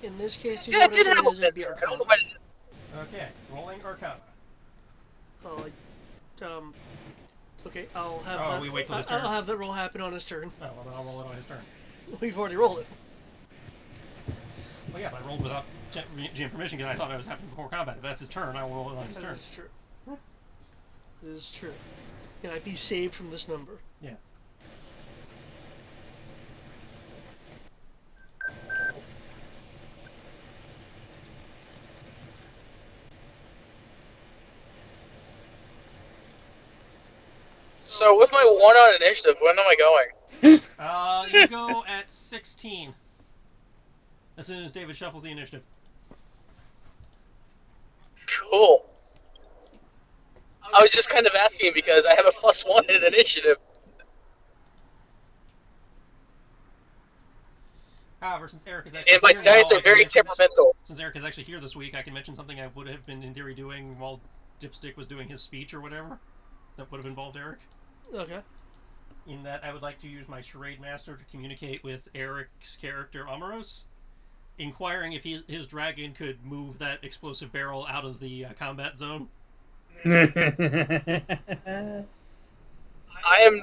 In this case, you Yeah, know it what did it have is. a It'd be bit. I don't Arcana. know what it is. Okay, rolling Arcana. Oh, okay, I'll have Oh, that. we wait till his turn. I'll have that roll happen on his turn. Oh, well, then I'll roll it on his turn. We've already rolled it. Well, yeah, but I rolled without GM permission because I thought it was happening before combat. If that's his turn, I will roll it on his turn. That is true. This is true. Can I be saved from this number? Yeah. So with my 1 on initiative, when am I going? You go at 16. As soon as David shuffles the initiative. Cool. I was just kind of asking because I have a +1 in initiative. However, since Eric is actually And my here dice now, are very temperamental. Since Eric is actually here this week, I can mention something I would have been in theory doing while Dipstick was doing his speech or whatever. That would have involved Eric. Okay. In that I would like to use my Charade Master to communicate with Eric's character Amaros, inquiring if his dragon could move that explosive barrel out of the combat zone. I am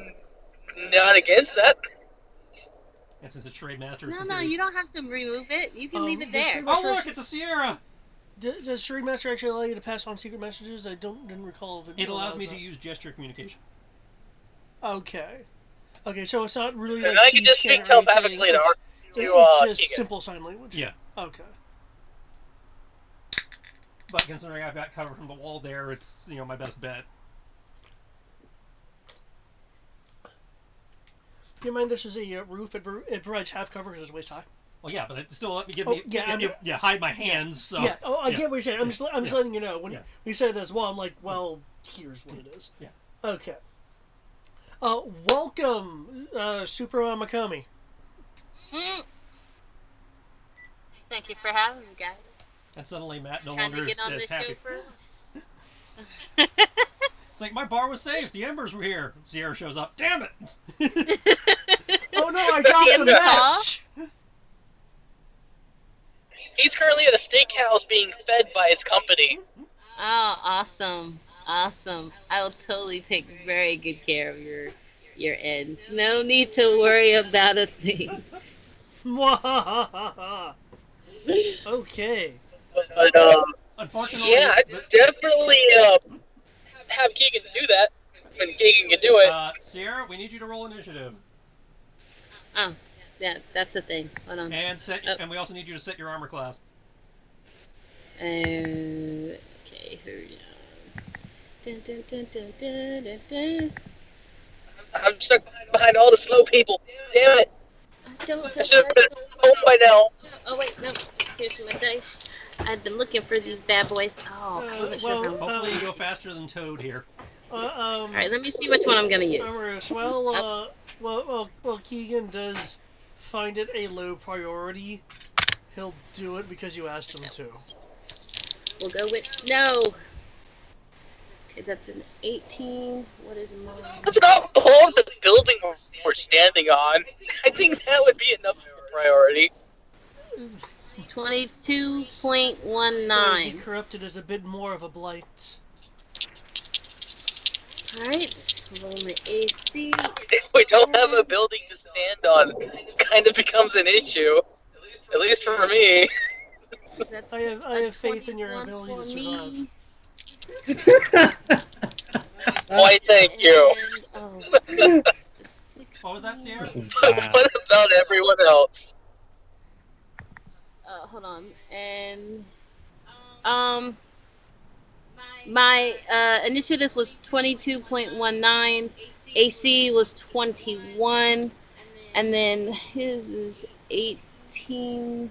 not against that. And since the Charade Master... No, you don't have to remove it. You can leave it there. Oh, look, it's a Sierra! Does Charade Master actually allow you to pass on secret messages? I didn't recall if it allows me to use gesture communication. Okay. Okay, so it's not really And like I can just speak telepathically to it's just Keegan. simple sign language. Yeah. Okay. But considering I've got cover from the wall there, it's, my best bet. Do you mind this is a roof? It provides half cover because it's waist high. Well, yeah, but it still let me hide my hands. So yeah. Oh, I get what you're saying. I'm just letting you know when you said it as well. I'm like, well, here's what it is. Yeah. Okay. Welcome, Super Makami. Thank you for having me, guys. And suddenly Matt no Trying longer to get on is this happy. show It's like, my bar was safe. The embers were here. Sierra shows up. Damn it! Oh no, I got the match! He's currently at a steakhouse being fed by its company. Oh, awesome. Awesome. I'll totally take very good care of your end. No need to worry about a thing. Okay. But, unfortunately... Yeah, I'd definitely have Keegan do that when Keegan can do it. Sierra, we need you to roll initiative. Oh, yeah, that's a thing. Hold on. And and we also need you to set your armor class. Okay, hurry down. Dun, dun, dun, dun, dun, dun, dun. I'm stuck behind all the slow people. Damn it. I don't I should have been home by now. Oh, wait, no. Here's my dice. I've been looking for these bad boys. Oh, I wasn't sure. Hopefully you go faster than Toad here. Alright, let me see which one I'm going to use. Well, Keegan does find it a low priority. He'll do it because you asked him to. We'll go with snow. Okay, that's an 18. What is mine? Let's not blow up the building we're standing on. I think that would be enough of a priority. 22.19. Be corrupted is a bit more of a blight. Alright, roll my AC. If we don't have a building to stand on, it kind of becomes an issue. At least for me. I have faith in your ability to survive. Why, thank you. And, What was that, Sierra? What about everyone else? Hold on. And my initiative was 22.19. AC was 21, and then his is 18.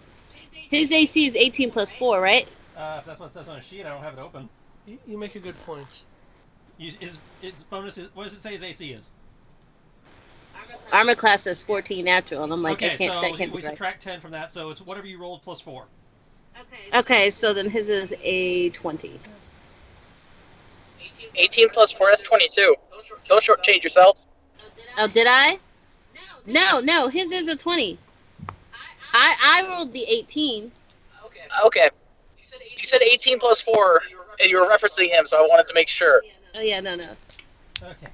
His AC is 18 plus 4, right? If that's what it says on a sheet, I don't have it open. You make a good point. His bonus is, what does it say his AC is? Armor class is 14 natural, and I'm like, okay, I can't. So that can't we be right. subtract 10 from that, so it's whatever you rolled plus 4. Okay, so then his is a 20. 18 plus 4, that's 22. Don't shortchange yourself. Oh, did I? No, his is a 20. I rolled the 18. Okay. You said 18 plus 4, and you were referencing him, so I wanted to make sure. Oh yeah, no. Okay.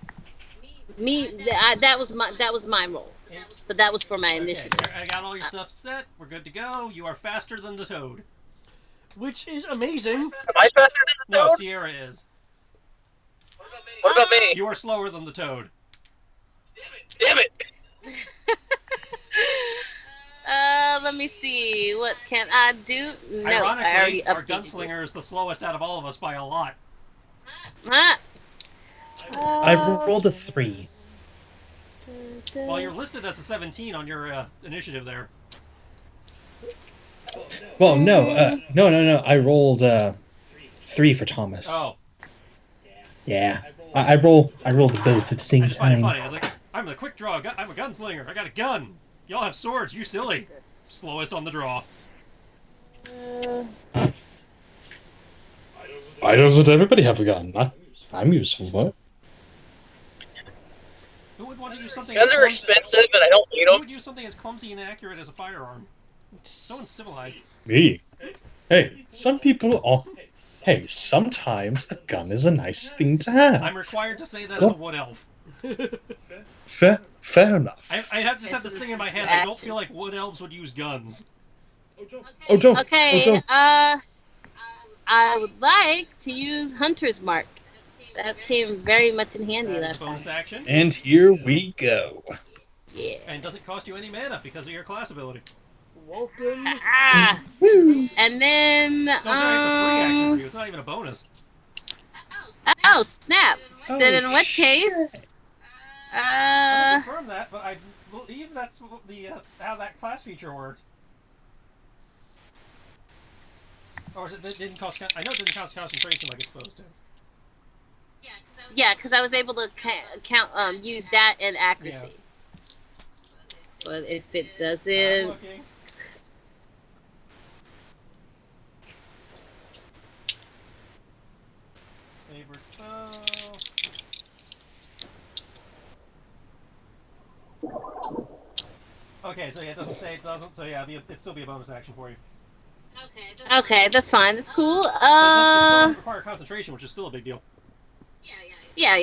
That was my role, but that was for my Okay. initiative. I got all your stuff set. We're good to go. You are faster than the toad. Which is amazing. Am I faster than the No, toad? Sierra is. What about me? You are slower than the toad. Damn it! Let me see. What can I do? No, Ironically, I already our updated you. gunslinger is the slowest out of all of us by a lot. Huh? I rolled a 3. Well, you're listed as a 17 on your initiative there. Well, no. I rolled 3 for Thomas. Oh, Yeah. I rolled both at the I same just find it time. funny. I was like, I'm the quick draw. I'm a gunslinger. I got a gun. Y'all have swords. You silly. Slowest on the draw. Why doesn't everybody have a gun? I'm useful for it. Who would want to use something? Guns as are clumsy- expensive, and I don't need Who them. would use something as clumsy and inaccurate as a firearm? So uncivilized. Me. Hey, some people are. Hey, sometimes a gun is a nice thing to have. I'm required to say that as Go- a wood elf. Fair enough. I have just have this thing in my head. I don't feel like wood elves would use guns. Oh, don't. Okay. Oh, don't. I would like to use Hunter's Mark. That came very much in handy As a last bonus time. action. And here we go. Yeah. And doesn't cost you any mana because of your class ability. Welcome. Ah. Woo. And then No, it's a free action for you. It's not even a bonus. oh snap! Oh, Then in what shit. case? I confirm that, but I believe that's what the how that class feature works. Or is it didn't cost? I know it didn't cost concentration like it's supposed to. Yeah, because I was able to count use that and accuracy. But if it I'm doesn't, looking. Favorite foe. Okay, so yeah, it doesn't say it doesn't. So yeah, it'd still be a bonus action for you. okay, that's fine. That's cool. But it doesn't require concentration, which is still a big deal. Yeah.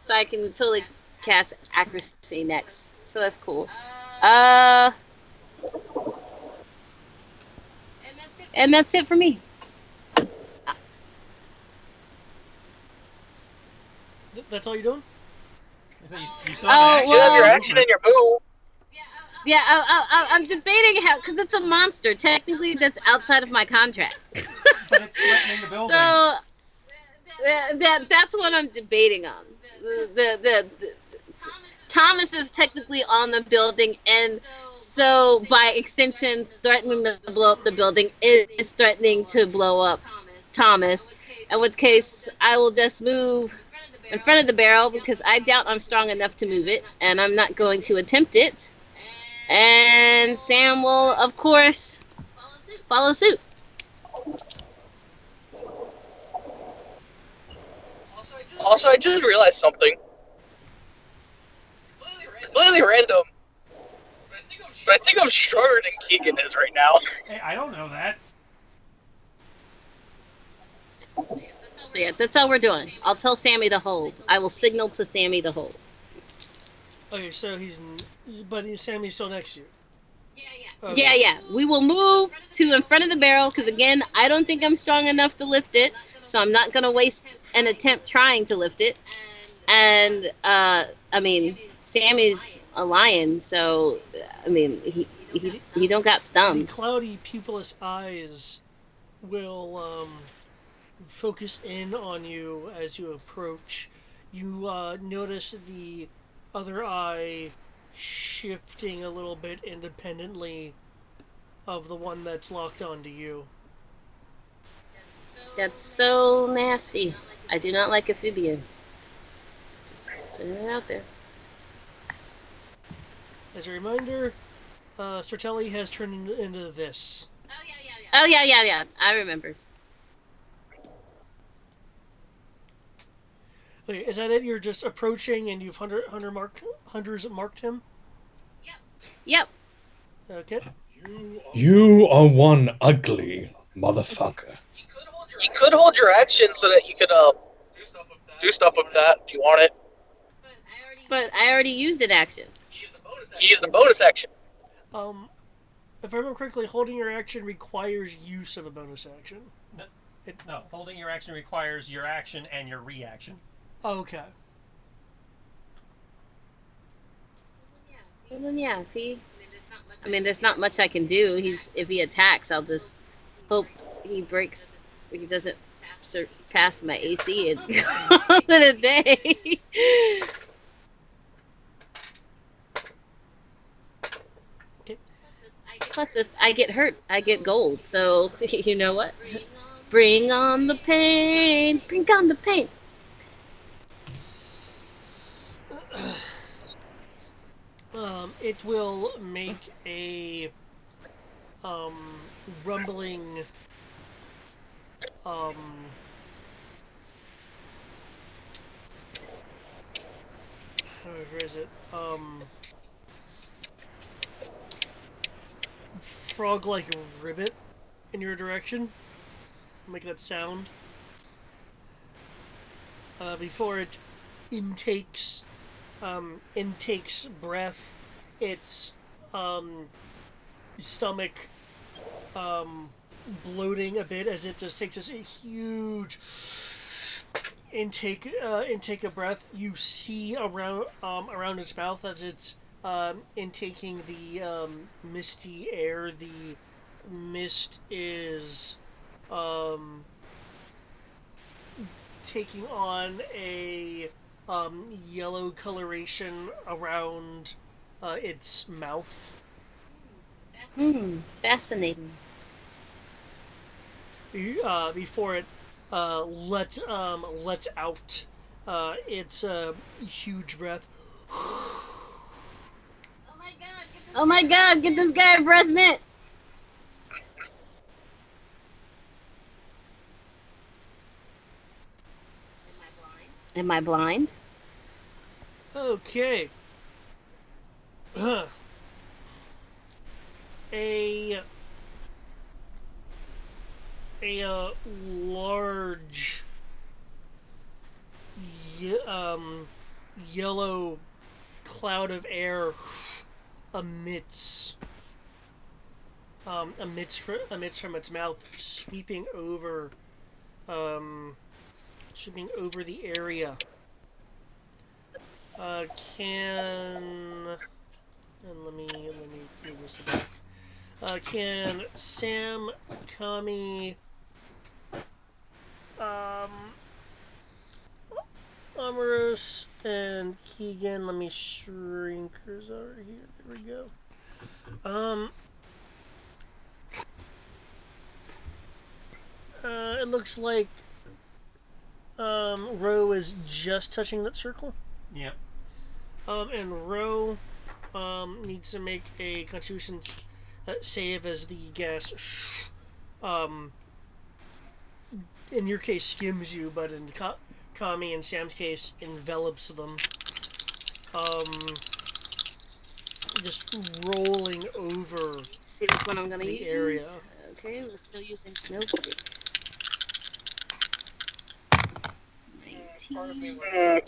So I can totally cast accuracy next. So that's cool. And that's it for me. That's all you're doing? So you still Oh, have an You have your well- action and your move. Yeah, I'm debating how, because it's a monster. Technically, that's outside of my contract. But it's threatening the building. So that's what I'm debating on. The Thomas is technically on the building, and so by extension, threatening to blow up the building is threatening to blow up Thomas. In which case, I will just move in front of the barrel because I doubt I'm strong enough to move it, and I'm not going to attempt it. And Sam will, of course, follow suit. Also, I just realized something. Completely random. But I think I'm stronger than Keegan is right now. Hey, I don't know that. Yeah, that's all we're doing. I'll tell Sammy to hold. I will signal to Sammy to hold. Okay, so but Sammy's still next to you. Yeah. We will move to in front of the barrel because, again, I don't think I'm strong enough to lift it. So I'm not going to waste an attempt trying to lift it. And, I mean, Sammy's a lion, so, I mean, he don't got The stumps. cloudy pupilless eyes will focus in on you as you approach. You notice the other eye shifting a little bit independently of the one that's locked onto you. That's so nasty. I do not like amphibians. Just putting it out there. As a reminder, Sertelli has turned into this. Oh, yeah. I remember. Okay, is that it? You're just approaching and you've hunters marked him? Yep. Okay. You are one ugly, motherfucker. You could hold your action so that you could do stuff with that if you want it. But I already used an action. You use the bonus action. If I remember correctly, holding your action requires use of a bonus action. No, holding your action requires your action and your reaction. Okay. Well, then yeah, I mean, there's not much I can do. If he attacks, I'll just hope he breaks. He doesn't pass my AC and call it a day. Okay. Plus, if I get hurt, I get gold. So you know what? Bring on the pain. Bring on the pain. It will make a rumbling where is it? Frog-like ribbit in your direction. Make that sound. Before it intakes breath, its stomach bloating a bit as it just takes this huge intake of breath. You see around its mouth as it's intaking the misty air. The mist is taking on a yellow coloration around its mouth. Fascinating. Before it lets out its huge breath. Oh my god, get this guy a breath mint! Am I blind? Okay. A large yellow cloud of air emits from its mouth, sweeping over the area. Let me do this back. Can Sam, Kami, Amaros, and Keegan, let me shrink hers over here. There we go. It looks like Ro is just touching that circle. Yep. And Ro needs to make a Constitution save as the gas, in your case, skims you, but in Kami and Sam's case, envelops them. Just rolling over. See which one I'm gonna use. Area. Okay, we're still using Snowflake. 19.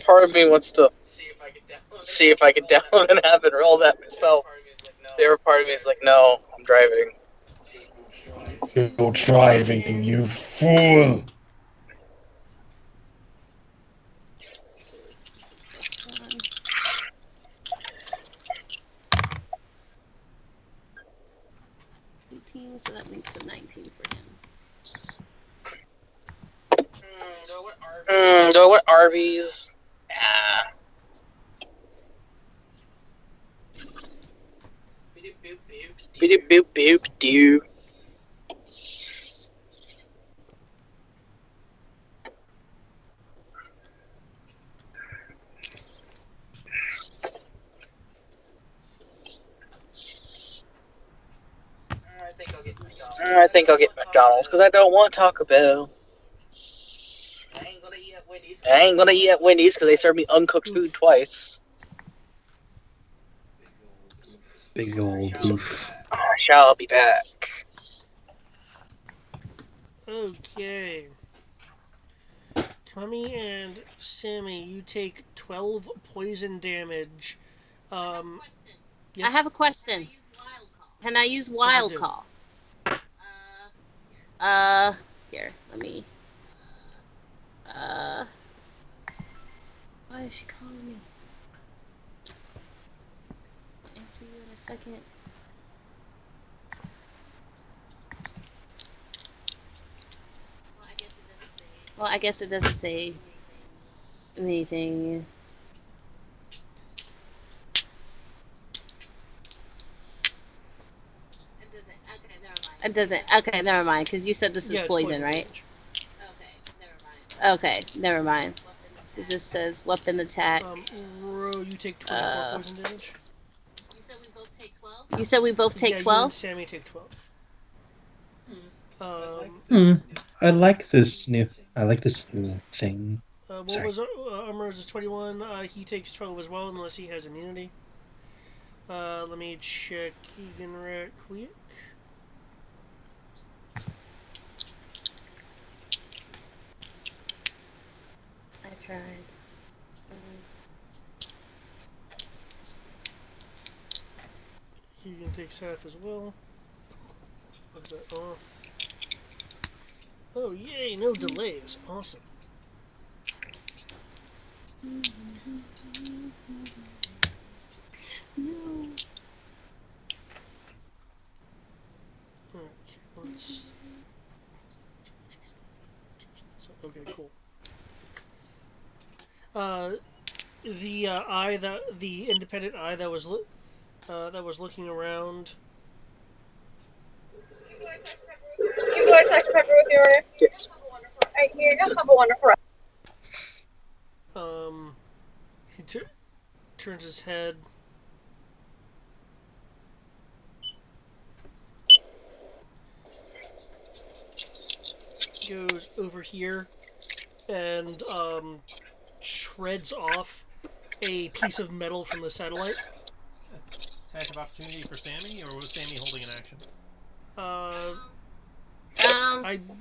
Part of me wants to see if I could download and have it roll that myself. The other part of me is like, no, I'm driving. You're driving, you fool! So it's +1. So that makes a 19 for him. Do I want Arby's? Ah. Boop boop boop doo. I think I'll get McDonald's because I don't want Taco Bell. I ain't gonna eat at Wendy's because they serve me uncooked food twice. Big old oof. I shall be back. Okay. Tommy and Sammy, you take 12 poison damage. Yes? I have a question. Can I use wild call? Here, let me. Why is she calling me? I'll answer you in a second. Well, I guess it doesn't say anything. It doesn't. Okay, never mind. Because you said this is Yeah, it's poison, right? damage. Okay, never mind. So it just says weapon attack. Ro, you take 24 poison damage. You said we both take Yeah, 12? you and Sammy take 12. I like this new thing. What Sorry. was Armor's is 21? He takes 12 as well, unless he has immunity. Let me check Keegan right quick. I tried. Keegan takes half as well. Look that off. Oh, yay, no delays. Awesome. No. Okay, let's... Okay, cool. The independent eye that was looking around. You go to Dr. Pepper with your order. Yes. Right here. You'll have a wonderful rest. He turns his head. Goes over here and shreds off a piece of metal from the satellite. Attack of opportunity for Sammy, or was Sammy holding an action?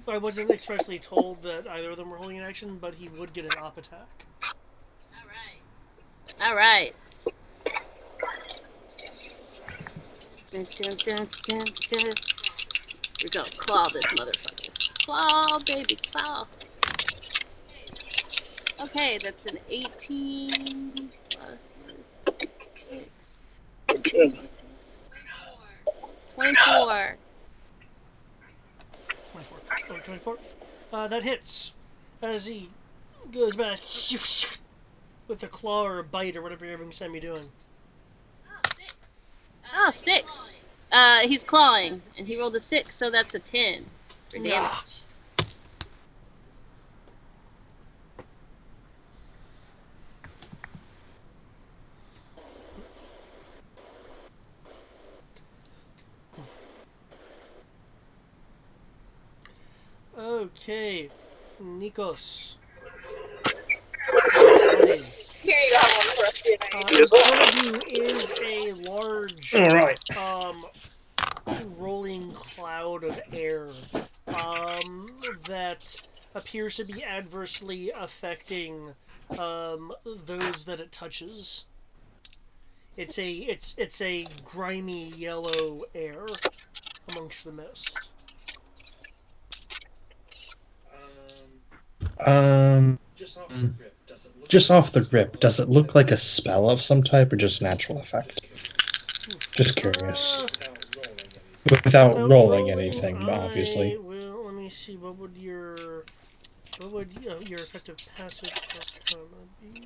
I wasn't expressly told that either of them were holding an action, but he would get an op attack. All right. Dun, dun, dun, dun, dun. We're gonna claw this motherfucker. Claw, baby, claw. Okay, that's an 18 plus 6. 24. 24. That hits. As he goes back with a claw or a bite or whatever you're having Sammy doing. Oh, 6. He's clawing, and he rolled a 6, so that's a 10 for damage. Okay, Nikos. Here you go. Have a wonderful rest of your night. In front of you is a large, Alright. rolling cloud of air, that appears to be adversely affecting, those that it touches. It's a grimy yellow air amongst the mist. Just off the rip, does it look like a spell of some type or just natural effect? Just curious. Without rolling anything, obviously. Well, let me see. What would your effective passive arcana be?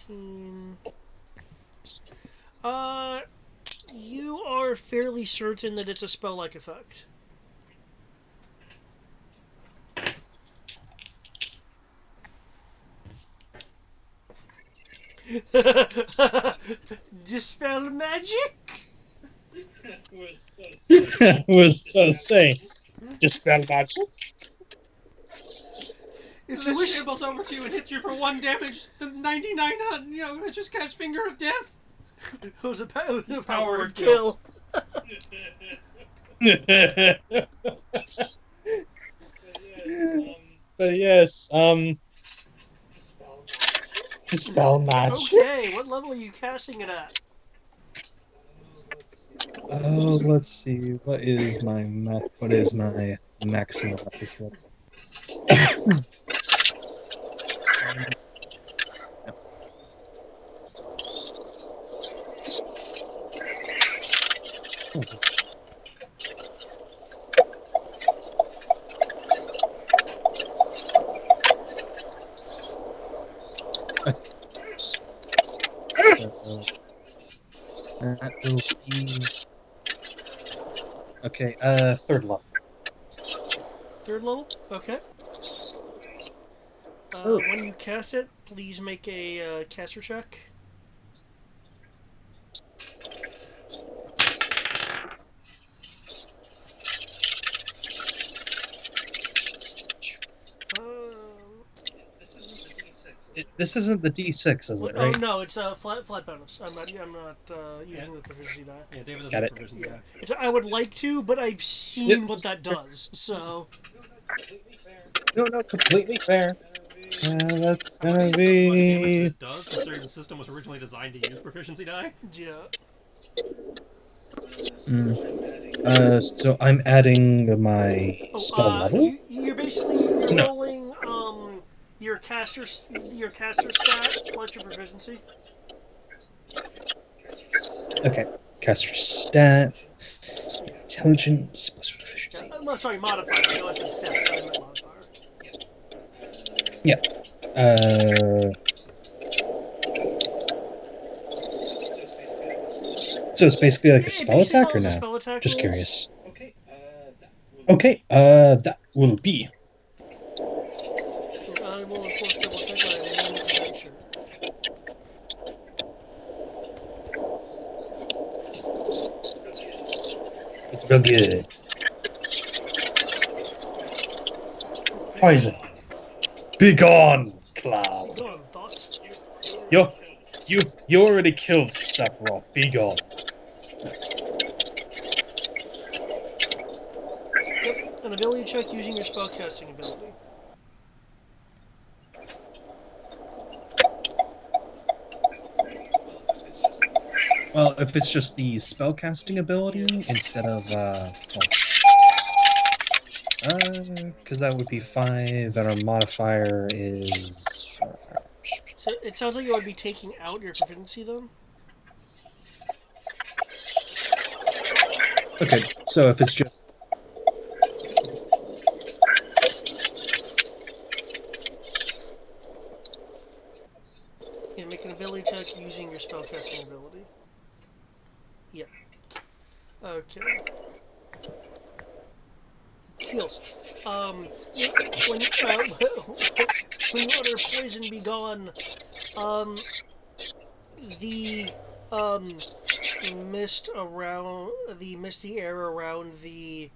15. You are fairly certain that it's a spell-like effect. Dispel magic? was saying, dispel magic. If it shambles over to you and hits you for 1 damage, the 99, it just cast Finger of Death. It was a power Power kill. But yes, dispel match. Okay, what level are you casting it at? Oh, let's see. What is my maximum at this level? That will be okay. Third level. Third level? Okay. So When you cast it, please make a caster check. this isn't the D6, is it? Oh Right? no, it's a flat bonus. I'm not using the proficiency die. Yeah, David doesn't Got have it. proficiency. Yeah, it's, I would like to, but I've seen what that does. So No, completely fair. That's I would gonna guess it does much damage as be. it does, considering the system was originally designed to use proficiency die. yeah. So I'm adding my Oh, spell level. you're basically No. rolling your caster stat plus your proficiency. Okay, caster stat, intelligence plus proficiency. No, sorry, modifier. I know I said stat. I meant modifier. So it's basically like a It spell basically attack or follows the no? spell attack Just rules. curious. Okay, that will be. I will of course double check, but I'm 100% sure. It's real good. Poison. Be gone, cloud. Go on, thoughts. You already killed Sephiroth. Be gone. Yep, an ability check using your spellcasting ability. Well, if it's just the spellcasting ability instead of because that would be 5, and our modifier is. So it sounds like you would be taking out your proficiency then. Okay, so if it's just. Yeah, make an ability check using your spellcasting ability. Yeah. Okay. Heals. When you utter poison be gone, the mist around the misty air around the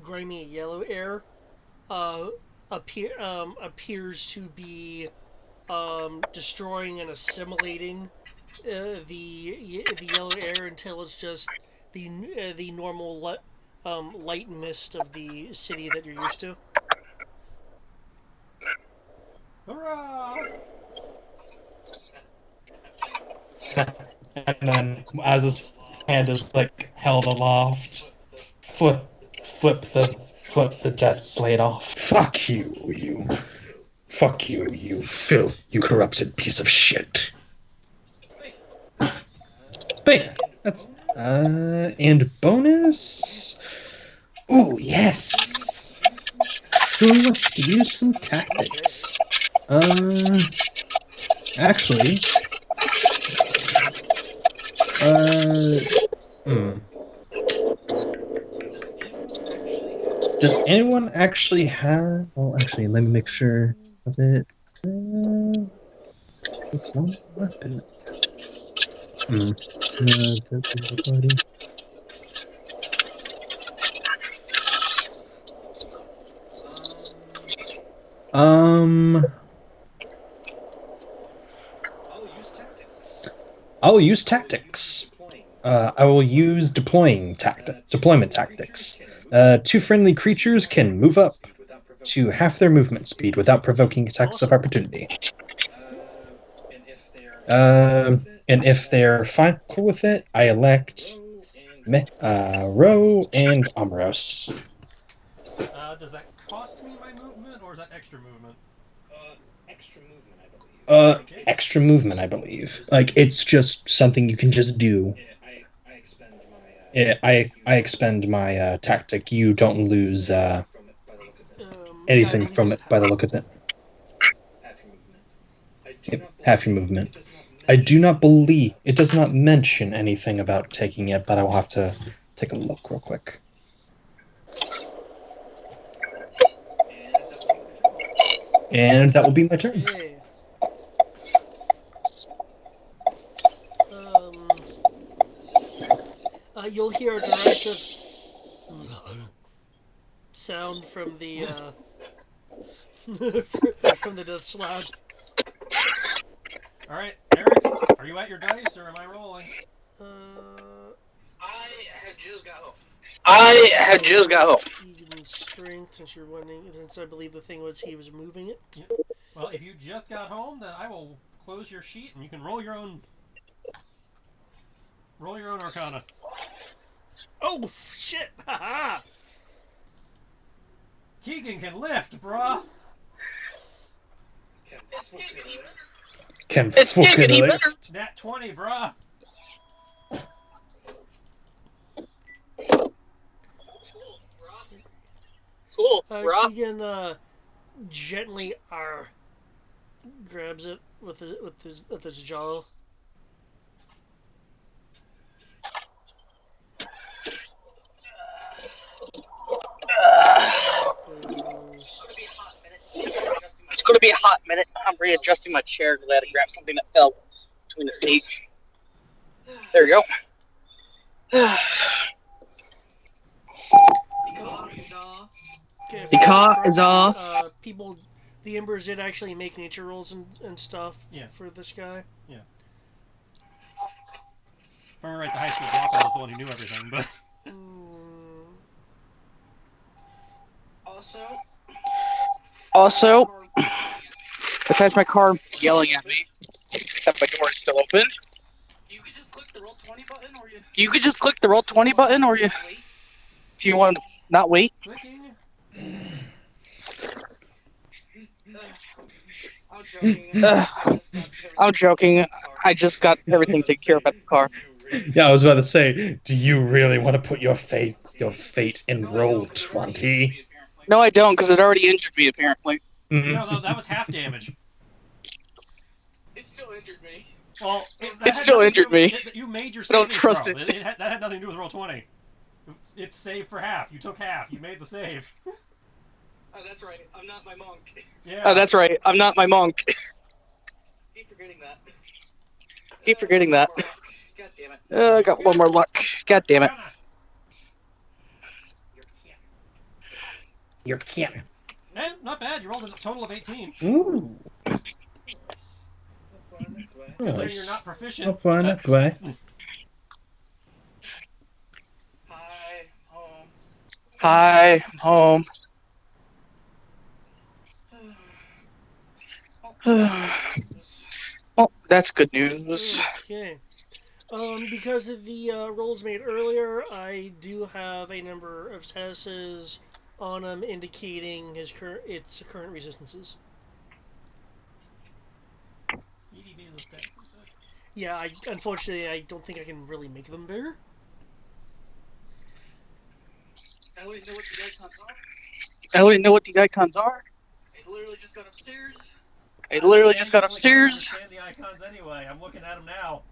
grimy yellow air appears to be destroying and assimilating the yellow air until it's just the normal light mist of the city that you're used to. Hurrah! And then, as his hand is like held aloft, flip the death slate off. Fuck you, you corrupted piece of shit. But yeah, that's and bonus. Ooh, yes. Who wants to use some tactics? Actually. Does anyone actually have? Well, actually, let me make sure of it. It's one weapon. I'll use tactics. I will use deployment tactics. 2 friendly creatures can move up to half their movement speed without provoking attacks of opportunity. And if they're fine cool with it, I elect Ro and Amaros. Does that cost me my movement, or is that extra movement? Extra movement, I believe. Like, it's just something you can just do. I expend my tactic. You don't lose anything from it by the look of it. Half your movement. I do not believe it does not mention anything about taking it, but I will have to take a look real quick. And that will be my turn. Okay. You'll hear a derisive sound from the from the death slab. All right, Eric, are you at your dice or am I rolling? I had just got home. Even strength, since you're winning, since I believe the thing was he was moving it. Well, if you just got home, then I will close your sheet and you can roll your own. Roll your own Arcana. Oh shit! Haha! Keegan can lift, brah. It's giggity better. Nat 20, brah. Cool, bro. Keegan gently grabs it with his jaw. It's going to be a hot minute. I'm readjusting my chair because I had to grab something that fell between the seat. There we go. Okay, Because is off. People, the Embers did actually make nature rolls and stuff for this guy. Yeah. If I remember right, the high school dropout was the one who knew everything, but... Also, besides my car yelling at me, that my door is still open. You could just click the roll 20 button, or you. If you want to not wait. Clicking. I'm joking. I just got everything taken care of at the car. Yeah, I was about to say, do you really want to put your fate in roll 20? No, I don't, because it already injured me, apparently. No, that was half damage. It still injured me. Well, It still injured me. You made your I don't saving trust throw. it. That had nothing to do with roll 20. It's saved for half. You took half. You made the save. Oh, that's right. I'm not my monk. Yeah. Oh, that's right. I'm not my monk. Keep forgetting that. God damn it. I got one more luck. God damn it. You're cannon. And not bad. You rolled a total of 18. Ooh. So you're Nice. not proficient. Up on that way. Hi, home. Well, that's good news. Okay. Because of the rolls made earlier, I do have a number of statuses on him indicating its current resistances. Yeah, unfortunately I don't think I can really make them bigger. I wouldn't know what the icons are. I wouldn't know what these icons are. I literally just got upstairs. I don't understand the icons anyway. I'm looking at them now.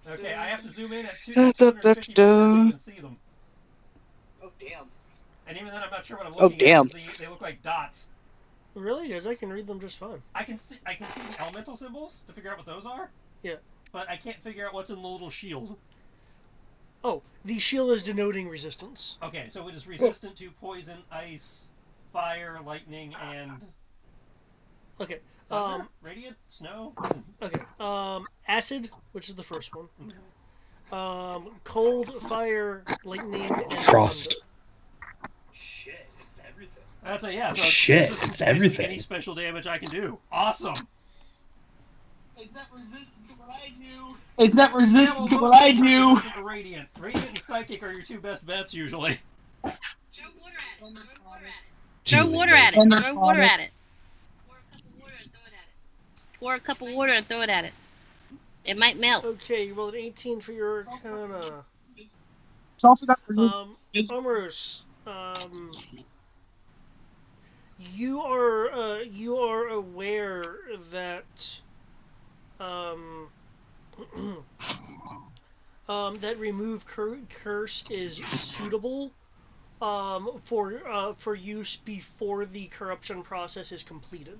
Okay, I have to zoom in at 250 so you can see them. Oh, damn. And even then, I'm not sure what I'm looking damn. at. They look like dots. Really? Because I can read them just fine. I can see the elemental symbols to figure out what those are. Yeah. But I can't figure out what's in the little shield. Oh, the shield is denoting resistance. Okay, so it is resistant to poison, ice, fire, lightning, and... Okay. Thunder? Radiant? Snow? Okay. Acid, which is the first one. Cold, fire, lightning, and Frost. Shit, it's everything. That's a yeah. So Shit, resistance it's to basically everything. any special damage I can do. Awesome. It's not resistant to what I do. It's not Yeah, resistant well, to most what I things are do. resistant to radiant. Radiant and psychic are your two best bets usually. Throw water at it. Throw water at it. Thunder Throw water Sonic. at it. Pour a cup of water and throw it at it. It might melt. Okay, you rolled an 18 for your Arcana. It's also got resistance. Omerus, you are aware that that remove curse is suitable for use before the corruption process is completed.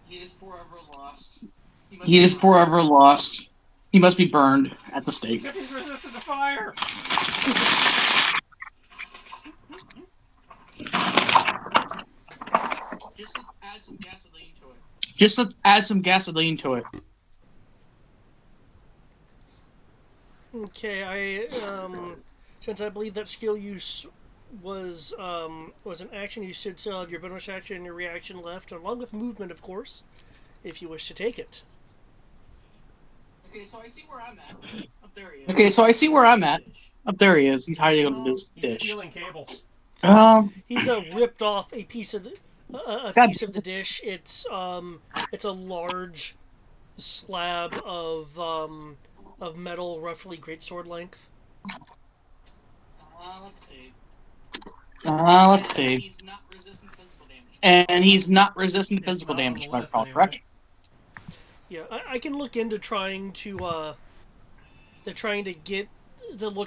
He is forever lost. He is forever lost. He must be burned at the stake. Except he's resistant to fire. Just add some gasoline to it. Just to add some gasoline to it. Okay, since I believe that skill use was an action, you should still have your bonus action and your reaction left, along with movement, of course, if you wish to take it. Okay, so I see where I'm at. Up there he is. Okay, so I see where I'm at. Up there he is. He's hiding under this He's dish. stealing cable. He's ripped off a piece of piece of the dish. It's a large slab of metal, roughly greatsword length. Let's see. Let's see. He's not resistant to physical damage. And he's not resistant to It's physical not on damage, the if I list recall anyway. correct. Yeah, I can look into trying to look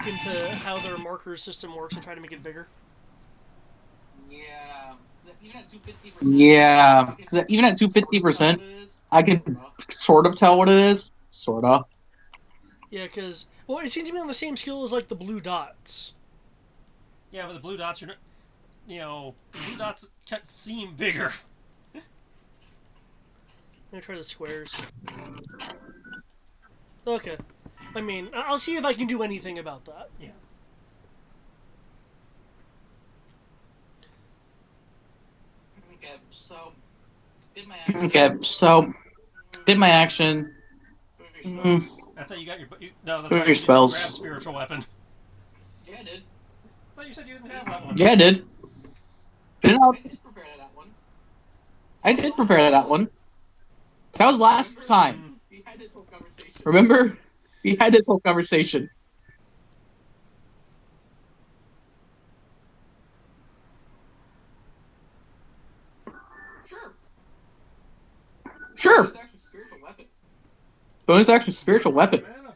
into how their marker system works and try to make it bigger. Yeah. Even at 250%. Yeah. 'Cause even at 250%, I can sort of tell what it is. Sort of. Yeah, because it seems to be on the same skill as like the blue dots. Yeah, but the blue dots are, the blue dots seem bigger. I'm gonna try the squares. Okay. I mean, I'll see if I can do anything about that. Yeah. Okay, so did my action. Okay, so did my action. Mm, That's how you got your. No, that's Your how you spells. grab spiritual weapon. Yeah, I did. I thought you said you didn't have that one. yeah, I did. Did I? I did prepare that one. I did prepare that one. That was last time. We had this whole conversation. Remember? We had this whole conversation. Sure. Sure. It's actually a spiritual weapon. Bonus action spiritual weapon. Mana.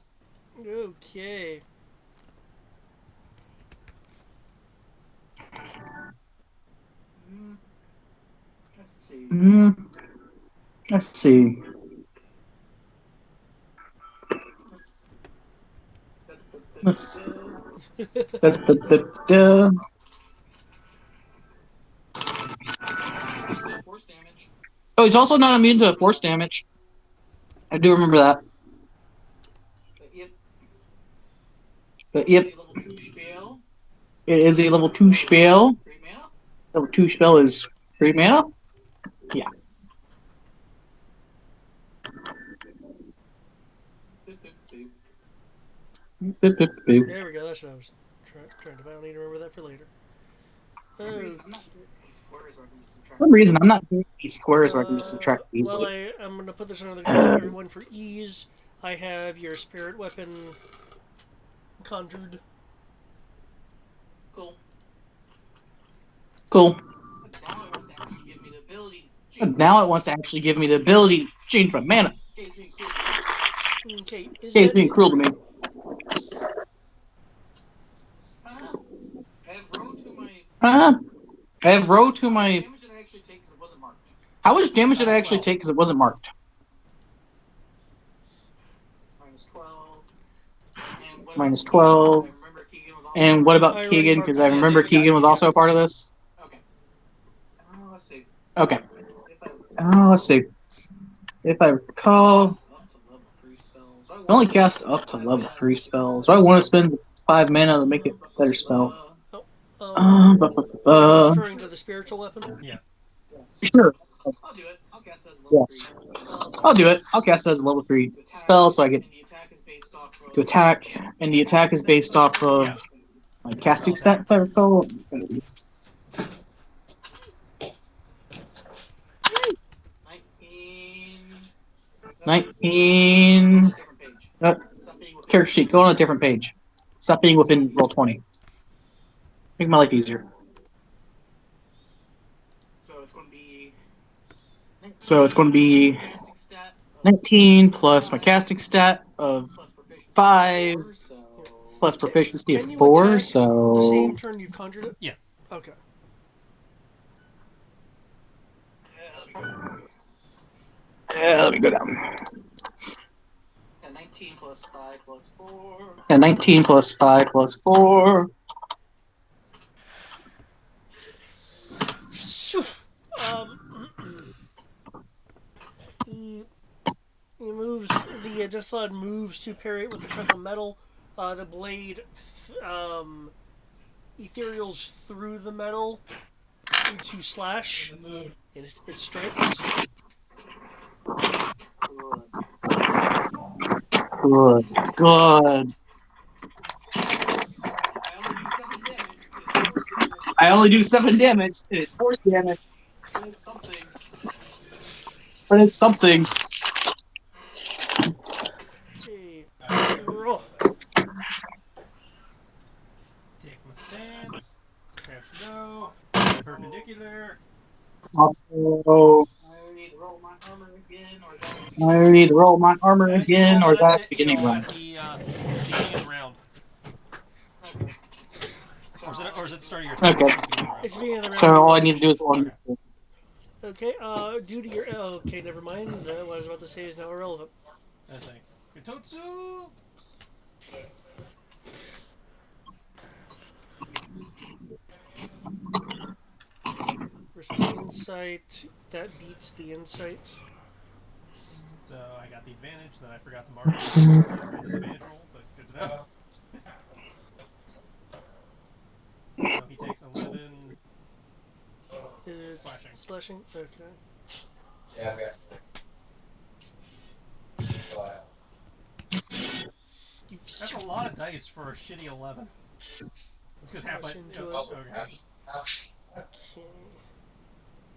Okay. Let's see. Let's see. Let's- Da, da, da, da. Force damage. Oh, he's also not immune to force damage. I do remember that. But yep, Level 2 spell. it is a level 2 spell. 3 mana. Level 2 spell is 3 mana. Yeah. Boop, boop, boop. There we go. That's what I was trying to find. I need to remember that for later. Okay. I'm not doing these squares where I can just subtract. For some reason, I'm not doing these squares where I can just subtract Well, easily. I'm going to put this under the other one for ease. I have your spirit weapon conjured. Cool. Cool. But now it wants to actually give me the ability to change. But now it wants to actually give me the ability to change my mana. Okay. It's being cruel to me. I have row to my. I have row to my. Damage that I actually take because it wasn't marked. How much damage did I actually take because it wasn't marked? Minus 12. And what Minus about 12. Keegan? I remember Keegan was also And what about I already Keegan? marked Because it. I remember Yeah, Keegan was also a part of this. Okay. Let's see. Okay. If I, Let's see. If I recall, I only cast up to level 3 spells. So I want to spend 5 mana to make it a better spell. Oh, are you referring to the spiritual weapon? Yeah. Sure. I'll do it. I'll cast as Yes. I'll do it. I'll cast it as a level 3 spell so I get to attack, and the attack is based off of Yeah. my casting stat, if I recall. 19. Character sheet. Go on a different page. Stop being within roll 20. Make my life easier. So it's going to be 19 plus my casting stat of 5 plus proficiency of Can you 4. attack So the same turn you've conjured it? Yeah. Okay. let me go down. Yeah, 19 plus 5 plus 4. Yeah, 19 plus 5 plus 4. He moves. The Deathslide moves to parry it with a chunk of metal. The blade ethereals through the metal to slash. It strikes. Good. Good. I only do 7 damage. It's force damage. But it's something. Okay. Roll. Take my stance. Crouch go. Perpendicular. Also, I need to roll my armor again, or I need to roll my armor You again, roll or that that at, beginning round. at the beginning of the round. Okay. Or is it the start of your turn? Okay. It's the beginning of the round. So you all roll I need to do is initiative. roll. Okay. Due to your. Okay, never mind. What I was about to say is now irrelevant. I think. Kototsu! Versus insight. That beats the insight. So I got the advantage, then I forgot to mark it for a disadvantage roll, but good to know. So he takes 11 It's slashing. slashing. Okay. That's a lot of dice for a shitty 11. That's because half my. Slash into Oh, it. okay. Okay.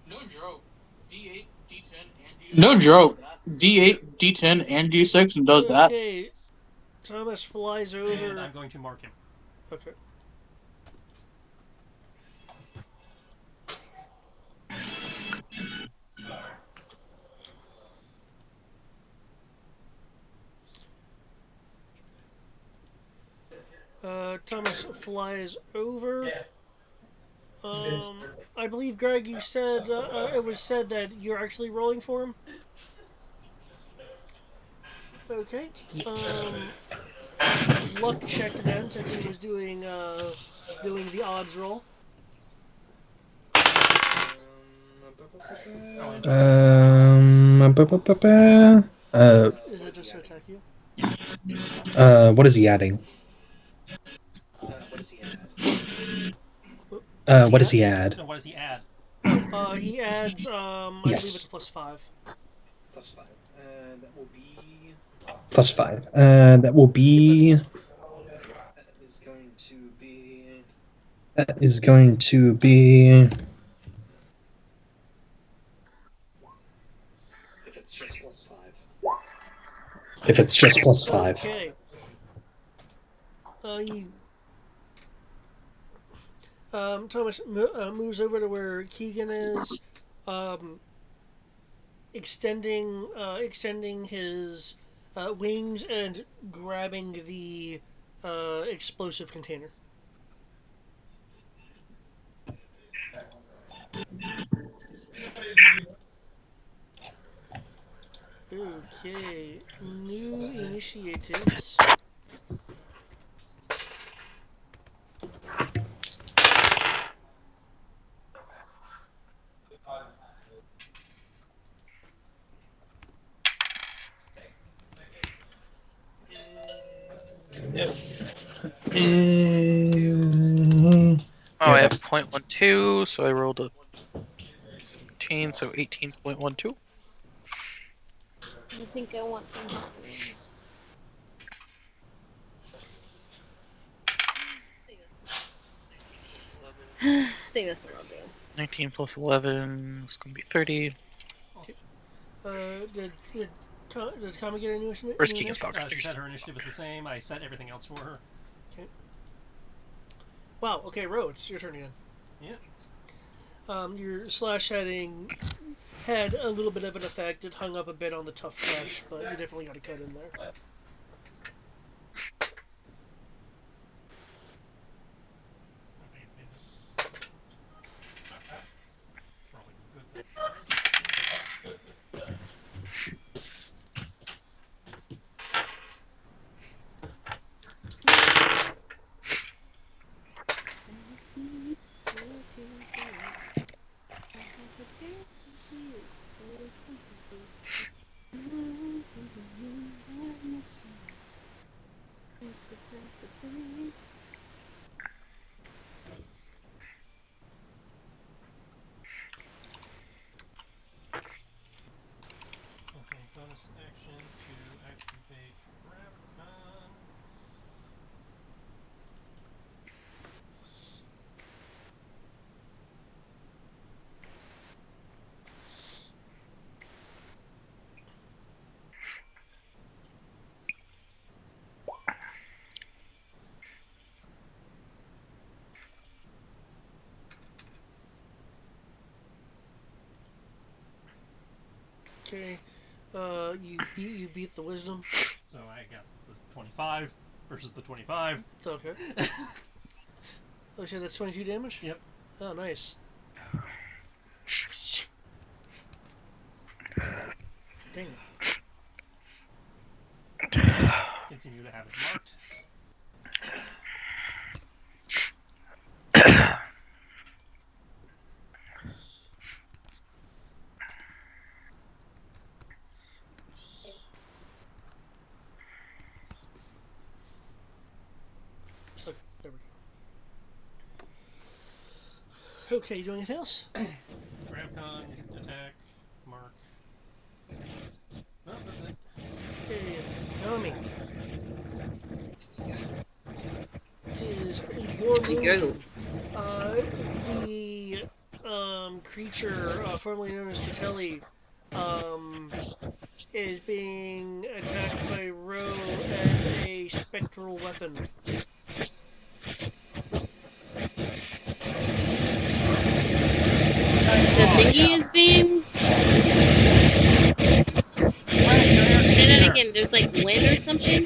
No joke. D8, D10, and D6. No joke. D8, D10, and D6 and does that. Okay. Thomas flies And over. I'm going to mark him. Okay. Thomas flies over. I believe, Greg, you said it was said that you're actually rolling for him. Okay. Luck check then, since he was doing the odds roll. What Is it just to attack you? is he adding? What does he add? No, what does he add? Oh, he adds. I believe it's +5. +5. That will be. +5. That will be. Yep, That is going to be. That is going to be. If it's just +5. If it's just +5. Okay. Thomas moves over to where Keegan is, extending his wings and grabbing the explosive container. Okay, new initiatives. Oh, I Yeah. have 0.12, so I rolled a 17, so 18.12. I think I want some hot wings. I think that's what I'll do. 19 plus 11 is going to be 30. Did Kami get a new initiative? Where's Keegan's box? She said her initiative is the same. I set everything else for her. Wow. Okay, Ro, it's your turn again. Yeah. Your slash heading had a little bit of an effect. It hung up a bit on the tough flesh, but you definitely got a cut in there. Okay, bonus action to activate Graviton. Okay. You beat the wisdom. So I got the 25 versus the 25. Okay. Oh, so that's 22 damage? Yep. Oh, nice. Dang it. Continue to have it marked. Oh, there we go. Okay, you doing anything else? Gravcon, attack, mark. No, that's it. Okay, Kami. It is your move. The creature formerly known as Fratelli is being attacked by Ro and a spectral weapon. The thingy is being. Say that again. There's like wind or something.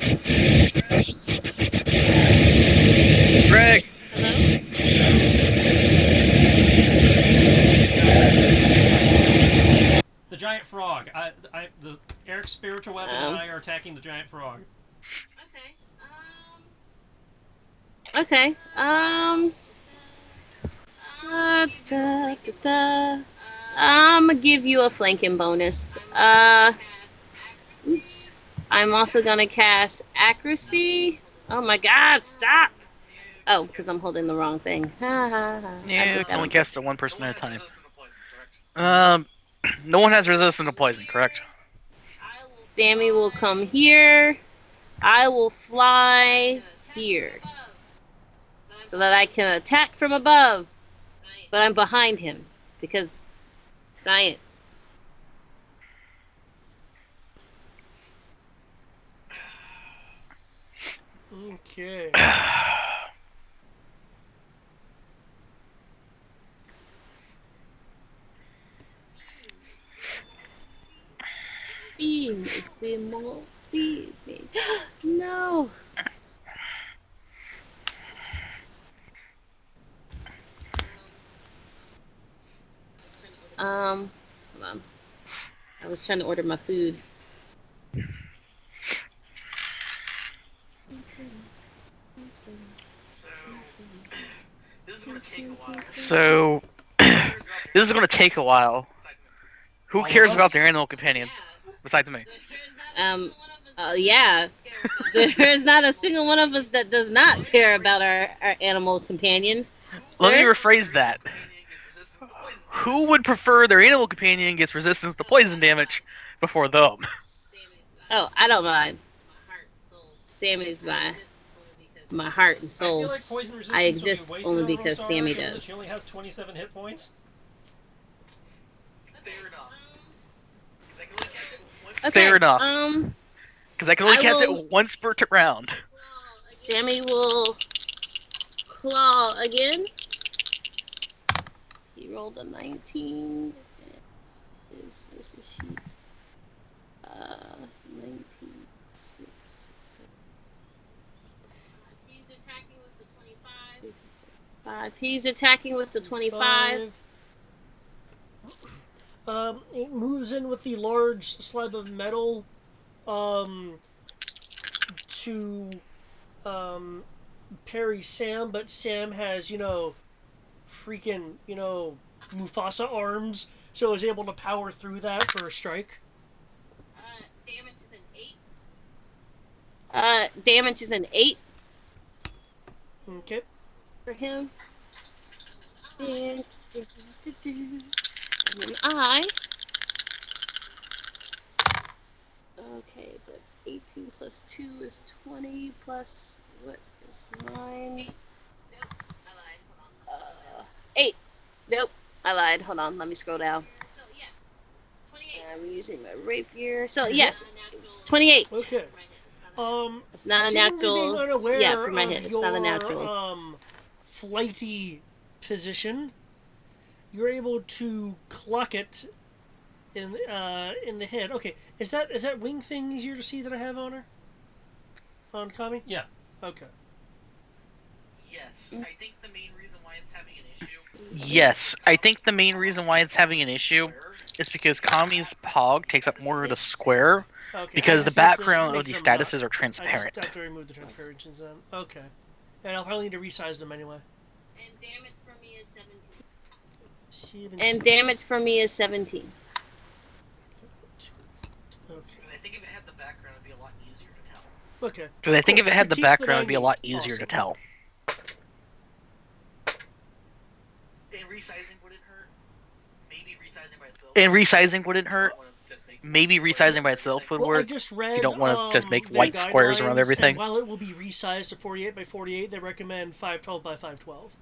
Greg! Hello. The giant frog. The Eric's spiritual weapon and I are attacking the giant frog. Okay. I'm gonna give you a flanking bonus. Oops. I'm also gonna cast accuracy. Oh my god, stop! Oh, because I'm holding the wrong thing. Yeah, you can only cast it one person at a time. No one has resistance to poison, correct? Sammy will come here. I will fly here. So that I can attack from above. But I'm behind him. Because science. Okay. Feed me, Simo. Feed me. No. Hold on. I was trying to order my food. So, this is going to take a while. Who cares about their animal companions besides me? Yeah. There is not a single one of us that does not care about our animal companion. Let me Sir? rephrase that. Who would prefer their animal companion gets resistance to poison damage before them? Oh, I don't mind. Sammy's my heart and I feel soul. like poison I resistance would be exist wasted only on because Rosara, Sammy given that does. she only has 27 hit points. Fair enough. Okay. Fair enough. Because I can only I cast will- it once per round. Sammy will claw again. He rolled a 19. His versus sheep. 19. 6. He's attacking with the 25. 5. He's attacking with the 25. It moves in with the large slab of metal to parry Sam, but Sam has, freaking, Mufasa arms, so is able to power through that for a strike. Damage is an 8. Damage is an 8 Okay. for him. And then I. Okay, that's 18 plus 2 is 20 plus what is mine? 8. Nope, I lied. Hold on, let me scroll down. I'm using my rapier. So yes, it's 28. Okay. It's not a seemingly being natural. unaware Yeah, for my of hit, it's not a your, natural. flighty position, you're able to clock it in the head. Okay, is that wing thing easier to see that I have on her? On Kami? Yeah. Okay. Yes, I think the main reason why it's having an issue. Yes, I think the main reason why it's having an issue is because Kami's Pog takes up more of the square Okay. I because the just have to background make of these them not- statuses are I transparent. just have to remove the transparencies then. Okay. And I'll probably need to resize them anyway. And damage for me is 17. 17. And damage for me is 17. Okay. I think if it had the background, it'd be a lot easier to tell. Okay. Because I think Cool. if it had the Critique that background, I it'd be a need. lot easier to Awesome. tell. And resizing wouldn't hurt. Maybe resizing by itself. And resizing wouldn't hurt. Don't wanna just make- Maybe resizing by itself would Well, I work. just read. don't wanna just make their white squares around guidelines, everything. And while it will be resized to 48 by 48, they recommend 512 by 512.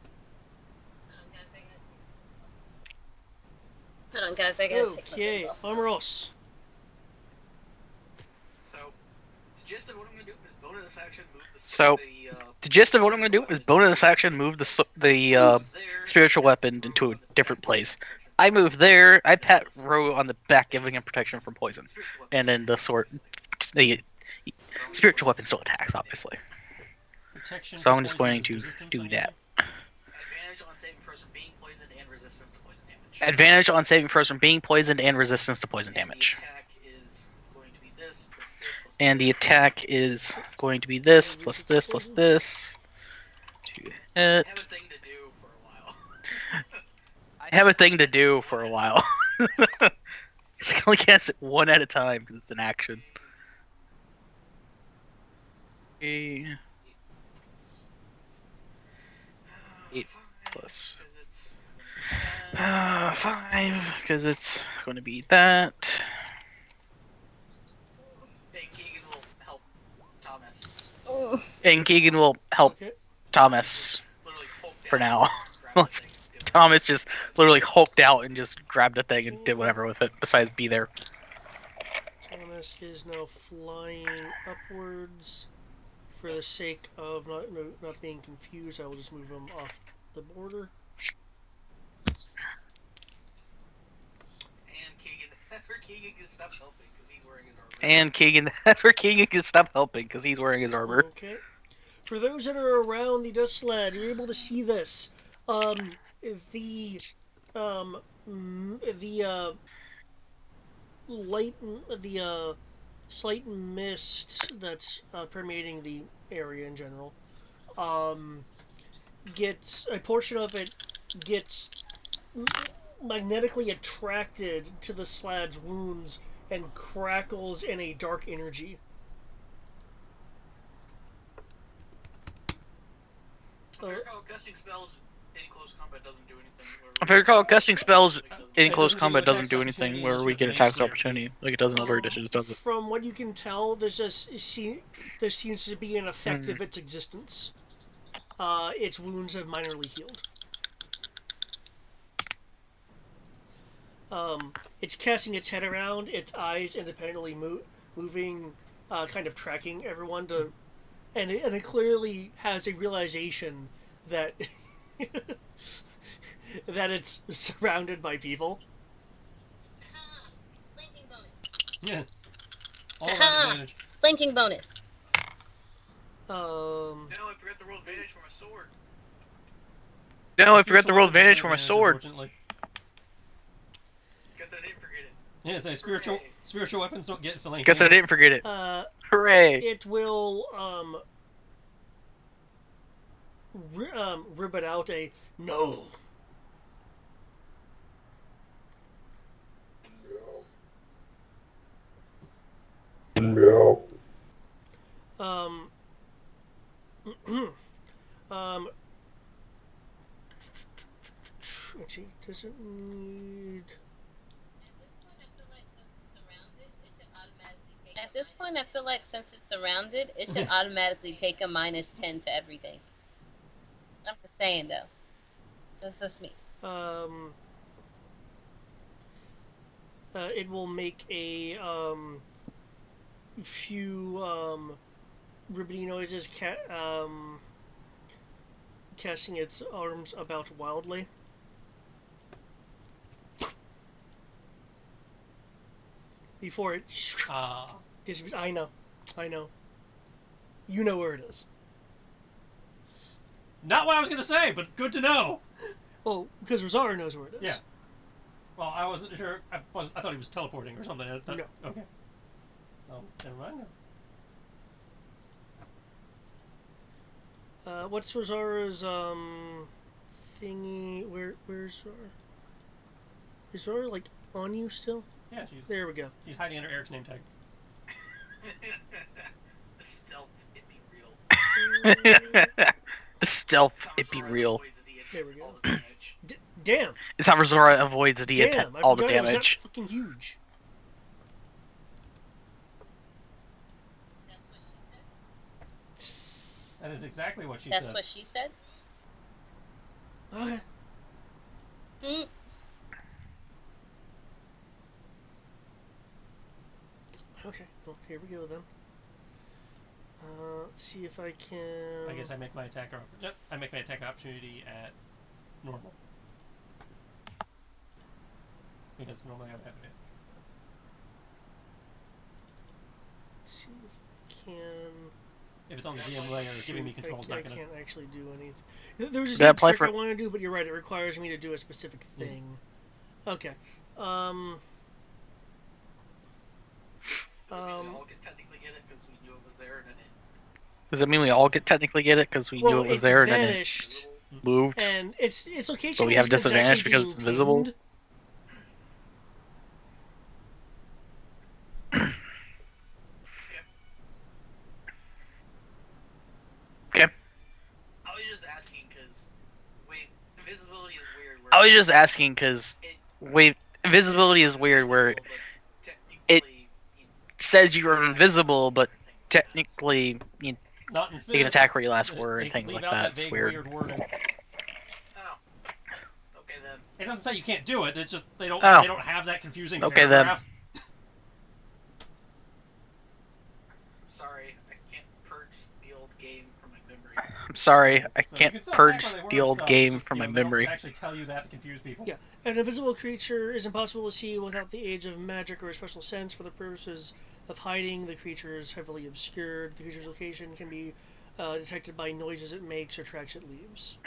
Hold on, guys, I gotta take my Okay, clothes off. Amaros. So, the gist of what I'm gonna do is bonus action move the. So, The gist of what I'm going to do is bonus action move the spiritual weapon into a different place. I move there, I pat Ro on the back, giving him protection from poison. And then the spiritual weapon still attacks, obviously. Protection So from I'm just poison going is to resistance, do I'm that. Advantage on saving throws from being poisoned and resistance to poison damage. Advantage on saving throws from being poisoned and resistance to poison damage. And the attack is going to be this plus this. And the attack is going to be this, plus this. To hit. I have a thing to do for a while. I have a thing to do for a while. I can only cast it one at a time because it's an action. Okay. 8 plus 5 because it's going to be that. And Keegan will help Thomas. Oh. And Keegan will help Okay. Thomas Literally Hulk for down, now. grab the thing, just do it. Thomas just literally hulked out and just grabbed a thing and did whatever with it besides be there. Thomas is now flying upwards. For the sake of not being confused, I will just move him off the border. And Keegan, that's where Keegan can stop helping because he's wearing his armor. And Keegan, that's where Keegan can stop helping because he's wearing his armor. Okay. For those that are around the dust sled, you're able to see this. The light, the slight mist that's permeating the area in general, gets a portion of it gets magnetically attracted to the slad's wounds and crackles in a dark energy. If I recall, gusting spells in close combat doesn't do anything. If I recall, gusting spells in It close doesn't give you combat attacks doesn't do of anything opportunity where unless we you have get mage attacks of slayer. opportunity like it does in Elder Editions, does it? From what you can tell, there seems to be an effect of its existence. Its wounds have minorly healed. It's casting its head around, its eyes independently moving, kind of tracking everyone to, and it clearly has a realization that that it's surrounded by people. Flanking bonus. Yeah. All around Aha! advantage. Flanking bonus. Um, Now I forgot to roll advantage for my sword. No, I forgot to Spiritual roll weapons have advantage no for my sword. Unfortunately. Guess I didn't forget it. Yeah, it's a Hooray. spiritual weapons don't get flanking. Guess I didn't forget it. Hooray! it will ribbon out a no. No. Um, um, let's see, does it need... At this point, I feel like since it's surrounded, it should automatically take a -10 to everything. I'm just saying, though. That's just me. It will make a few ribbony noises, casting its arms about wildly. Before it disappears. I know. You know where it is. Not what I was gonna say, but good to know. Well, because Rosario knows where it is. Yeah. Well, I wasn't sure. I thought he was teleporting or something. No. Okay. Oh, never mind. What's Rosara's thingy? Where's Zara? Is Zara like on you still? Yeah, There we go. She's hiding under Eric's name tag. The stealth, it be real. The stealth, it be real. There we go. Damn. It's how Rosara avoids the Damn. I all the forgot it was damage. that fucking huge. That is exactly what she That's said. what she said? Okay. Mm. Okay. Well, here we go then. Let's see if I can. I guess I make my attack. Yep, I make my attack opportunity at normal. Because normally I would have it. See if I can. If it's on the DM layer, giving me control is I not gonna. can't actually do anything. There was That this trick for- I want to do, but you're right. It requires me to do a specific thing. Okay. We all get technically get it because we knew it was there and then it. Does that mean we all get technically get it because we knew it was there and then it vanished, moved? and its location. But we have wasn't exactly disadvantage because being it's invisible? pinned. Okay. I was just asking because, wait, invisibility is weird. I was just asking because, wait, invisibility is weird where it says you are invisible, but technically you Not can attack where you last were and things like that. It's Vague, weird. wording. Oh. Okay then. It doesn't say you can't do it. It's just they don't Oh. have that confusing Okay, then. paragraph. Sorry, I can't purge the old game from my memory. I'm sorry, I So you can't can still purge attack when they the word old stuff, game just, from my they don't memory. actually tell you that to confuse people. Yeah. An invisible creature is impossible to see without the aid of magic or a special sense. For the purposes of hiding, the creature is heavily obscured. The creature's location can be detected by noises it makes or tracks it leaves.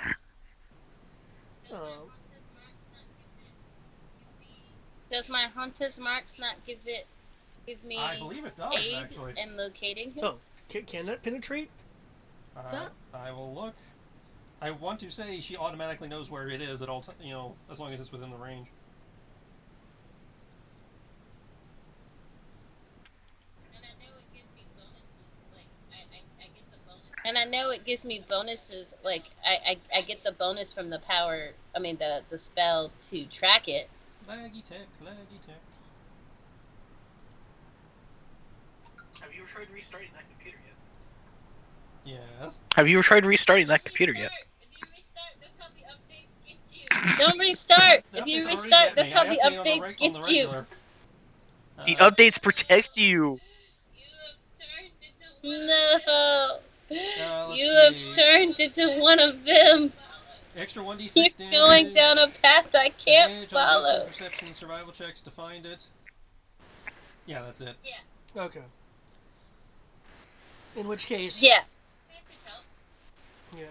Does my Hunter's Marks not give me I believe it does, aid actually. in locating him? Oh, can that penetrate? That? I will look. I want to say she automatically knows where it is at all as long as it's within the range. And I I know it gives me bonuses. Like I get the bonus from the power. I mean the spell to track it. Laggy tech, laggy tech. Have you tried restarting that computer yet? Yes. Have you tried restarting that computer yet? If you restart, that's how the updates get you. Don't restart. The If you updates already restart, get that's me. how I the update updates on the get you. regular. The updates protect you. No. Let's You have see. turned into one of them. Extra 1d6 You're damage. going down a path I can't Advantage on wisdom, follow. perception, and survival checks to find it. Yeah, that's it. Okay. In which case, Yeah. yeah.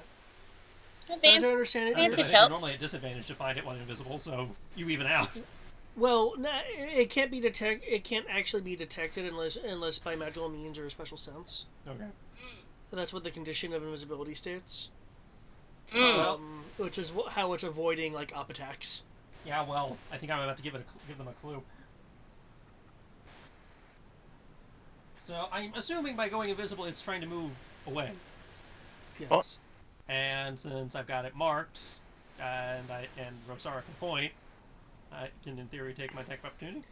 Advantage. As I understand it, Because I Advantage think you're helps. normally at disadvantage to find it when invisible, so you even out. well, it can't be detect. It can't actually be detected unless by magical means or a special sense. Okay. That's what the condition of invisibility states. Mm. Which is how it's avoiding like up attacks. Yeah, well, I think I'm about to give them a clue. So I'm assuming by going invisible, it's trying to move away. Yes. Oh. And since I've got it marked, and Rosara can point, I can in theory take my attack of opportunity.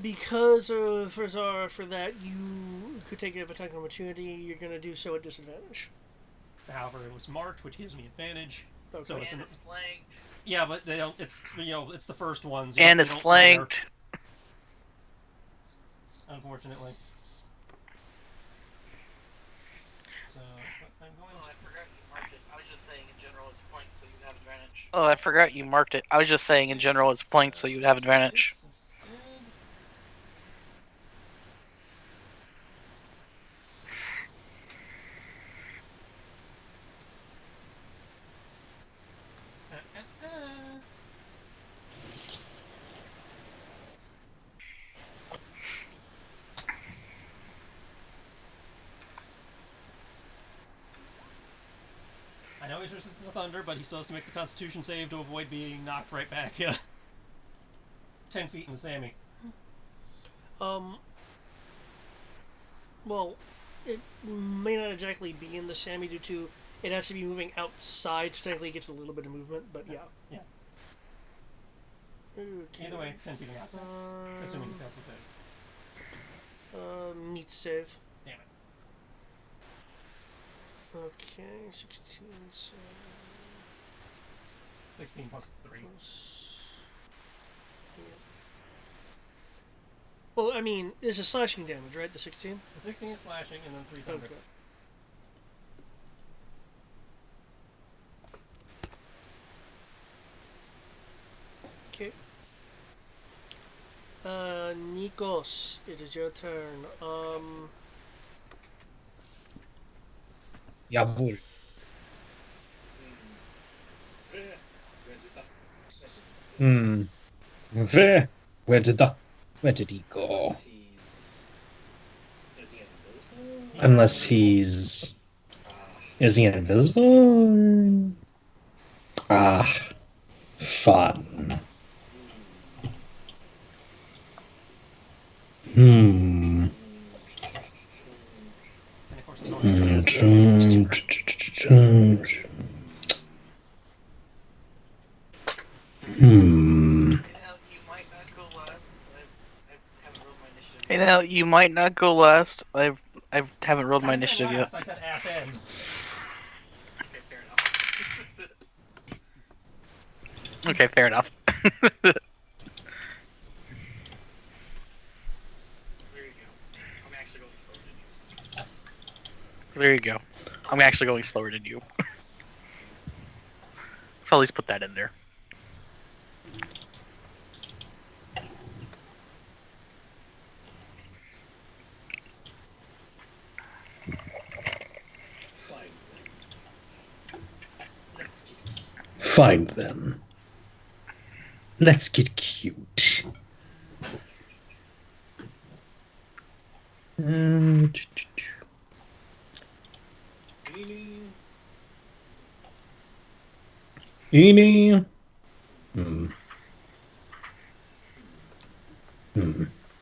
Because for that you could take it as a attack opportunity, you're gonna do so at disadvantage. However, it was marked, which gives me advantage. Okay. So it's And it's flanked. yeah, but they don't. It's it's the first ones. And they it's don't flanked. layer, unfortunately. So I'm going. Oh, I forgot you marked it. I was just saying in general it's flanked, so you have advantage. Oh, I forgot you marked it. I was just saying in general it's flanked, so you'd have advantage. I know he's resistant to thunder, but he still has to make the Constitution save to avoid being knocked right back 10 feet into Sammy. Well, it may not exactly be in the Sammy due to it has to be moving outside, so technically it gets a little bit of movement, but yeah. Yeah. Okay. Either way, it's 10 feet out. Assuming he fails the save. Meat save. Damn it. Okay, 16, 16 plus 3. Yeah. Well, I mean, it's a slashing damage, right? The 16? The 16 is slashing, and then 3 thunder. Okay. Okay. Nikos, it is your turn. Jawohl. Where did he go? Unless he's... Is he invisible? Ah, fun. And of course, I'm going You know, you might not go last. I haven't rolled my I initiative said yet. last, I said ass end. Okay, fair enough. Okay, fair enough. There you go. I'm actually going slower than you. There you go. I'm actually going slower than you. So at least put that in there. Fine then. Let's get cute. Eeny.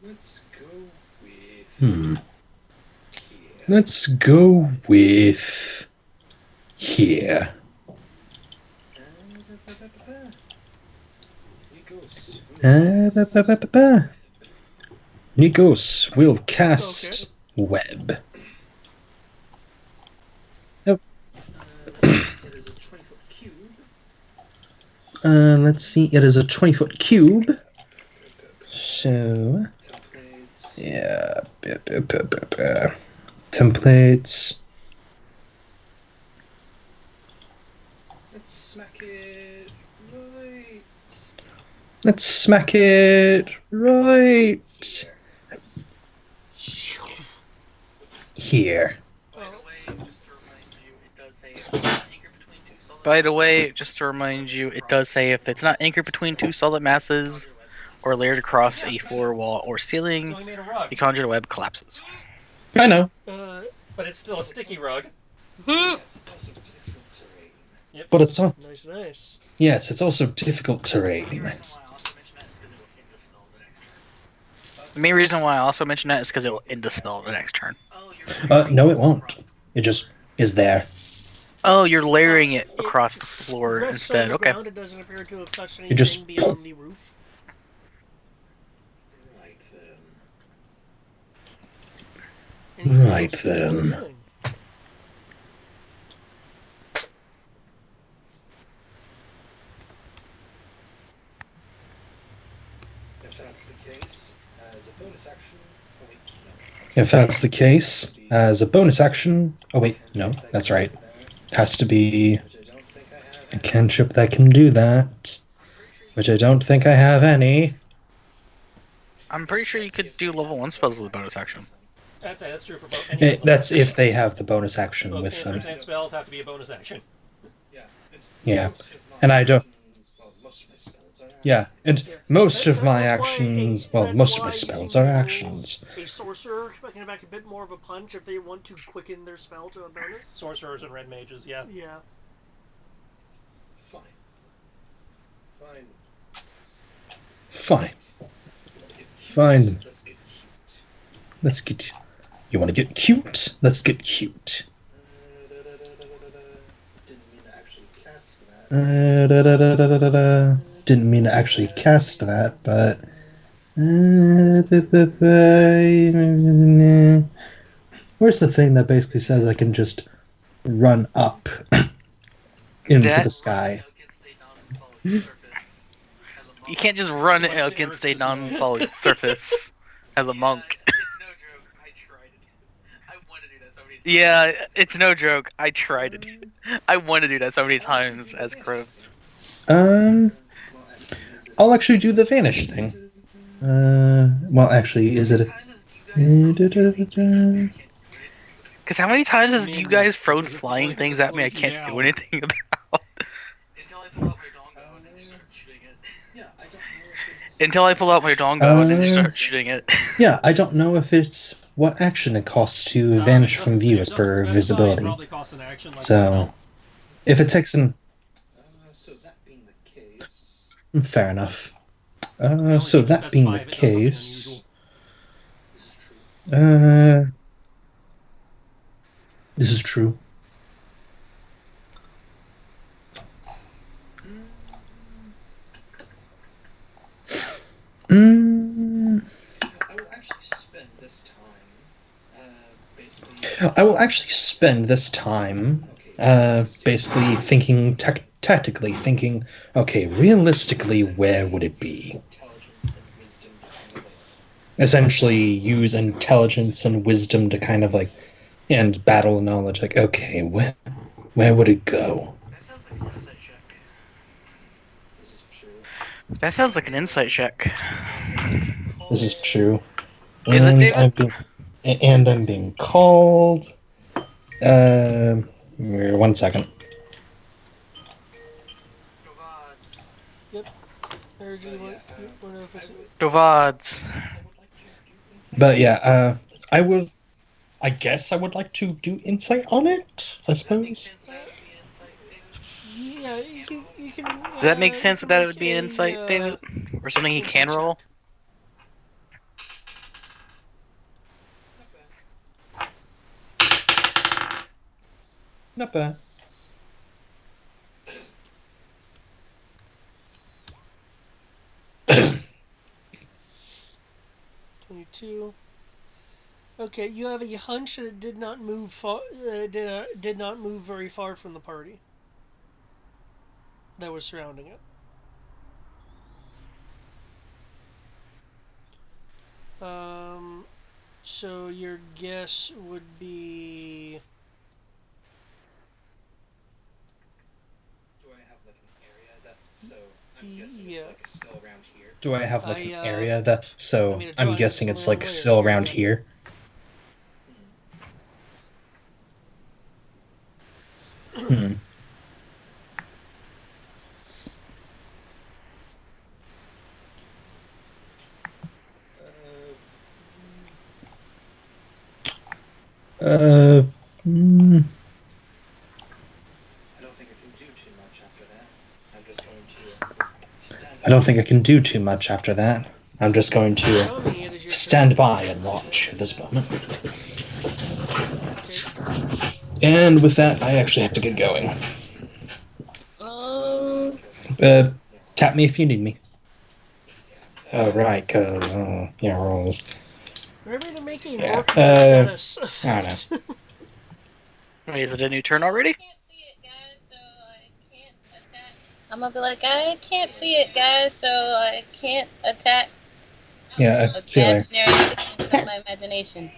Let's go with Hmm. here. Let's go with here. Nikos will cast web. It is a 20-foot cube. Let's see. It is a 20-foot cube. So, yeah. Templates. Let's smack it right. Let's smack it right here. By the way, just to remind you, it does say if it's not anchored between two solid masses or layered across a floor, wall, or It's ceiling, only made a rug, the conjured web collapses. I know. but it's still a sticky rug. Yes, it's also difficult terrain. Yep. But it's not. Nice. Yes, it's also difficult terrain. The main reason why I also mention that is because it will end the spell the next turn. No, it won't. It just is there. Oh, you're layering it across the floor Rests instead. on the Okay. ground, it doesn't appear to have touched You just- anything beyond the roof. Right then. Anything Right else you're then. doing? If that's the case, as a bonus action. Oh wait, no. If that's the case, as a bonus action. Oh, wait, no, that's right. Has to be Which I don't think I have. a cantrip that can do that. Which I don't think I have any. I'm pretty sure you could do level 1 spells with a bonus action. That's true for both. Any of them. That's if they have the bonus action Both with them. cantrips and spells have to be a bonus action. Yeah. Yeah. Most of my And I don't- actions- well, most of my spells are Yeah, and most of my That's why actions, a- well, that's most of why my using spells are visuals, actions. A sorcerer can back a bit more of a punch if they want to quicken their spell to a bonus. Sorcerers and red mages, yeah. Yeah. Fine. Fine. Fine. Get cute. Fine. Let's get cute. Let's get. You want to get cute? Let's get cute. Didn't mean to actually cast that. Didn't mean to actually cast that, but. Where's the thing that basically says I can just run up into That- the sky? You can't just run against a non-solid surface as a monk. Yeah, it's no joke. I tried it. I want to do that so many times as Crow. I'll actually do the vanish thing. Well, actually, is it? Because how many times has you guys thrown flying things at me I can't do anything about? Yeah, I don't know if it's. Until I pull out my dongo and then you start shooting it. Yeah, I don't know if it's what action it costs to vanish from view as per visibility. Probably costs an action. Like So, if it takes an So that being the case. fair enough. only So need to that being specify the if it does something case, This is true. this is true. I will actually spend this time. Basically. I will actually spend this time, basically thinking tactically, thinking, okay, realistically, where would it be? Essentially, use intelligence and wisdom to kind of like, and battle knowledge. Like, okay, where would it go? This is true. That sounds like an insight check. This is true. Is it, And David? I'm being called. 1 second. Or do you want to know if it's... Dovads. But yeah, I guess I would like to do insight on it, I suppose. Yeah, you can... Does that make sense that it would be an insight, David? Or something he can roll? Not bad. $22. Okay, you have a hunch that it did not move far. Did not move very far from the party that was surrounding it. So your guess would be. Do I have like an area that? So I'm guessing Yeah. it's like still around here. Do I have like an I, area that? So I made a I'm drawing guessing it's somewhere like later still here, around yeah. here. Hmm. Uh. mm, I don't think I can do too much after that. I'm just going to stand. I don't think I can do too much after that. I'm just going to Tommy, it is your stand turn. by and watch at this moment. Okay. And with that, I actually have to get going. Um, Tap me if you need me. Oh, right, because, yeah, rolls. Remember to make a Yeah, more status I don't effect. Wait, is it a new turn already? can't see it, guys, so I can't attack. I'm gonna be like, I can't see it, guys, so I can't attack. Yeah, see you later. Imaginary fictions in my imagination.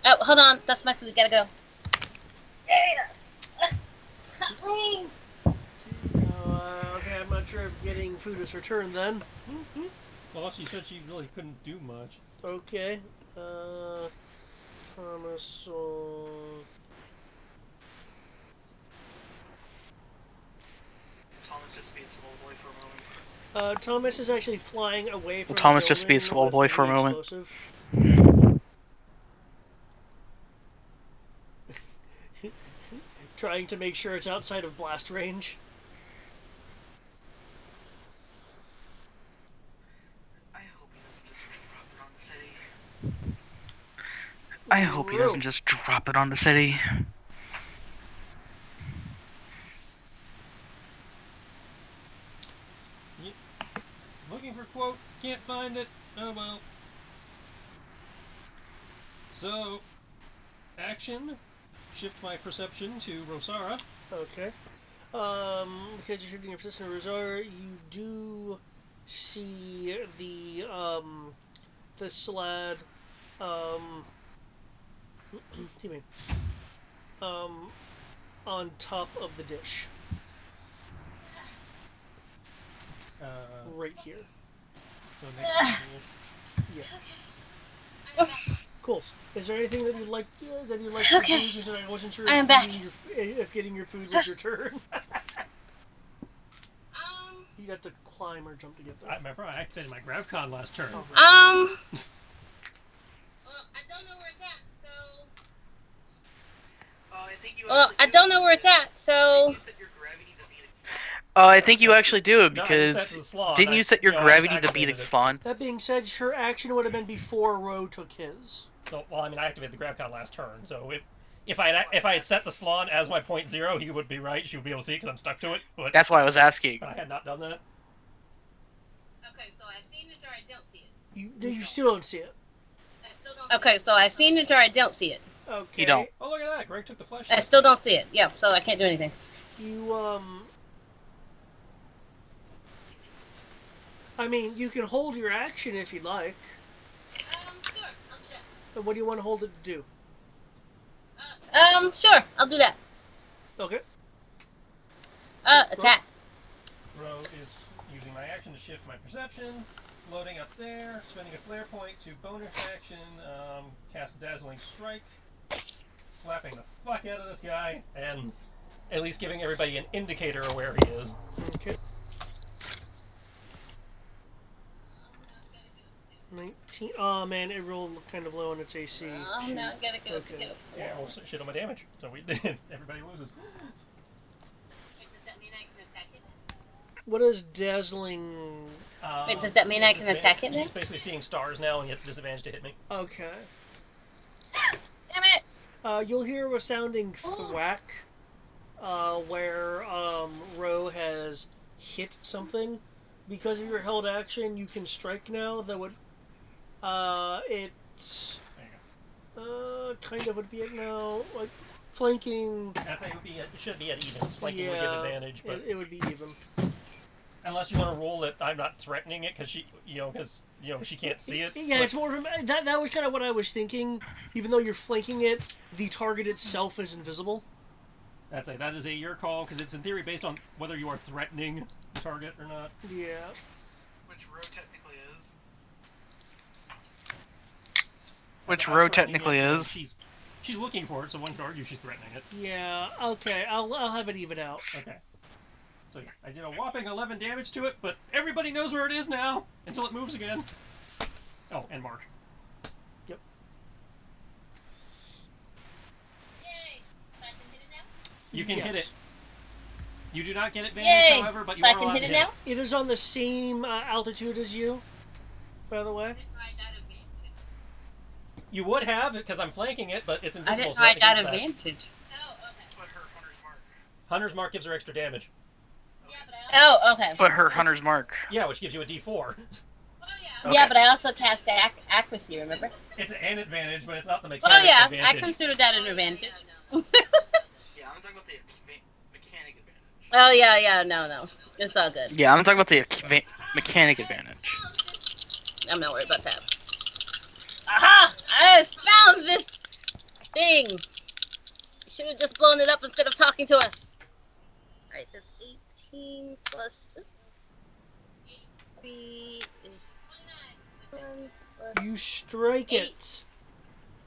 Oh, hold on, that's my food. Gotta go. Please. Okay, I'm not sure if getting food is returned then. Well, she said she really couldn't do much. Okay. Thomas. Thomas just be a small boy for a moment. Thomas is actually flying away from. Thomas the just be a building small with boy for a the moment. explosive. Trying to make sure it's outside of blast range. I hope he doesn't just drop it on the city. Looking for quote, can't find it. Oh well. So, action. Shift my perception to Rosara. Okay. Because you're shooting your position in Rosara, you do see the sled, excuse me, on top of the dish. Right here. So next Yeah. Cool. Is there anything that you'd like to do? Because I wasn't sure I am if back. if getting your food was your turn. You'd have to climb or jump to get there. I remember I activated my GravCon last turn. Oh, Well, I don't know where it's at, so. Well, I don't know where it's at, so. I think you actually do it No, I didn't set because the slot. didn't you set your I gravity to be activated the it. slot? That being said, her action would have been before Ro took his. So, well, I mean, I activated the GravCon last turn, so if I had set the slot as my .0, he would be right. She would be able to see because I'm stuck to it. But That's why I was asking. I had not done that. Okay, so I seen it or I don't see it. You still don't see it. Okay, so I seen it or I don't see it. Okay. You don't. Oh, look at that! Greg took the flash. I still don't see it. Yeah, so I can't do anything. You I mean, you can hold your action if you'd like. Sure, I'll do And what do you want to hold it to do? that. Sure, I'll do that. Okay. Attack. Ro is using my action to shift my perception, floating up there, spending a flare point to bonus action, cast Dazzling Strike, slapping the fuck out of this guy, and at least giving everybody an indicator of where he is. Okay. 19. Oh man, it rolled kind of low on its AC. Oh, no, I gotta go. Okay. Go. Yeah, well, shit on my damage, so we did. Everybody loses. Wait, does that mean I can attack it? What is dazzling? Wait, does that mean I can attack it now? He's basically seeing stars now and gets disadvantage to hit me. Okay. Damn it! You'll hear a sounding thwack where Ro has hit something. Because of your held action, you can strike now. That would it kind of would be it now. Like flanking. That's it. It should be at even. Flanking would give advantage, but it would be even. Unless you want to roll that I'm not threatening it because she can't see it. Yeah, it's more of that was kind of what I was thinking. Even though you're flanking it, the target itself is invisible. That is your call because it's in theory based on whether you are threatening the target or not. Yeah. Which Ro technically is. She's looking for it, so one could argue she's threatening it. Yeah. Okay. I'll have it even out. Okay. So yeah, I did a whopping 11 damage to it, but everybody knows where it is now until it moves again. Oh, and Mark. Yep. You can hit it. You do not get advantage, Yay! however, but you So I are can allowed hit to it hit now? It is on the same altitude as you, by the way. You would have, because I'm flanking it, but it's I invisible. didn't know I so got can't use that. advantage. Hunter's Mark gives her extra damage. Oh, okay. But her Hunter's Mark. Yeah, which gives you a D4. Yeah, but I also cast accuracy, remember? It's an advantage, but it's not the mechanic Oh, yeah. advantage. I consider that an advantage. Yeah, I'm talking about the mechanic advantage. Oh, yeah, no. It's all good. Yeah, I'm talking about the mechanic advantage. I'm not worried about that. Aha! I found this thing! You should have just blown it up instead of talking to us. Alright, that's 18 plus 3 is 1 plus You strike 8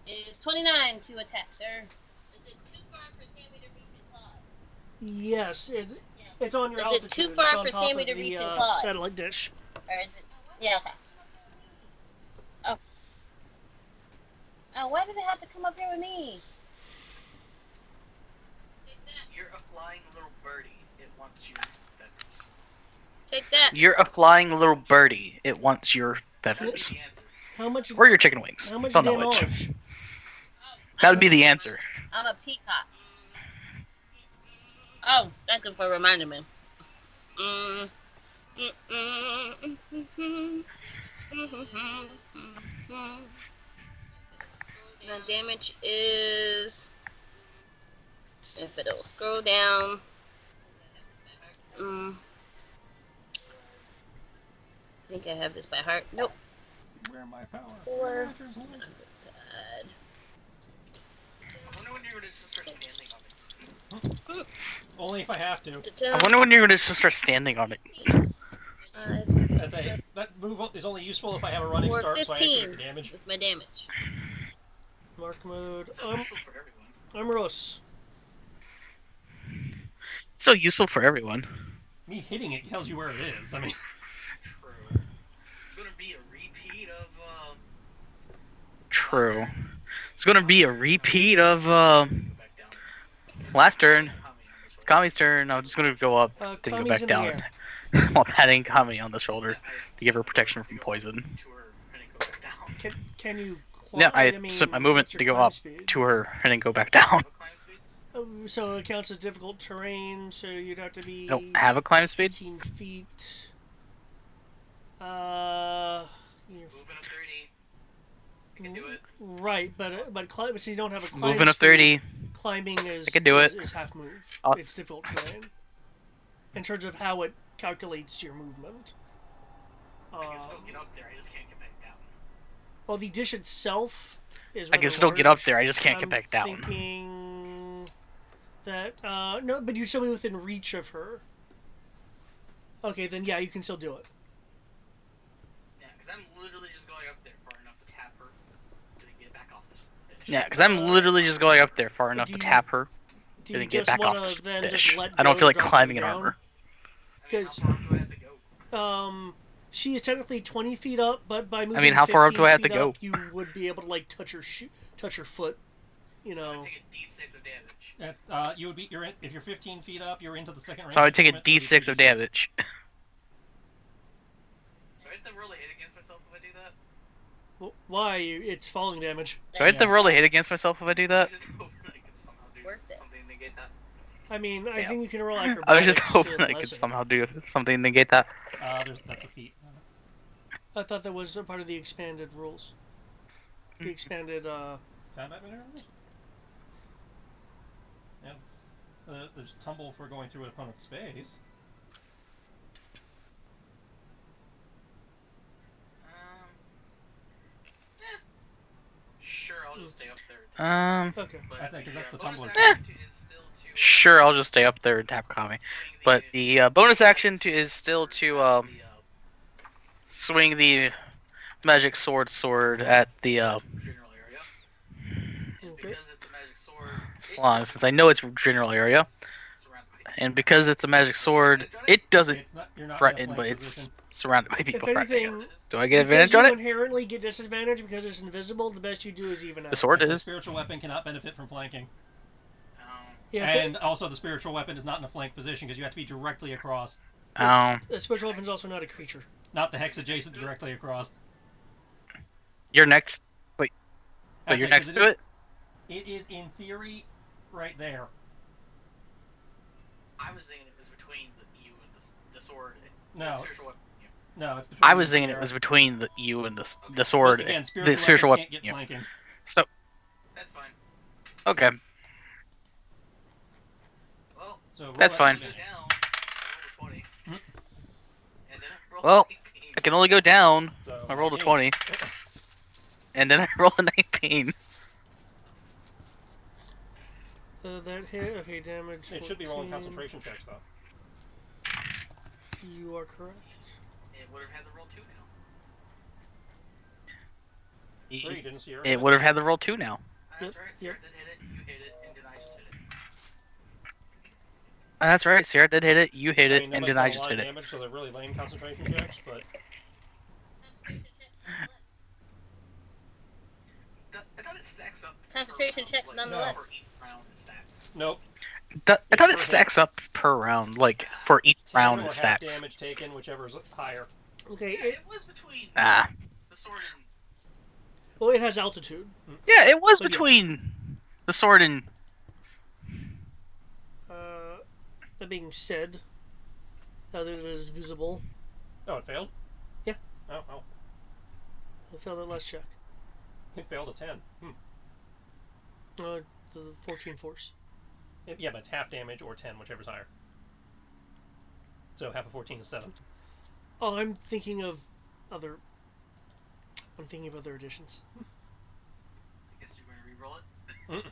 it. is 29 to attack, sir. Is it too far for Sammy to reach and claw? Yes, it's on your Is altitude. it too It's far on for top Sammy of to the, reach and claw? satellite dish. Or is it? Yeah, okay. Oh, why did it have to come up here with me? You're a flying little birdie. It wants your feathers. Take that. You're a flying little birdie. It wants your That'd be feathers. the answer. How much? Or your chicken wings. How much Don't know which. damage? That would be the answer. I'm a peacock. Oh, thank you for reminding me. The damage is, if it'll scroll down, I think I have this by heart. Nope. Where my power? 4. I wonder when you're gonna just start standing on it. Only if I have to. I wonder when you're going to just start standing on it. That move is only useful if I have a running start, so I actually 15 get the damage. is my damage. Mark mode. It's so useful for everyone. I'm Ross. So useful for everyone. Me hitting it tells you where it is. I mean, True. It's gonna be a repeat of True. It's going to be a repeat of go back down. last turn. Kami on this It's Kami's turn. I'm just going to go up to go Kami's back in the down. air. While patting Kami on the shoulder I to give her protection from poison. to her and then go back down. Can you? Yeah, I mean, spent my movement what's your to go climb up speed? to her and then go back down. What climb speed? So it counts as difficult terrain. So you'd have to be. I don't have a climb speed. 15 feet. You're Moving up 30. I can do it. right, but so you don't have a climb Moving up speed. 30. Climbing is I can do it. is half move. I'll- It's difficult terrain. In terms of how it calculates your movement. I can still get up there. I just can't get back down. Well, the dish itself is. I can rather still get up large. there. I just can't get I'm back down. Thinking that no, but you're still within reach of her. Okay, then yeah, you can still do it. Yeah, because I'm literally just going up there far enough to tap her to get back off this dish. Yeah, because I'm literally just going up there far enough do to you- tap her Do and you then get just back off wanna the then dish. just let I don't go feel like drop climbing in down? armor. I mean, how far up do I have to go? She is technically 20 feet up, but by moving mean, how far up do I have to 15 feet go? up, you would be able to like touch her foot. You I'm know. gonna take a D6 of damage. you would be. If you're 15 feet up, you're into the second range. So I would take a movement, so you D6 do of damage. Do I have to roll a hit against myself if I do that? Why? It's falling damage. Do I have to roll a hit against myself if I do that? Worth it. I mean, I Damn. think you can roll I acrobatics was just hoping to I could lessen. somehow do something to negate that. That's a feat. I thought that was a part of the expanded rules. The expanded, Combat maneuver? Yeah, there's tumble for going through an opponent's space. Sure, I'll just stay up there. Okay. That's because that's the tumbler. Sure, I'll just stay up there and tap Kami. But the bonus action is still to swing the magic sword at the Okay. slime, since I know it's general area. And because it's a magic sword, it doesn't You're not threaten, in a but flank it's position. surrounded by If people threatening. anything, Do I get because advantage on you it? inherently get disadvantage because it's invisible, the best you do is even out. The sword A is. spiritual weapon cannot benefit from flanking. Yeah, And also the spiritual weapon is not in a flank position because you have to be directly across. Oh, a spiritual weapon's also not a creature. Not the hex adjacent directly across. you're next. Wait, so That's you're it, 'cause next to it? It is in theory right there. I was thinking it was between you and the sword. No. No, it's between I you was and thinking it Sierra. was between you and the sword. But again, The spiritual weapons weapon. can't get Yeah. flanking. So. That's fine. Okay, So roll that's that fine. disadvantage. Well, I can only go down. So, I rolled a 19. 20. And then I rolled a 19. That hit. Okay, damage. It should be rolling 14. concentration checks though. You are correct. It would have had the roll 2 now. 3, didn't see her. It would have had the roll 2 now. That's right. Yep. That's right. Sarah did hit it. You hit I it, mean, and nobody's then I done a just lot hit of it. damage, so they're really lame concentration checks, but Concentration checks nonetheless. nope. I thought it per hit. stacks up per round, like for each 10 round or it half stacks. damage taken, whichever's higher. Okay. Ah. Well, it has altitude. Yeah, it was But yeah. between the sword and. That being said, now that it is visible, Oh, it failed? Yeah. Oh. I failed that last check. It failed a 10. The 14 force. Yeah, but it's half damage or 10, whichever's higher. So half of 14 is 7. Oh, I'm thinking of other additions. I guess you're going to re-roll it?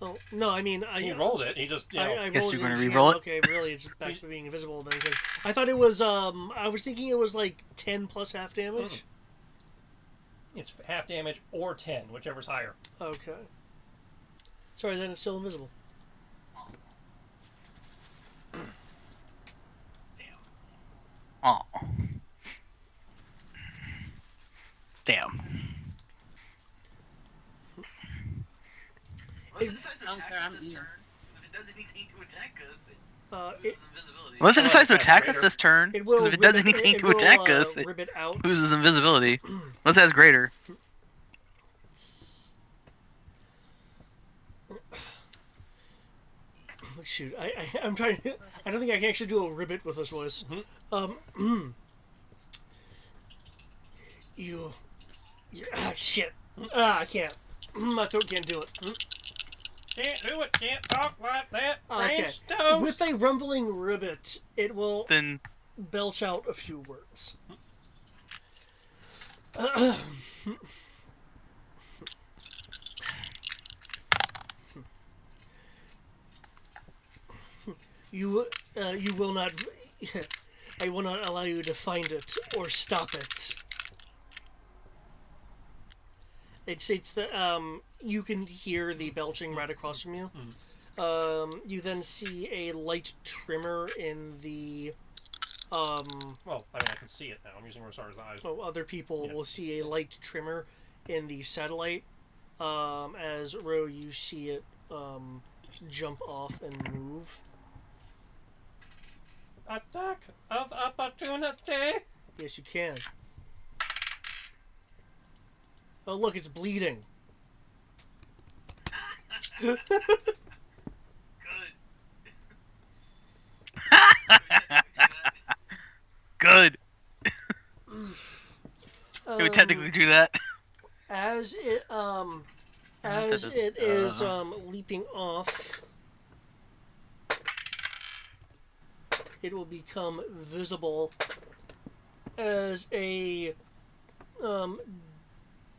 Oh no, I mean He rolled it. He just, I Guess rolled you're it in gonna GM. re-roll it? Okay, really, it's back to being invisible then. Because I thought it was I was thinking it was like 10 plus half damage. it's half damage or 10, whichever's higher. Okay. Sorry, then it's still invisible. Oh. Damn. Unless it decides to attack us this turn, It will. because if it does rip anything it to will, attack us, it rip it out. loses invisibility. Unless it has greater. Shoot, I'm trying. I don't think I can actually do a ribbit with this voice. Shit. I can't. My throat can't do it. Can't do it. Can't talk like that. Okay. French toast. With a rumbling ribbit, it will Then belch out a few words. You will not. I will not allow you to find it or stop it. It states that you can hear the belching right across from you. You then see a light tremor in the. Well, I mean, I can see it now. I'm using Rosar's eyes. Oh, other people Yeah. will see a light tremor in the satellite. As Ro, you see it jump off and move. Attack of opportunity. Yes, you can. Oh, look, it's bleeding. Good. Um, It would technically do that. as it is leaping off, it will become visible as a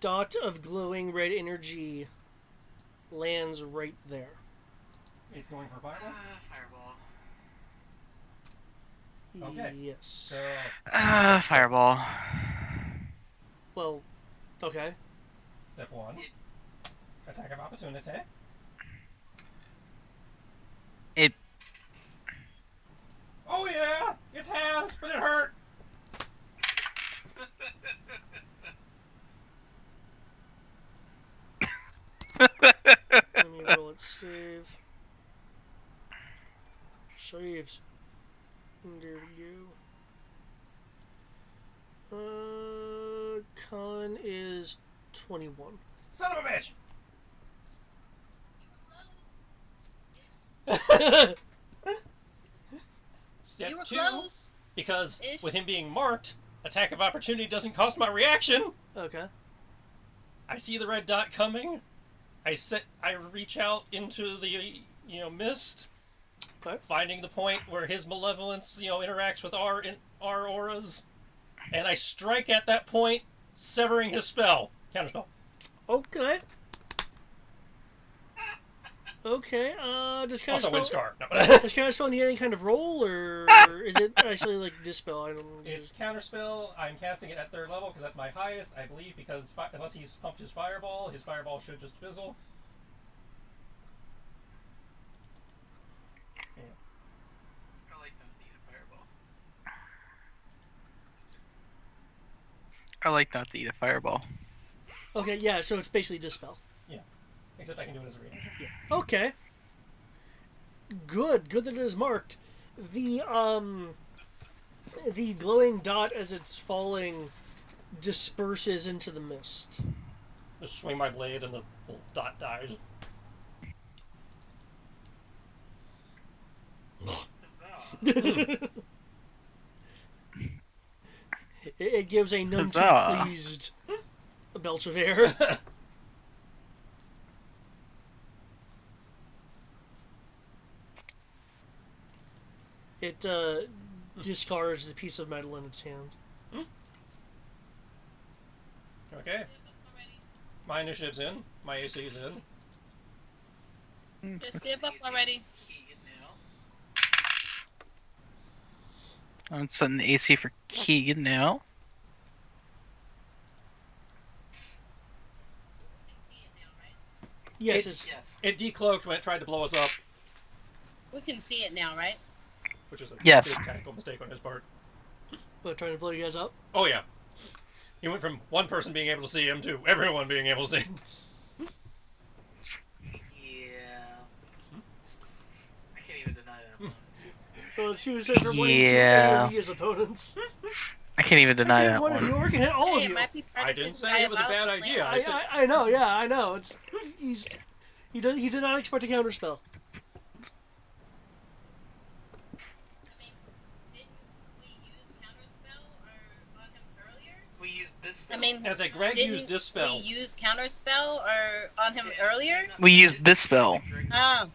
dot of glowing red energy lands right there. It's going for fireball. Fireball. Okay. Yes. So Fireball. Well, okay. step 1. Attack of opportunity. It. Oh yeah, it's hand, but it hurt. Let me roll it. Save. Saves. And there we go. Con is 21. Son of a bitch. Step You were 2, close. because Ish. with him being marked, attack of opportunity doesn't cost my reaction. Okay. I see the red dot coming. I reach out into the mist, Okay. finding the point where his malevolence interacts with our auras, and I strike at that point, severing his spell. Counterspell. Okay. Okay. Does kind Also of wind spell? scar. No. Does kind of spell need any kind of roll, or is it actually like dispel? I don't. It's counterspell. I'm casting it at 3rd level because that's my highest, I believe. Because unless he's pumped his fireball should just fizzle. Yeah. I like not to eat a fireball. Okay. Yeah. So it's basically dispel. Except I can do it as a reaction. Yeah. Okay. Good. Good that it is marked. The glowing dot as it's falling disperses into the mist. Just swing my blade and the dot dies. It gives a none too Huzzah. pleased belch of air. It discards the piece of metal in its hand. Okay. My initiative's in. My AC is in. Just give up already. I'm setting the AC for Keegan now. Yes, It decloaked when it tried to blow us up, We can see it now, right? which is a Yes. big tactical mistake on his part. but trying to blow you guys up. Oh yeah. He went from one person being able to see him to everyone being able to see him. Yeah. I can't even deny that. Well, she was for one Yeah. AoE as opponents. I can't even deny I that one of you, or can hit all of Hey, it you. might be part I of didn't his say it was a bad diabolical idea. plan. I said I know, yeah, I know. He did not expect a counterspell. We used this. I mean, As a Greg didn't used Dispel. we use counterspell or on him earlier? We used Dispel. Oh.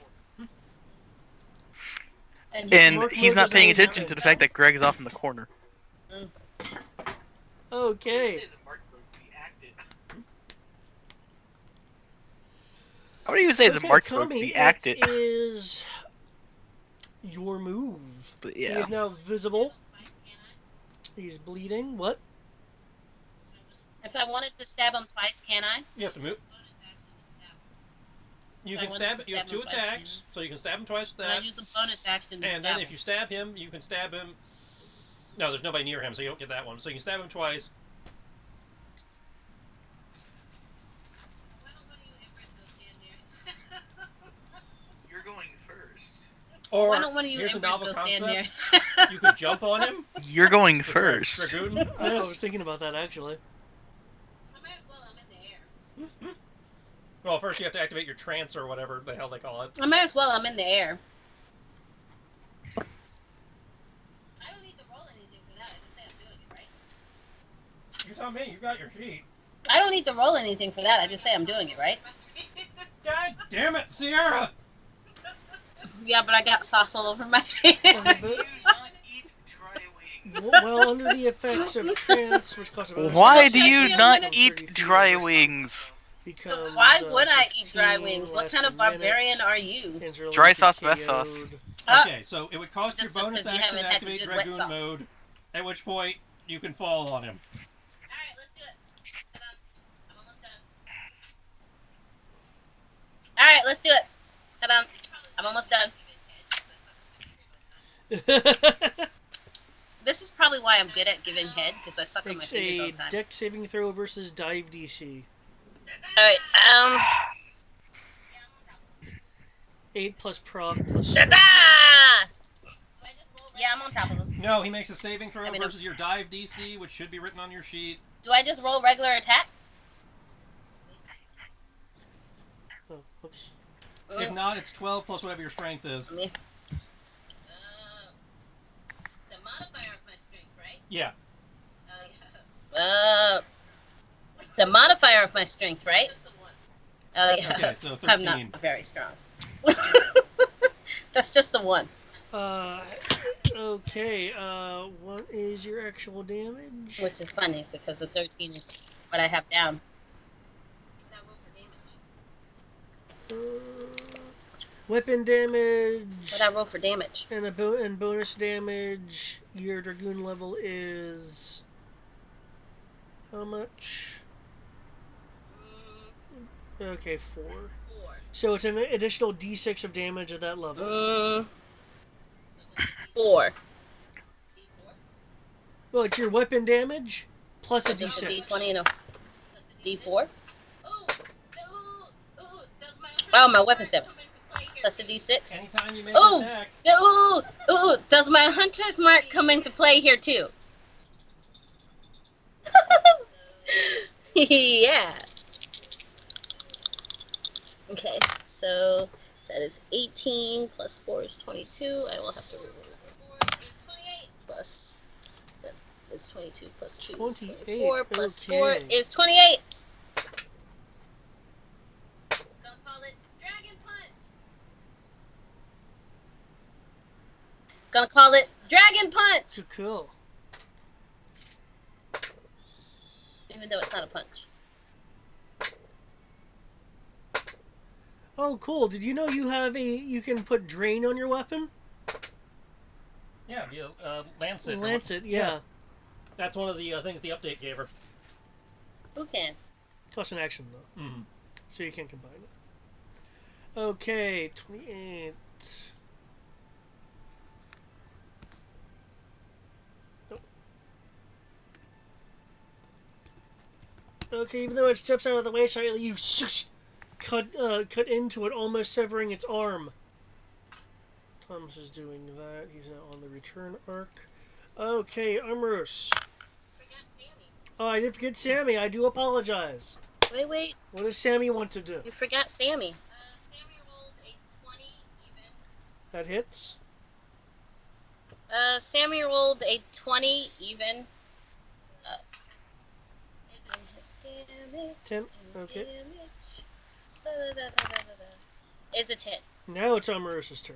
And Mark he's Moses not paying knows attention to the fact that Greg's off in the corner. Okay. How do you say it's a mark for Kami, the acted? it is your move. But He yeah. is now visible. He's bleeding. What? If I wanted to stab him twice, can I? You have to move. You I can wanted stab. to You have stab him 2 twice, attacks, so you can stab him twice with Can I that. use a bonus action to And stab then if you stab him, you can stab him. No, there's nobody near him, so you don't get that one. So you can stab him twice. You're going first. Or Why don't one of you here's a Empress novel go concept. stand there? You could jump on him. You're going with first. Dragoon. I was thinking about that actually. Well, first you have to activate your trance or whatever the hell they call it. I might as well. I'm in the air. I don't need to roll anything for that. I just say I'm doing it, right? You tell me. You got your sheet. I don't need to roll anything for that. I just say I'm doing it, right? God damn it, Sierra! Yeah, but I got sauce all over my hands. Well, under the effects of trance, which causes bonus Why action, do you Yeah, not I'm eat dry wings? becomes, Why would I eat 15 dry wings? What less kind of minutes, barbarian are you? ends early Dry if sauce, you're best sauce. KO'd. Okay, so it would cost your This is bonus 'cause you action to haven't had the activate good wet Dragoon sauce. mode, at which point you can fall on him. Alright, let's do it. Hold on. I'm almost done. Alright, let's do it. Hold on. I'm almost done. This is probably why I'm good at giving head, because I suck on my Makes fingers all a the time. dex saving throw versus dive DC. Alright, 8 plus prof plus strength. Ah! Do I just roll Yeah, I'm on top of him. No, he makes a saving throw I mean, versus your dive DC, which should be written on your sheet. Do I just roll regular attack? Oh, oops. If not, it's 12 plus whatever your strength is. Me. the modifier of my strength, right? Yeah. Yeah. The modifier of my strength, right? Just the one. Oh, yeah. Okay, so 13. I'm not very strong. That's just the one. Okay, what is your actual damage? Which is funny, because the 13 is what I have down. What I roll for damage? Weapon damage. What I roll for damage? And and bonus damage. Your Dragoon level is how much? Okay, 4. 4. So it's an additional D6 of damage at that level. 4. D4? Well, it's your weapon damage plus So a just a D6. D20 and a Plus a D4? Ooh, does my Oh, my weapon's come damage. into play here Plus a too? D6. Anytime you make Ooh! an attack, Ooh! Does my hunter's mark come into play here too? Yeah. Okay, so that is 18 plus 4 is 22. I will have to roll 4 is 28. plus. That is 22 plus 2 is 28, 24 plus 4 okay. is 28. Gonna call it Dragon Punch. Gonna call it Dragon Punch, Cool. even though it's not a punch. Oh, cool. Did you know you can put drain on your weapon? yeah, you Lancet. Lancet, yeah. That's one of the things the update gave her. Who can? Costs an action, though. Mm-hmm. So you can combine it. Okay, 28. Nope. Okay, even though it steps out of the way slightly, you cut into it, almost severing its arm. Thomas is doing that. He's now on the return arc. Okay, Amorous. Forgot Sammy. Oh, I did forget Sammy. I do apologize. Wait. What does Sammy want to do? You forgot Sammy. Sammy rolled a 20 even. That hits. Sammy rolled a 20 even. And his damage. 10. and his Okay. damage. Is a 10. Now it's Amarosa's turn.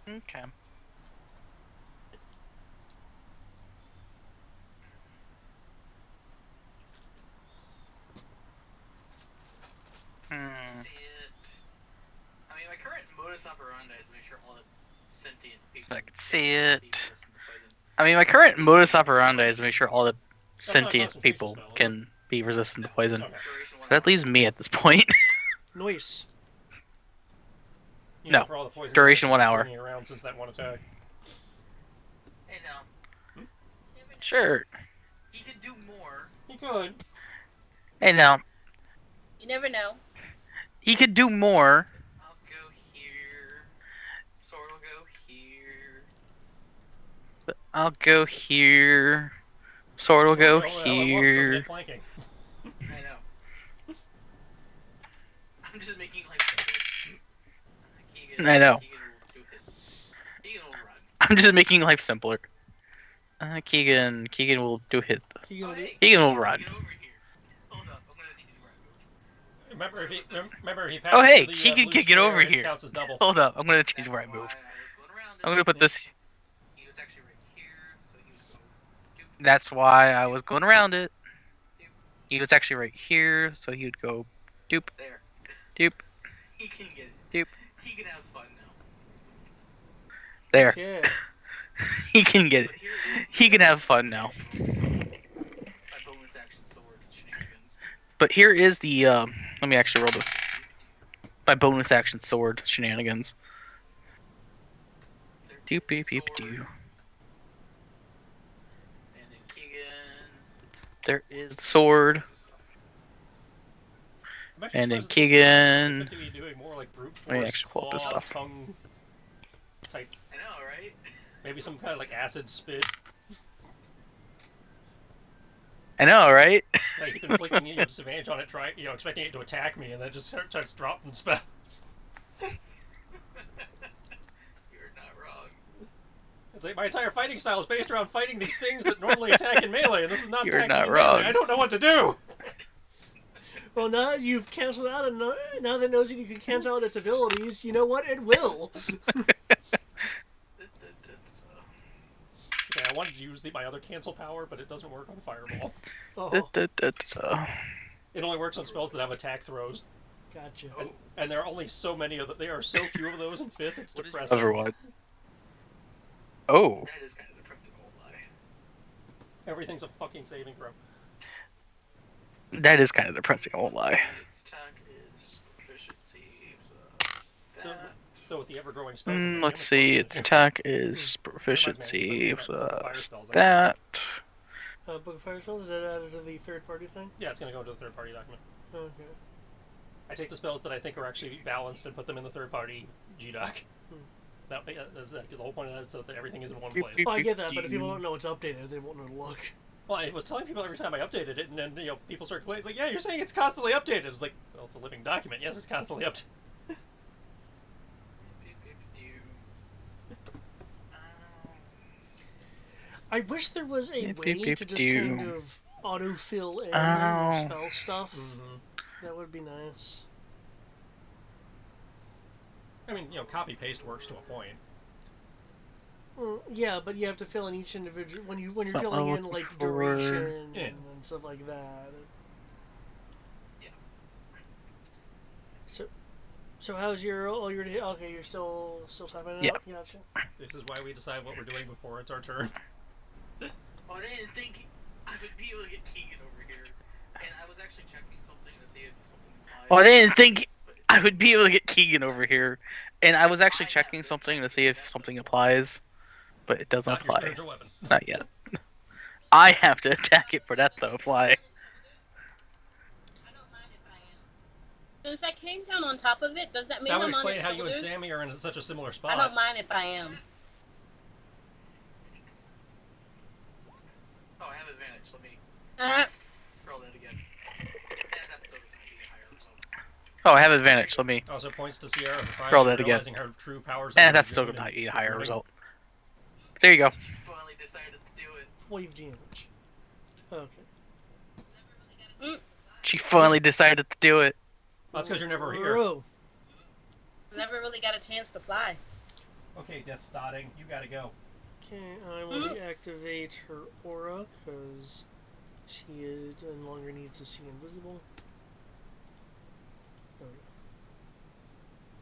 Okay. I mean, my current modus operandi is to make sure all the sentient people. I can see it. be resistant to poison. I mean, my current modus operandi is to make sure all the not a sentient concentration people spell, is it? can be resistant to poison. Okay. Duration So 1 that hour. leaves me at this point. Noise. You know, No. for all the poison Duration damage 1 hour. turning around since that one attack. Hey, now. You never know. Sure. He could do more. He could. Hey now, You never know. he could do more. I'll go here. Sword will go here. I'll go here. Sword will go Well, hell, it works, doesn't here. it, flanking? I know. I'm just making life simpler. Keegan, I know. Keegan will do his. Keegan will run. I'm just making life simpler. Keegan will do hit. Keegan will run. Get over here. Hold up, I'm gonna change where I move. Remember, he passes Oh hey, through the Keegan blue can get square, over it here. counts as double. Hold up, I'm gonna change where I That's move. why I was going around it. I'm gonna put this. He was actually right here, so he would go. Doop. That's why I was going around it. He was actually right here, so he would go doop, There. doop, He can get it. doop. He can have fun now. There. Okay. He can get it. But here is He can have fun now. my bonus action sword shenanigans. But here is the. Let me actually roll the. My bonus action sword shenanigans. Doop beep beep doo. And then Keegan. There is the sword. I'm actually And then surprised it's Keegan. meant to be doing more like brute Let me force, actually pull up his claw, stuff. tongue type, I know, right? maybe some kind of like acid spit. I know, right? Like inflicting disadvantage on it, expecting it to attack me, and then just starts dropping spells. You're not wrong. It's like my entire fighting style is based around fighting these things that normally attack in melee, and this is not You're attacking not in melee. wrong. I don't know what to do. Well, now that you've canceled out, and now that it knows that you can cancel out its abilities, you know what? It will. Okay, I wanted to use my other cancel power, but it doesn't work on fireball. Oh, It only works on spells that have attack throws, gotcha. and there are only so many of them. There are so few of those in 5th. It's What is your depressing. Other one. Oh. That is kind of the principal lie. Everything's a fucking saving throw. That is kind of depressing, I won't lie. Its attack is proficiency plus that. So with the ever-growing spell, Let's see, its attack is proficiency plus that. Book of Fire Spells, is that added to the third-party thing? Yeah, it's gonna go into the third-party document. Okay. I take the spells that I think are actually balanced and put them in the third-party GDoc. Because the whole point of that is so that everything is in one place. Well, I get that, but if people don't know it's updated, they won't know to look. Well, I was telling people every time I updated it, and then people start complaining. It's like, yeah, you're saying it's constantly updated. It's like, well, it's a living document. Yes, it's constantly updated. I wish there was a Beep, way beep, beep, to just doo. kind of autofill in Ow. your spell stuff. Mm-hmm. That would be nice. I mean, copy-paste works to a point. Well, yeah, but you have to fill in each individual when you're That's not filling what in I'm like looking for. duration Yeah. and stuff like that. Yeah. So how's your all your day? Okay, you're still typing it Yeah. out. Gotcha. This is why we decide what we're doing before it's our turn. Oh, I didn't think I would be able to get Keegan over here. And I was actually checking something to see if something applied. Well, I didn't think I would be able to get Keegan over here. And I was actually checking something to see if something applies. But it doesn't Not your apply. spiritual weapon. Not yet. I have to attack it for that to apply. I don't mind if I am. Since I came down on top of it, does that mean That would I'm on explain its how you and shoulders? Sammy are in such a similar I spot. don't mind if I am. Oh, I have advantage. Let me Uh, roll that again. And that's still going to be a higher result. Oh, I have advantage. Let me. Also points to Sierra for finally Roll that again. realizing her true powers. And are that's still good gonna and be a higher learning. result. There you go. She finally decided to do it. Wave damage. Okay. She finally decided to do it. That's because you're never here. Bro. never really got a chance to fly. Okay, Death Stotting, you gotta go. Okay, I will deactivate her aura because she no longer needs to see invisible. There we go.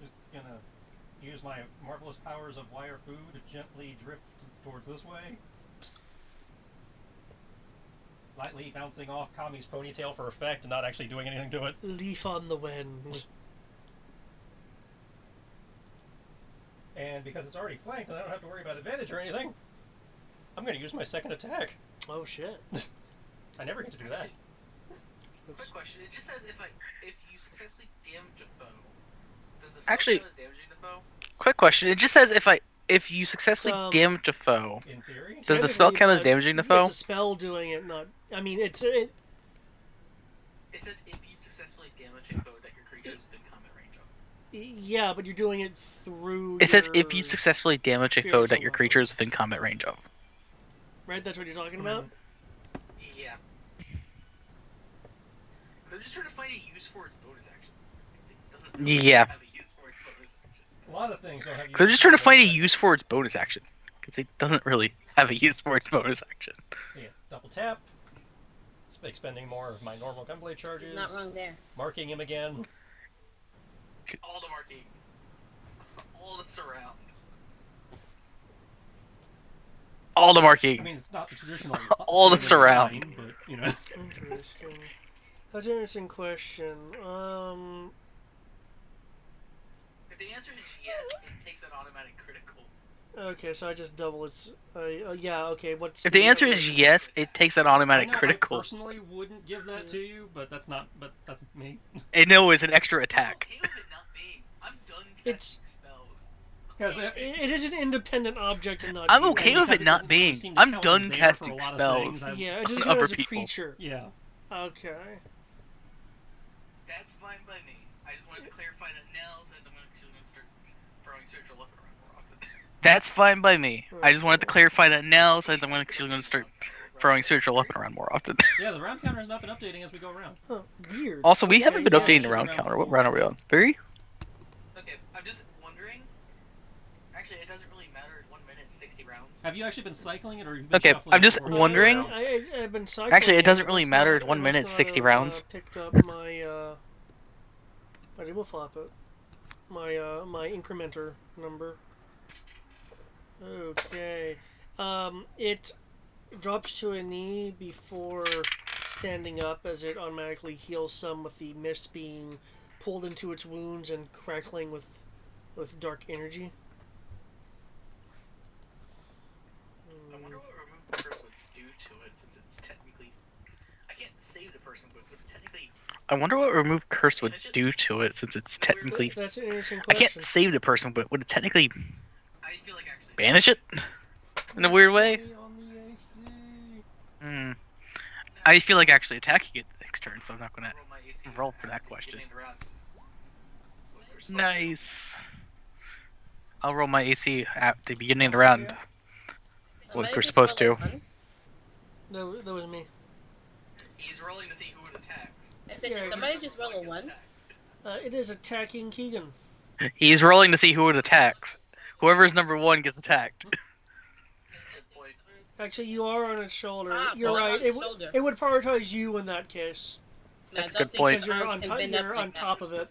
Just gonna use my marvelous powers of wire food to gently drift towards this way. Lightly bouncing off Kami's ponytail for effect and not actually doing anything to it. Leaf on the wind. And because it's already flanked and I don't have to worry about advantage or anything, I'm gonna use my second attack. Oh shit. I never get to do that. Quick question. It just says if you successfully damage a foe, does the Actually- count as damaging the foe? Quick question. It just says if if you successfully Um, damage a foe, In theory. does the spell technically, count as but damaging the foe? It's a spell doing it, not. I mean, It says if you successfully damage a foe that your creature is within combat range of. yeah, but you're doing it through. It says if you your- successfully damage a foe that your creature is within combat range of. Right, that's what you're talking about. Yeah. So I'm just trying to find a use for its bonus action. It doesn't Yeah. have a use for its bonus action. A lot of things don't have. So I'm just trying to find a use for its bonus action. Because it doesn't really have a use for its bonus action. Yeah, double tap. Expending more of my normal gunblade charges. He's not wrong there. Marking him again. All the marking. All the surround. All the I marking. mean, it's not the traditional. All the standard surround. line, but you know. Interesting. That's an interesting question. If the answer is yes, it takes an automatic critical. Okay, so I just double its. Yeah. Okay. What's If the answer is yes, it takes an automatic I know, critical. I personally wouldn't give that to you, but that's not. But that's me. And no, it's an extra attack. I'm okay with it not being. I'm done It's- casting spells. Because It is an independent object and not. I'm being- okay with because it it not doesn't really being. seem to I'm count done as there for a casting lot of spells. things. I'm- Yeah, it doesn't on count other as a people. creature. Yeah. Okay. That's fine by me. I just wanted to clarify that now, since I'm actually going to start throwing spiritual weapon around more often. That's fine by me. I just wanted to clarify that now, since I'm actually going to start throwing spiritual weapon around more often. Yeah, the round counter has not been updating as we go around. Huh, weird. Also, we haven't been Okay, updating yeah. the round counter. What round are we on? 3? Okay, I'm just wondering. Actually, it doesn't really matter. 1 minute, 60 rounds. Have you actually been cycling it, or you've been Okay, shuffling I'm it just before you wondering- cycle? I've been cycling. Actually, it doesn't I really must matter. not- It's 1 I minute, must not 60 have, rounds. Picked up my I did flop it. My incrementer number. Okay. It drops to a knee before standing up as it automatically heals some with the mist being pulled into its wounds and crackling with dark energy. I wonder what remove the curse would do to it, since it's technically. I can't save the person, but would it technically. I wonder what remove curse would do to it, since it's technically. That's an interesting I question. can't save the person, but would it technically I feel like actually. banish it? In a weird way? On the AC. Hmm. I feel like actually attacking it next turn, so I'm not gonna Roll my AC roll for that at the question. beginning of the round. Nice. I'll roll my AC at the beginning of the round. What Somebody we're just supposed roll a to. one. That was me. He's rolling to see who would attack. I said, Yeah, did you somebody just roll a one? It is attacking Keegan. He's rolling to see who it attacks. Whoever's number 1 gets attacked. Good point. Actually, you are on its shoulder. Ah, You're well, right. on its shoulder. It would prioritize you in that case And I That's a don't good think point. because you're arms on can top. bend up You're like on that. top of it.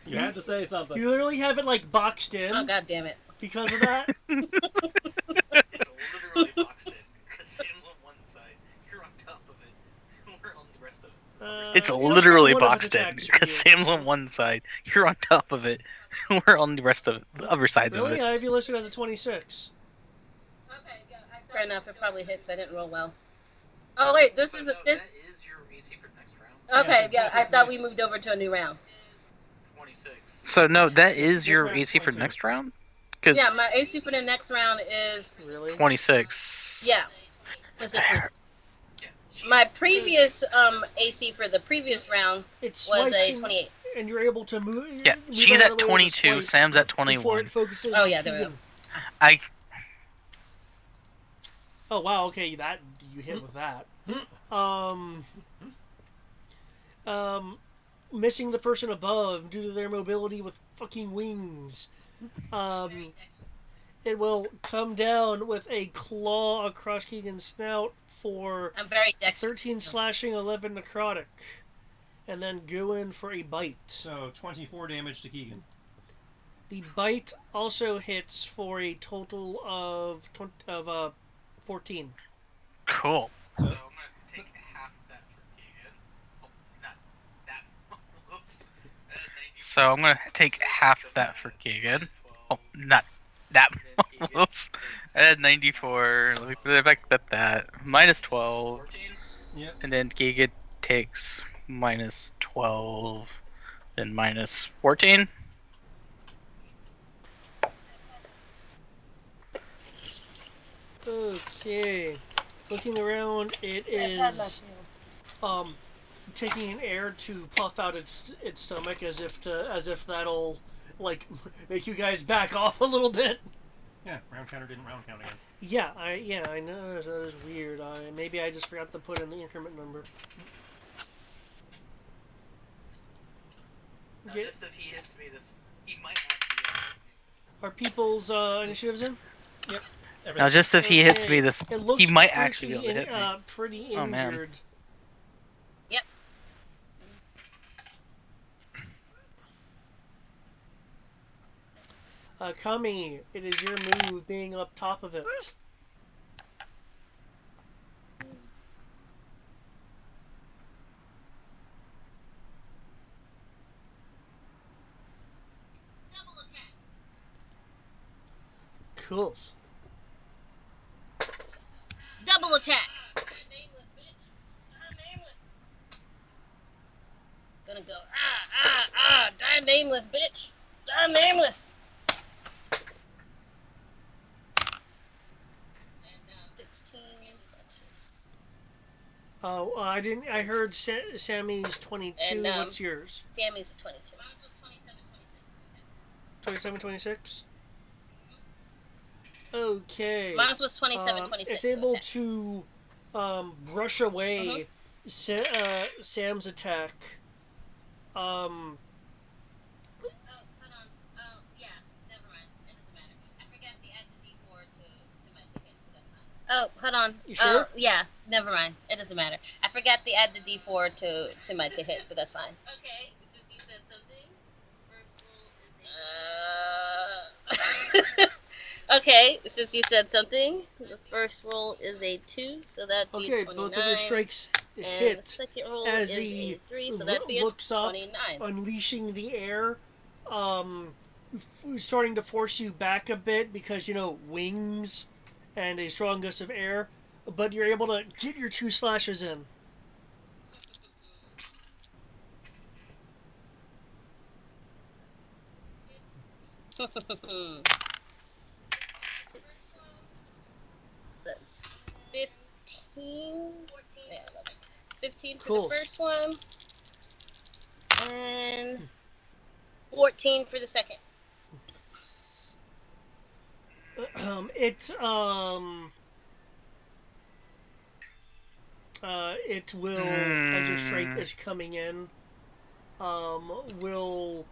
You had to say something. You literally have it like boxed in Oh, god damn it. because of that. It's literally boxed in. Because Sam's on one side, you're on top of it, and we're on the rest of it. It's it'll literally show one of its boxed in, attacks for because you. Sam's on one side, you're on top of it, we're on the rest of the other sides Really? of it. I have you listed as a 26. Fair enough, it probably hits. I didn't roll well. Oh, wait, this But is no, this. That is your AC for next round. Okay, Yeah, yeah, I thought we moved over to a new round. 26. So no, that is This your round's AC for 22. next round? Because Yeah, my AC for the next round is, Really? 26. yeah. It's a 20. Yeah. My previous AC for the previous round It was swipes a and- 28. and you're able to move. Yeah, move she's out at of the way with a 22, swipe Sam's at before 21. it focuses Oh, on yeah, there we Keegan. I Oh wow, okay, that you hit with that. Missing the person above due to their mobility with fucking wings. It will come down with a claw across Keegan's snout for I'm very dexterous. 13 slashing, 11 necrotic, and then go in for a bite. So 24 damage to Keegan. The bite also hits for a total of 14. cool. So I'm gonna take half that for Keegan. Oh, not that. Whoops. That is 90. So I'm gonna take half that for Keegan. Oh, not that. Whoops. I had 94. Let me put it back at that. Minus 12. 14. Yep. And then Keegan takes minus 12. Then minus 14. Okay. Looking around, it I've had my is fill. taking an air to puff out its stomach as if that'll like make you guys back off a little bit. Yeah, round counter didn't round count again. Yeah, I know that is weird. Maybe I just forgot to put in the increment number. Now, Get, just if he hits me, he might actually. are people's initiatives in? Yep. Now, just if he hits me, Okay. It looks he might actually be able to pretty hit me. pretty Oh, man. injured. Yep. Kami, it is your move being up top of it. Double attack. Cool. Double attack. I'm nameless, bitch. I'm nameless. Gonna go, die nameless, bitch. Die nameless. And 16. Oh, I didn't. I heard Sammy's 22. And, What's yours? Sammy's 22. mine was 27, 26. 27, 26. Okay. Mine was 27, 26. It's able attack. to brush away Sam's attack. Oh, hold on. Oh, yeah. Never mind. It doesn't matter. I forgot to add the D4 to my ticket, so that's fine. Oh, hold on. You sure? Oh, yeah. Never mind. It doesn't matter. I forgot to add the D4 to my to hit, but that's fine. Okay, since you said something, first roll is Okay, since you said something, the first roll is a 2, so that'd be Okay, 29. both of your strikes and hit. the second roll as is he a 3, so that'd be a looks up, 29. unleashing the air, starting to force you back a bit because, wings and a strong gust of air, but you're able to get your 2 slashes in. That's 15. Yeah, 11. 15 for Cool. the first one. And 14 for the second. It will, as your strike is coming in, will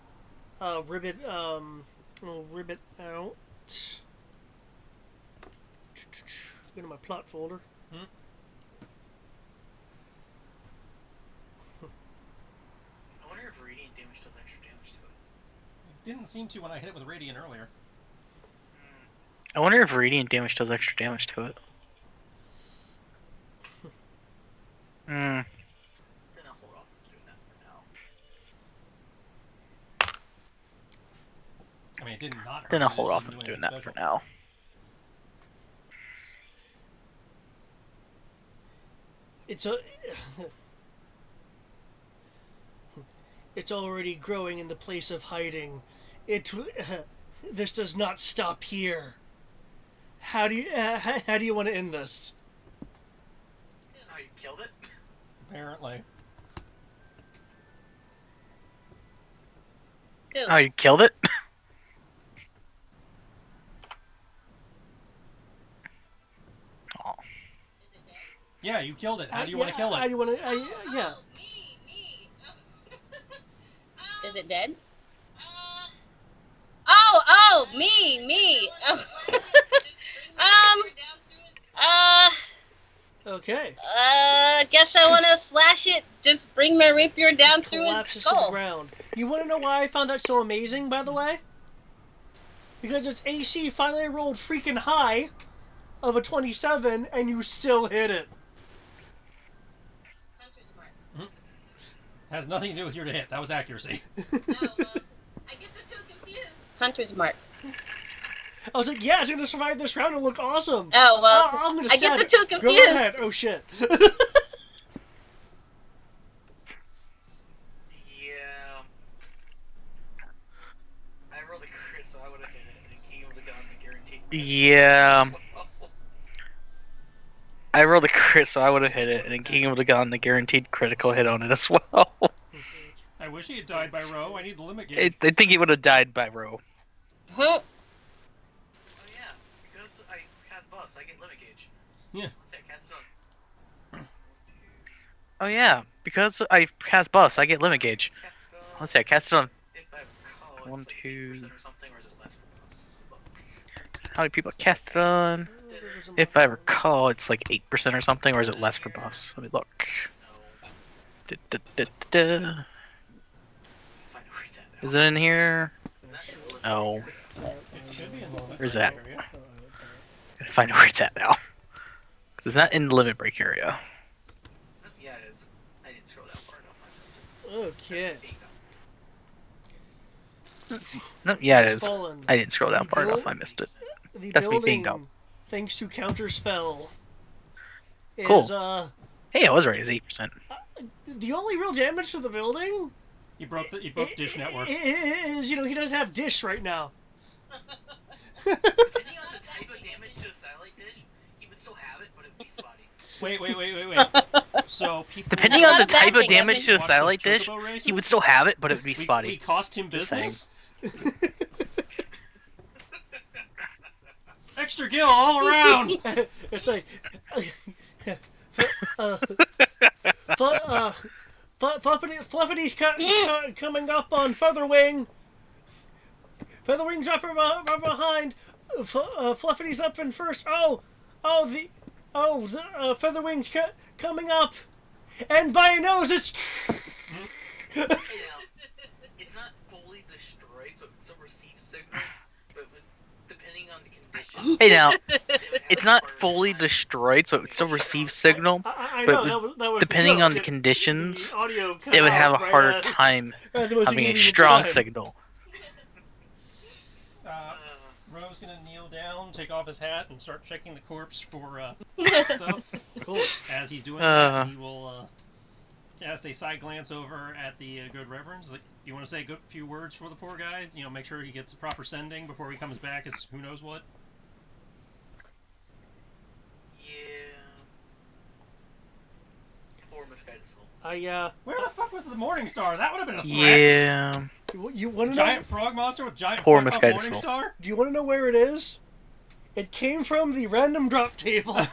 rib it out. Go to my plot folder. I wonder if radiant damage does extra damage to it. Didn't seem to when I hit it with radiant earlier. I wonder if radiant damage does extra damage to it. Hmm. Then I'll hold off from doing that for now. I mean, it did not hurt. Then I'll It hold just off didn't from do doing anything that for special. now. It's already growing in the place of hiding. This does not stop here. How do you want to end this? Oh, you killed it? Apparently. Two. Oh, you killed it? Oh. Is it dead? Yeah, you killed it. How do you want to kill How it? do you want to? Yeah. Oh, me. Is it dead? Uh, Oh, me. Okay. Guess I want to slash it. Just bring my rapier down through his Collapses to the skull. ground. You want to know why I found that so amazing, by the way? Because its AC finally rolled freaking high of a 27, and you still hit it. Hunter's mark. Has nothing to do with your hit. That was accuracy. Oh, well, I get the two confused. Hunter's mark. I was like, yeah, it's gonna survive this round and look awesome. Oh, well, I'm gonna I get stab the it. two Go confused. ahead. Oh shit. Yeah. I rolled a crit, so I would have hit it. And King of the God, I guarantee. Yeah. I rolled a crit, so I would have hit it, and Keegan would have gotten the guaranteed critical hit on it as well. I wish he had died by row. I need the limit gauge. I think he would have died by row. Huh? Oh yeah, because I cast boss, I get limit gauge. Yeah. Let's say I cast it on. Oh yeah, because I cast bus, I get limit gauge. Let's see, I cast it on. If I recall, it's One, like two. 8% or something, or is it less for boss? Look. How many people I cast it on? If I recall, it's like 8% or something, or is it less for bus? Let me look. No. Da, da, da, da, da. Find out where it's at now. Is it in here? It's not in the limit No. It should be in the limit Where's break that? area. Gotta find out where it's at now. Cause it's not in the limit break area. Yeah, it is. I didn't scroll down far enough. Okay. No, yeah, it is. Fallen. I didn't scroll down far Bill- enough. I missed it. The That's me building, being dumb. thanks to counterspell, is Cool. Hey, I was right. It's 8%. the only real damage to the building. You broke Dish Network. Is he doesn't have dish right now. Depending on the type of damage to a satellite dish, he would still have it, but it would be spotty. Wait. So people. Depending on Not the a bad type of thing, damage isn't to a watch the satellite dish, Chocobo races. he would still have it, but it would be We spotty. cost him Just saying. business. Extra gill all around. It's like. Fluffity's coming up on Featherwing. Featherwing's up from behind. Fluffity's up in first. The Featherwing's coming up, and by a nose, it's. Hey now, it's not fully destroyed, so it still receives signals, but depending on the conditions. Hey now, it would have it's a not harder fully time. destroyed, so it still receives signal. I But know that was depending the on joke. the conditions, The audio cut it would have a out right harder as- time right the most having a inconvenient strong time. signal. Ro's gonna kneel down, take off his hat, and start checking the corpse for stuff. Cool. As he's doing that, he will cast a side glance over at the good Reverend. He's like, you want to say a good few words for the poor guy? You know, make sure he gets a proper sending before he comes back as who knows what. Yeah. Poor misguided soul. Where the fuck was the Morning Star? That would have been a threat. Yeah. You want to know? Giant frog monster with giant Poor fuck-up misguided Morning soul. Star? Do you want to know where it is? It came from the random drop table.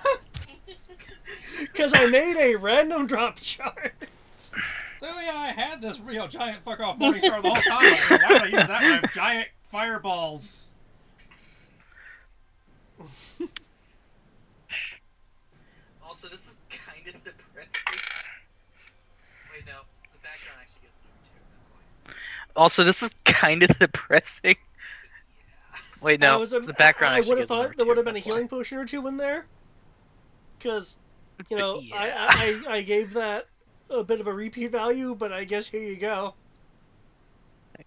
Because I made a random drop chart. So yeah, I had this giant fuck off Morning Star the whole time. Like, why would I use that when I have giant fireballs? Also, this is kind of depressing. Wait, no. The background actually gets number 2. That's why. Also, this is kind of depressing. Yeah. Wait, no. The background I actually would have gives number thought there 2, would have been a that's why. healing potion or two in there. Because, Yeah. I gave that a bit of a repeat value, but I guess here you go. I mean,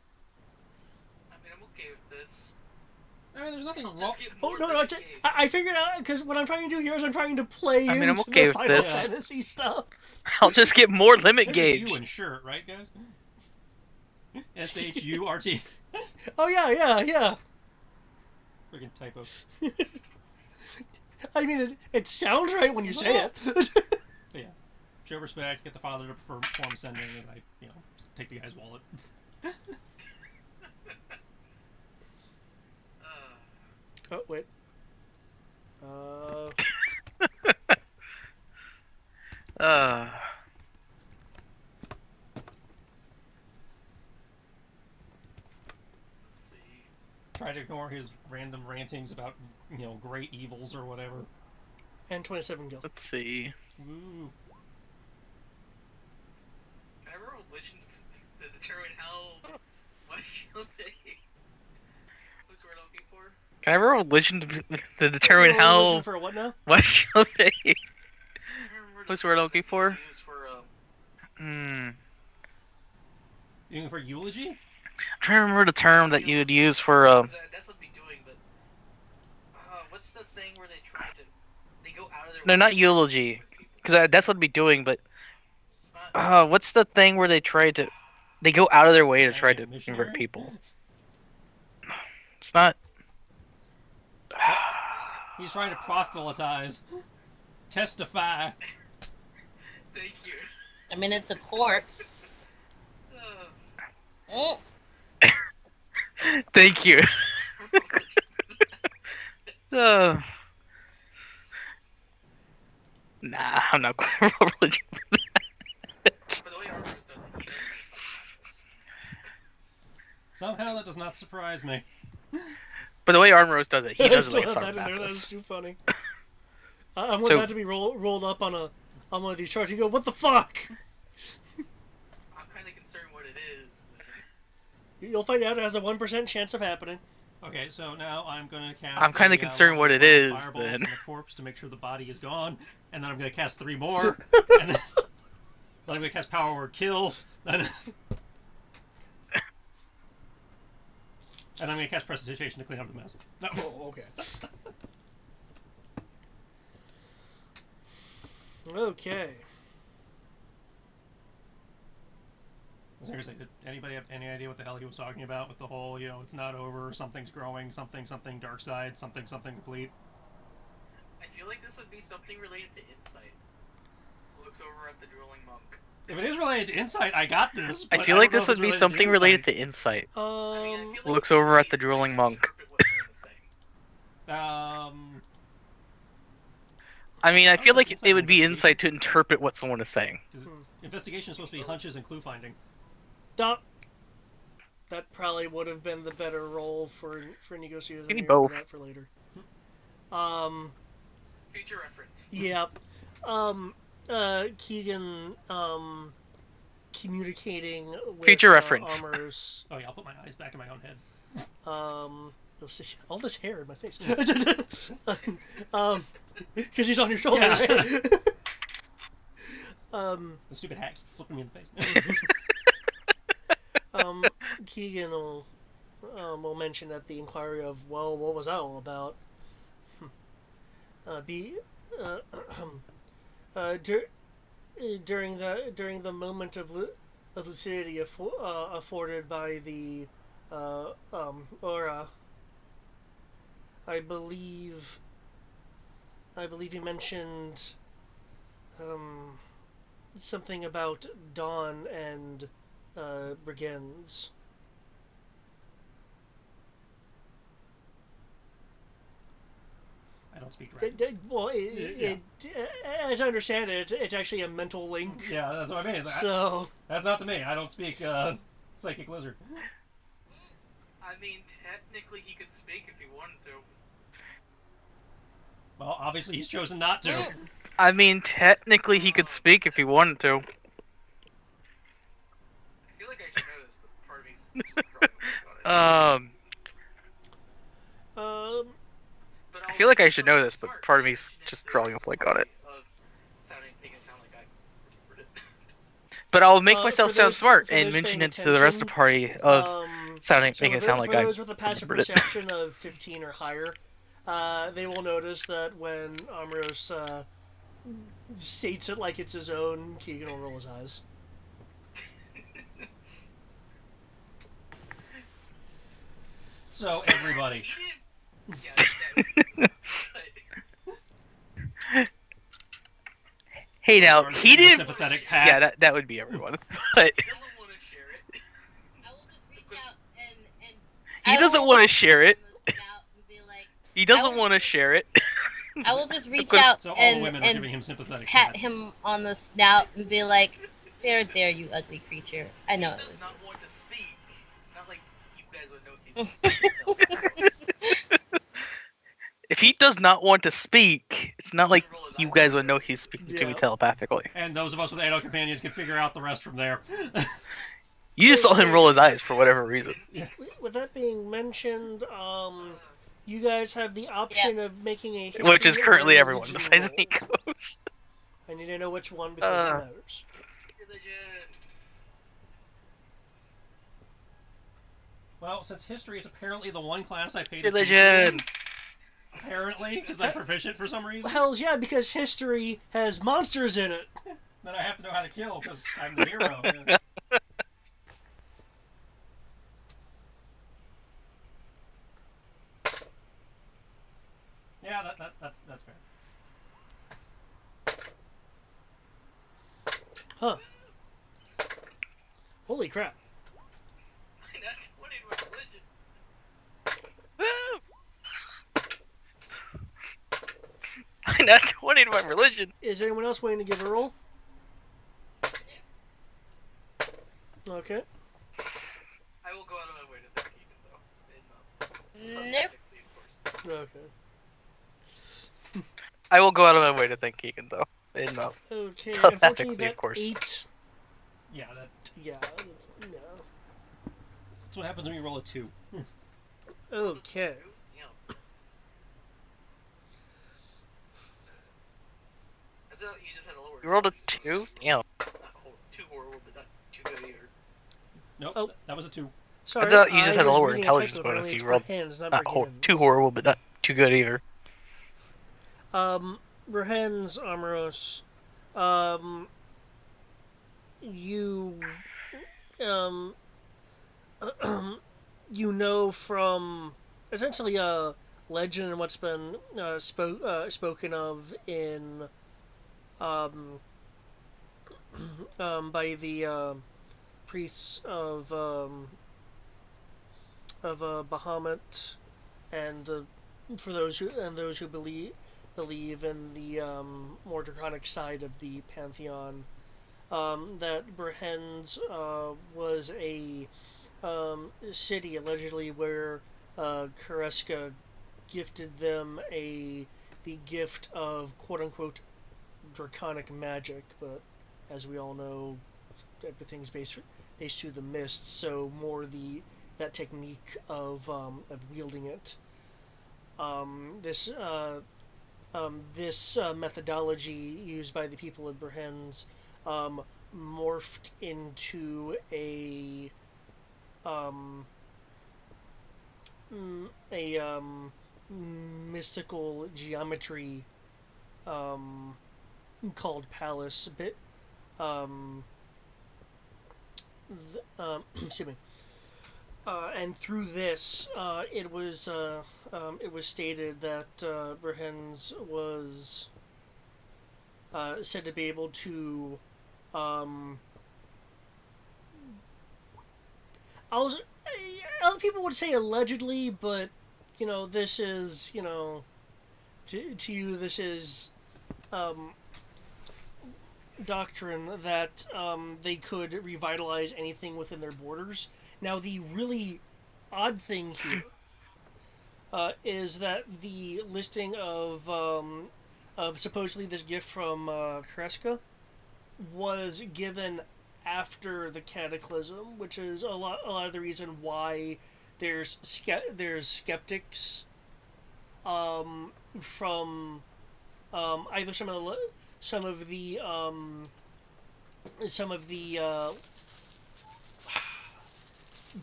I'm okay with this. I mean, there's nothing I'll wrong. just get Oh, more no, limit no, gauge. I figured out, because what I'm trying to do here is I'm trying to play I mean, I'm into okay the with Final this. Fantasy stuff. I'll just get more limit There's a gauge. U in shirt, right, guys? SHURT. Oh, yeah. Friggin' typos. I mean, it sounds right when you say it. But yeah, show respect, get the father to perform sending, and I, take the guy's wallet. Oh, wait. Let's see. Try to ignore his random rantings about, great evils or whatever. And 27 gil. Let's see. Woo. Can I roll religion to determine how much you'll take? What's the word I'm looking for? Can I roll religion to determine Listen how for what now? much you'll take? I can't remember What's the the word I'm word looking that for? you use for, You looking for eulogy? I'm trying to remember the term that you would use for That's what we doing, but what's the thing where they try to they go out of their no, way not to eulogy, convert people? because that's what I'd be doing. But It's not- what's the thing where they go out of their way to try to Missionary? convert people? It's not. He's trying to proselytize. Testify. Thank you. I mean, it's a corpse. Oh. Mm. Thank you. Nah, I'm not going to roll religion. By the way, Armors doesn't. He doesn't. Somehow that does not surprise me. But the way Armrose does it, he does it Still like a have Star that in there. That was Baptist. too funny. I want So- that to be rolled up on one of these charts. You go, what the fuck? I'm kind of concerned what it is. You'll find out. It has a 1% chance of happening. Okay, so now I'm gonna cast. I'm kinda concerned what it is, Fireball then. on the corpse to make sure the body is gone, and then I'm gonna cast 3 more, and then I'm gonna cast Power Word Kill, and I'm gonna cast Prestidigitation to clean up the mess. No. Oh, okay. Okay. Seriously, did anybody have any idea what the hell he was talking about with the whole, it's not over, something's growing, something dark side, something complete? I feel like this would be something related to insight. Looks over at the drooling monk. If it is related to insight, I got this. I but feel don't like know this if it's would be something related to insight. I mean, I feel like Looks it would over at be the drooling to monk. interpret what someone is saying. I mean, I feel that's like insight it would be investigation. insight to interpret what someone is saying. Investigation is supposed to be hunches and clue finding. That probably would have been the better role for negotiators. Maybe Remember both. that for later. Future reference. Yep. Keegan communicating with Future reference. Armor's, Oh yeah, I'll put my eyes back in my own head. you'll see all this hair in my face. Because he's on your shoulder, Yeah. right? The stupid hat keeps flipping me in the face. Keegan will mention at the inquiry of, well, what was that all about? During the moment of lucidity afforded by the aura, I believe you mentioned something about Dawn and brigands. I don't speak direct. As I understand it, it's actually a mental link. Yeah, that's what I mean. So That's not to me. I don't speak psychic lizard. I mean, technically he could speak if he wanted to. Well, obviously he's chosen not to. I mean, technically he could speak if he wanted to. I feel like I should know this, but part of me's just drawing on it. I feel like I should know this, but part of me's just drawing a blank on it. But I'll make myself for sound those- smart for and those mention paying it to the rest of the party of making it sound like for I those with a passive remembered it. perception of 15 or higher, they will notice that when Amros states it like it's his own, Keegan will roll his eyes. So everybody. Hey now, Or he a didn't. sympathetic hat. Yeah, that would be everyone. But I will just reach out and he I doesn't will want to share it. scout and be like, He doesn't will- want to share it. I will just reach course- out So all the women and, are and giving him sympathetic pat hats. him on the snout and be like, there, you ugly creature. I know it He does was. not want to speak. It's not like you guys would know he's If he does not want to speak, it's not like you guys would know he's speaking to me Yeah. telepathically. And those of us with Ado companions can figure out the rest from there. You just saw him roll his eyes for whatever reason. With that being mentioned, you guys have the option of making a history Which is currently or everyone religion besides roll. Nikos. I need to know which one because it matters. religion. Well, since history is apparently the one class I paid attention Religion. to, apparently, because I'm proficient for some reason, Hell's yeah, because history has monsters in it. then I have to know how to kill because I'm the hero. Yeah. Yeah, that's fair. Huh. Holy crap. I not 20 in my religion. I not 20 in my religion. Is anyone else waiting to give a roll? Okay. I will go out of my way to thank Ethan, though. Nope. Technically, of course. Okay. I will go out of my way to thank Keegan, though. And, Okay. Telepathically, Unfortunately, that of course. 8. Yeah, that's Yeah. That's, no. what happens when you roll a 2. Okay. Yeah. I thought you just had a lower. You rolled a 2? Damn. Not too horrible, but not too good either. Nope, Oh. that was a 2. Sorry. I thought you just had a was lower reading intelligence typo, bonus. apparently You it's rolled Brahans, not not too Brahans. horrible, but not too good either. Brahans, Amaros, you, you know from essentially a legend and what's been spoken of in, by the priests of Bahamut, and for those who believe in the more draconic side of the pantheon, that Brehens was a city allegedly where Kareska gifted them the gift of quote unquote draconic magic, but as we all know, everything's based through the mist, so more that technique of wielding it. This methodology used by the people of Brehens morphed into um, a mystical geometry called Palace. Excuse me. And through this, it was stated that Brehens was said to be able to. Other people would say allegedly, but this is to you this is doctrine that they could revitalize anything within their borders. Now, the really odd thing here is that the listing of supposedly this gift from Kreska was given after the Cataclysm, which is a lot of the reason why there's skeptics from either some of the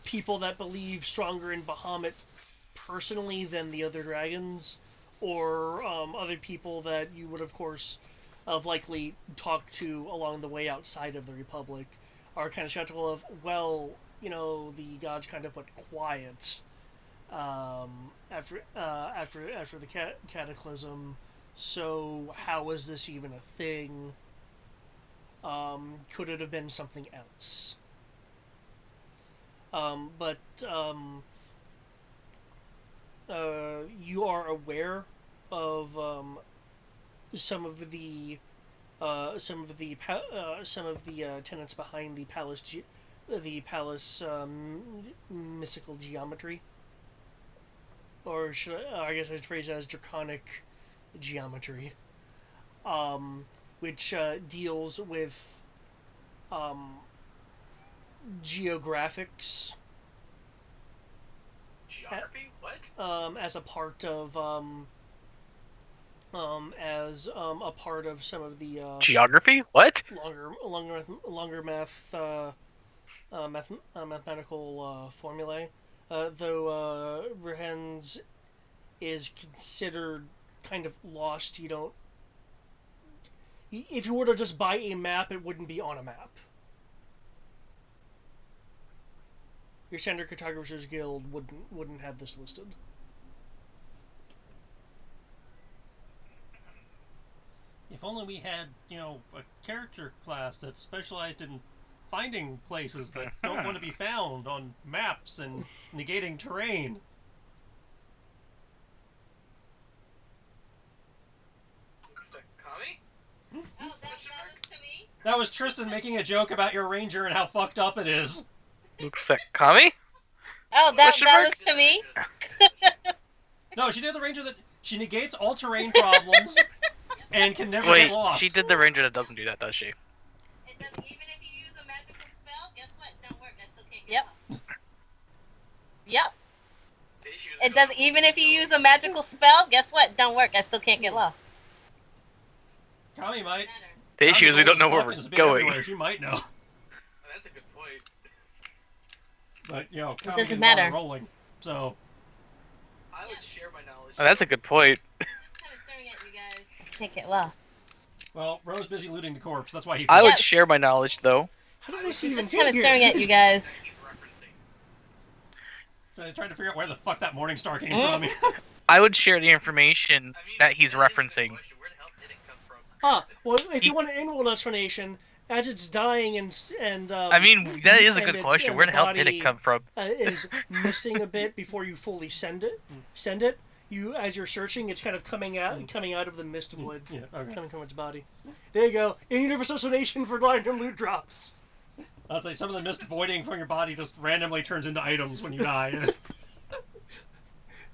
people that believe stronger in Bahamut personally than the other dragons, or other people that you would, of course, have likely talked to along the way outside of the Republic, are kind of skeptical of, well, the gods kind of went quiet after the Cataclysm, so how is this even a thing? Could it have been something else? But you are aware of some of the tenets behind the palace mystical geometry, or I guess I should phrase it as draconic geometry, which deals with geographics. Geography? What? As a part of some of the Geography? What? longer mathematical formulae. Though Brehens is considered kind of lost. You don't. If you were to just buy a map, it wouldn't be on a map. Your standard cartographers guild wouldn't have this listed. if only we had, a character class that specialized in finding places that don't want to be found on maps and negating terrain. Kami? Oh, that was to me? That was Tristan making a joke about your ranger and how fucked up it is. Looks like Kami? Oh, that was to me? No, she did the ranger that she negates all terrain problems and can never Wait, get lost. she did the ranger that doesn't do that, does she? It does, even if you use a magical spell, guess what? Don't work. I still can't get lost. Yep. It does. Even if you use a magical spell, guess what? Don't work. I still can't get lost. Kami might. The issue is we don't know where we're going. She might know. That's a good point. But, Kami doesn't didn't matter. bother rolling, so... I would share my knowledge. Oh, that's a good point. I'm just kind of staring at you guys. Can't get lost. Well, Ro's busy looting the corpse, that's why he... I would Yes. share my knowledge, though. How did this She's even just kind of get staring here? at you guys. He's referencing. Trying to figure out where the fuck that morning star came Mm. from. I would share the information I mean, that he's that is a good referencing. question. Where the hell did it come from? Well, if He- you want an in-world explanation, as it's dying and I mean, that is a and good it- question. and Where the hell did body, it come from? Is missing a bit before you fully send it. You, as you're searching, it's kind of coming out of the mist void, Yeah, okay. coming from its body. There you go. In-universe explanation for random loot drops. I'll say some of the mist voiding from your body just randomly turns into items when you die.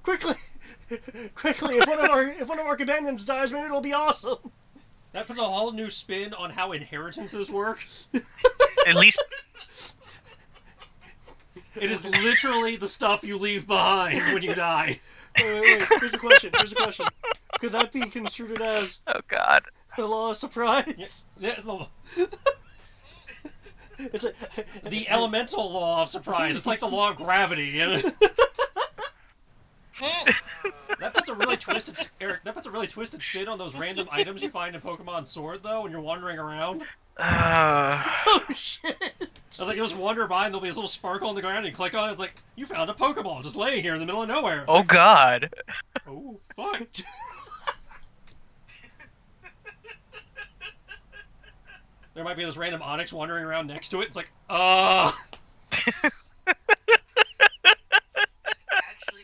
Quickly, if one of our companions dies, maybe it'll be awesome. That puts a whole new spin on how inheritances work. At least, It is literally the stuff you leave behind when you die. Wait. Here's a question. Could that be construed as oh god. the law of surprise? Yeah, it's the elemental law of surprise. It's like the law of gravity. That puts a really twisted, Eric. That puts a really twisted spin on those random items you find in Pokemon Sword, though, when you're wandering around. Oh shit! I was like, you just wander by and there'll be this little sparkle on the ground, and you click on it. It's like you found a Pokeball just laying here in the middle of nowhere. Oh god. Oh fuck! There might be this random Onyx wandering around next to it. It's like, Actually,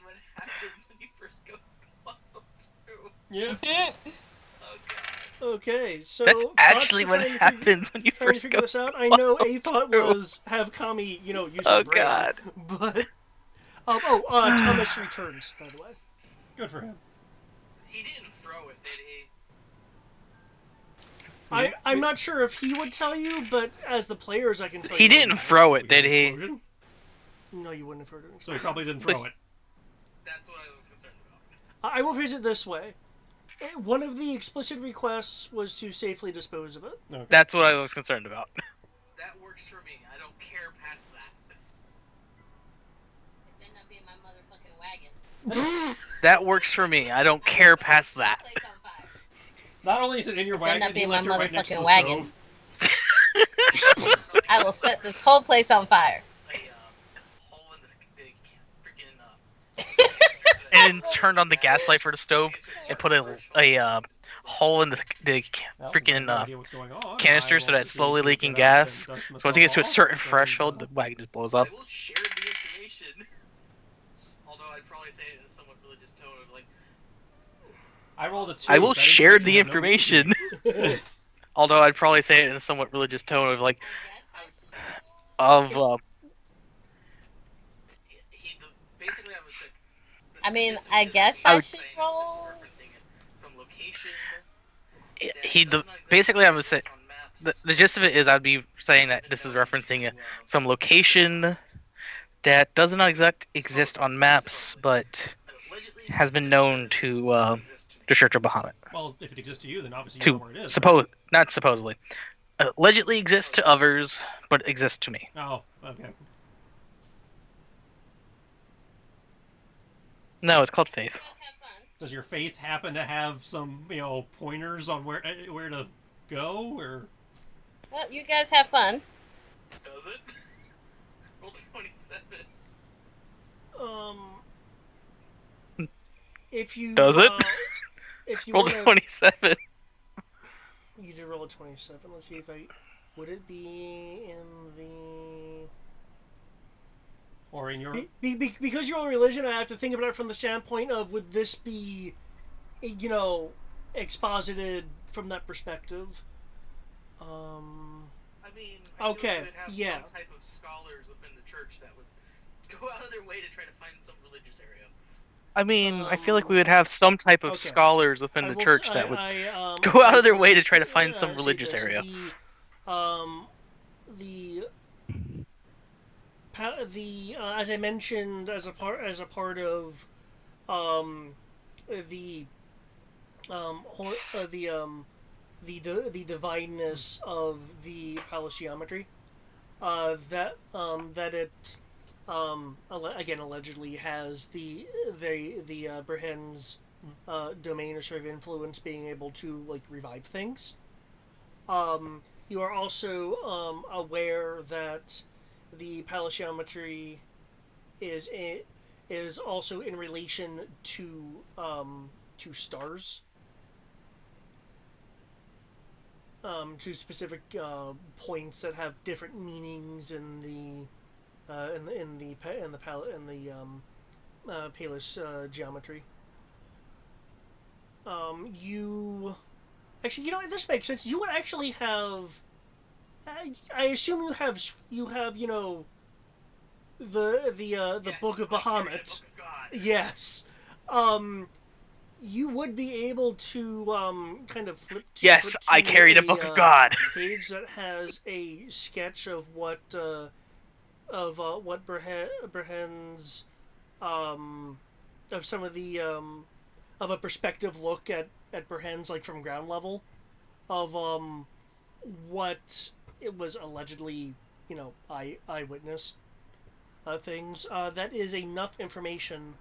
what happens when you first go through. yeah. Oh god. Okay, so That's thoughts actually to what try and happens when you Trying to first figure go. this out. I know a thought was have Kami, use Oh her brain, god. but Thomas returns. By the way, Good for him. He didn't throw it, did he? I'm not sure if he would tell you, but as the players, I can tell you. He didn't throw it, did he? Explosion? No, you wouldn't have heard it. So he probably didn't throw it. That's what I was concerned about. I will phrase it this way. One of the explicit requests was to safely dispose of it. Okay. That's what I was concerned about. That works for me. I don't care past that. It better not be in my motherfucking wagon. That works for me. I don't care past that. Place on fire. Not only is it in your Better wagon, not be you in my left it right next to motherfucking the wagon. stove. I will set this whole place on fire. A hole in the freaking And turned on the gas light for the stove and put a hole in the Well, freaking no idea what's going on. canister I so will that it's slowly proceed to leaking get up gas. and dust So once myself it gets to a off, certain so threshold, the wagon just blows up. I will share the information. Although I'd probably say it in a somewhat religious tone of like, I rolled a 2. I will That share the has no meaning to information. me. Although I'd probably say it in a somewhat religious tone of like, I guess I should roll. of basically I was like, I mean, I guess I I would- should roll. some location. basically I would say the gist of it is I'd be saying that this is referencing some location that does not exist on maps, but has been known to the Church of Bahamut. Well, if it exists to you, then obviously you know where it is. Not supposedly, allegedly exists to others, but exists to me. Oh, okay. No, it's called faith. You guys have fun. Does your faith happen to have some, pointers on where to go, or? Well, you guys have fun. Does it? Roll 27. If you Does it? If you Roll wanna, 27. You did roll a 27. Let's see if I... Would it be in the... Or in your... Because you're on religion, I have to think about it from the standpoint of, would this be, exposited from that perspective? I mean, Okay, would have yeah. some type of scholars within the church that would go out of their way to try to find some religious area. I mean, I feel like we would have some type of okay. scholars within I the will s- church that I- would I, go out I of their will way say- to try to find some say religious this, area. As I mentioned, as a part of the the divineness of the palace geometry, that it again allegedly has the Brehren's domain or sort of influence being able to like revive things. You are also aware that the palace geometry is also in relation to stars, to specific points that have different meanings in the Palus geometry. You actually, this makes sense. You would actually have. I assume you have the Yes, Book of I carry Bahamut. the Book of God. Yes. You would be able to kind of flip to. Yes, flip I to carry the Book of God. Page that has a sketch of what Brehen's of some of the of a perspective look at Brehen's like from ground level of what it was allegedly eyewitness things. That is enough information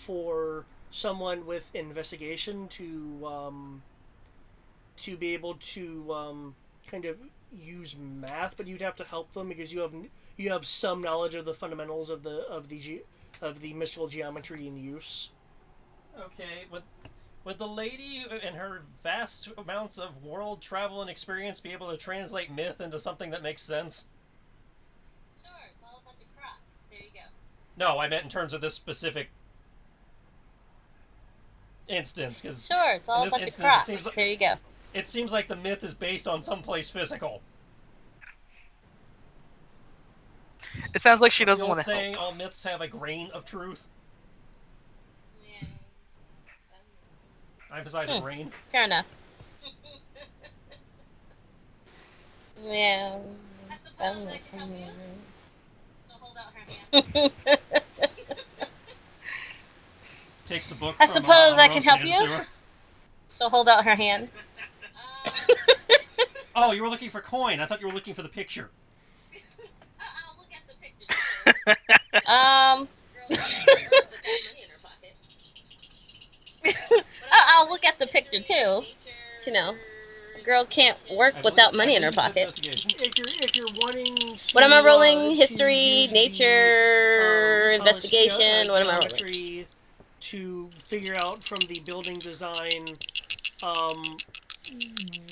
for someone with investigation to be able to kind of use math, but you'd have to help them because you have some knowledge of the fundamentals of the mystical geometry in use. Okay, would the lady and her vast amounts of world travel and experience be able to translate myth into something that makes sense? Sure, it's all a bunch of crap. There you go. No, I meant in terms of this specific instance, because Sure, it's all a bunch of crap. There you go. It seems like the myth is based on someplace physical. It sounds like she doesn't want to saying help. all myths have a grain of truth. Yeah. I emphasize a grain. Fair enough. Yeah. I suppose I can help you. She'll hold out her hand. Takes the book. I suppose I can help you. She'll hold out her hand. Oh, you were looking for coin. I thought you were looking for the picture. I'll look at the picture too. I'll look at the picture too. You know, girl can't work without money in her pocket. If you're wanting to, What am I rolling? History, nature, investigation. What am I rolling? To figure out from the building design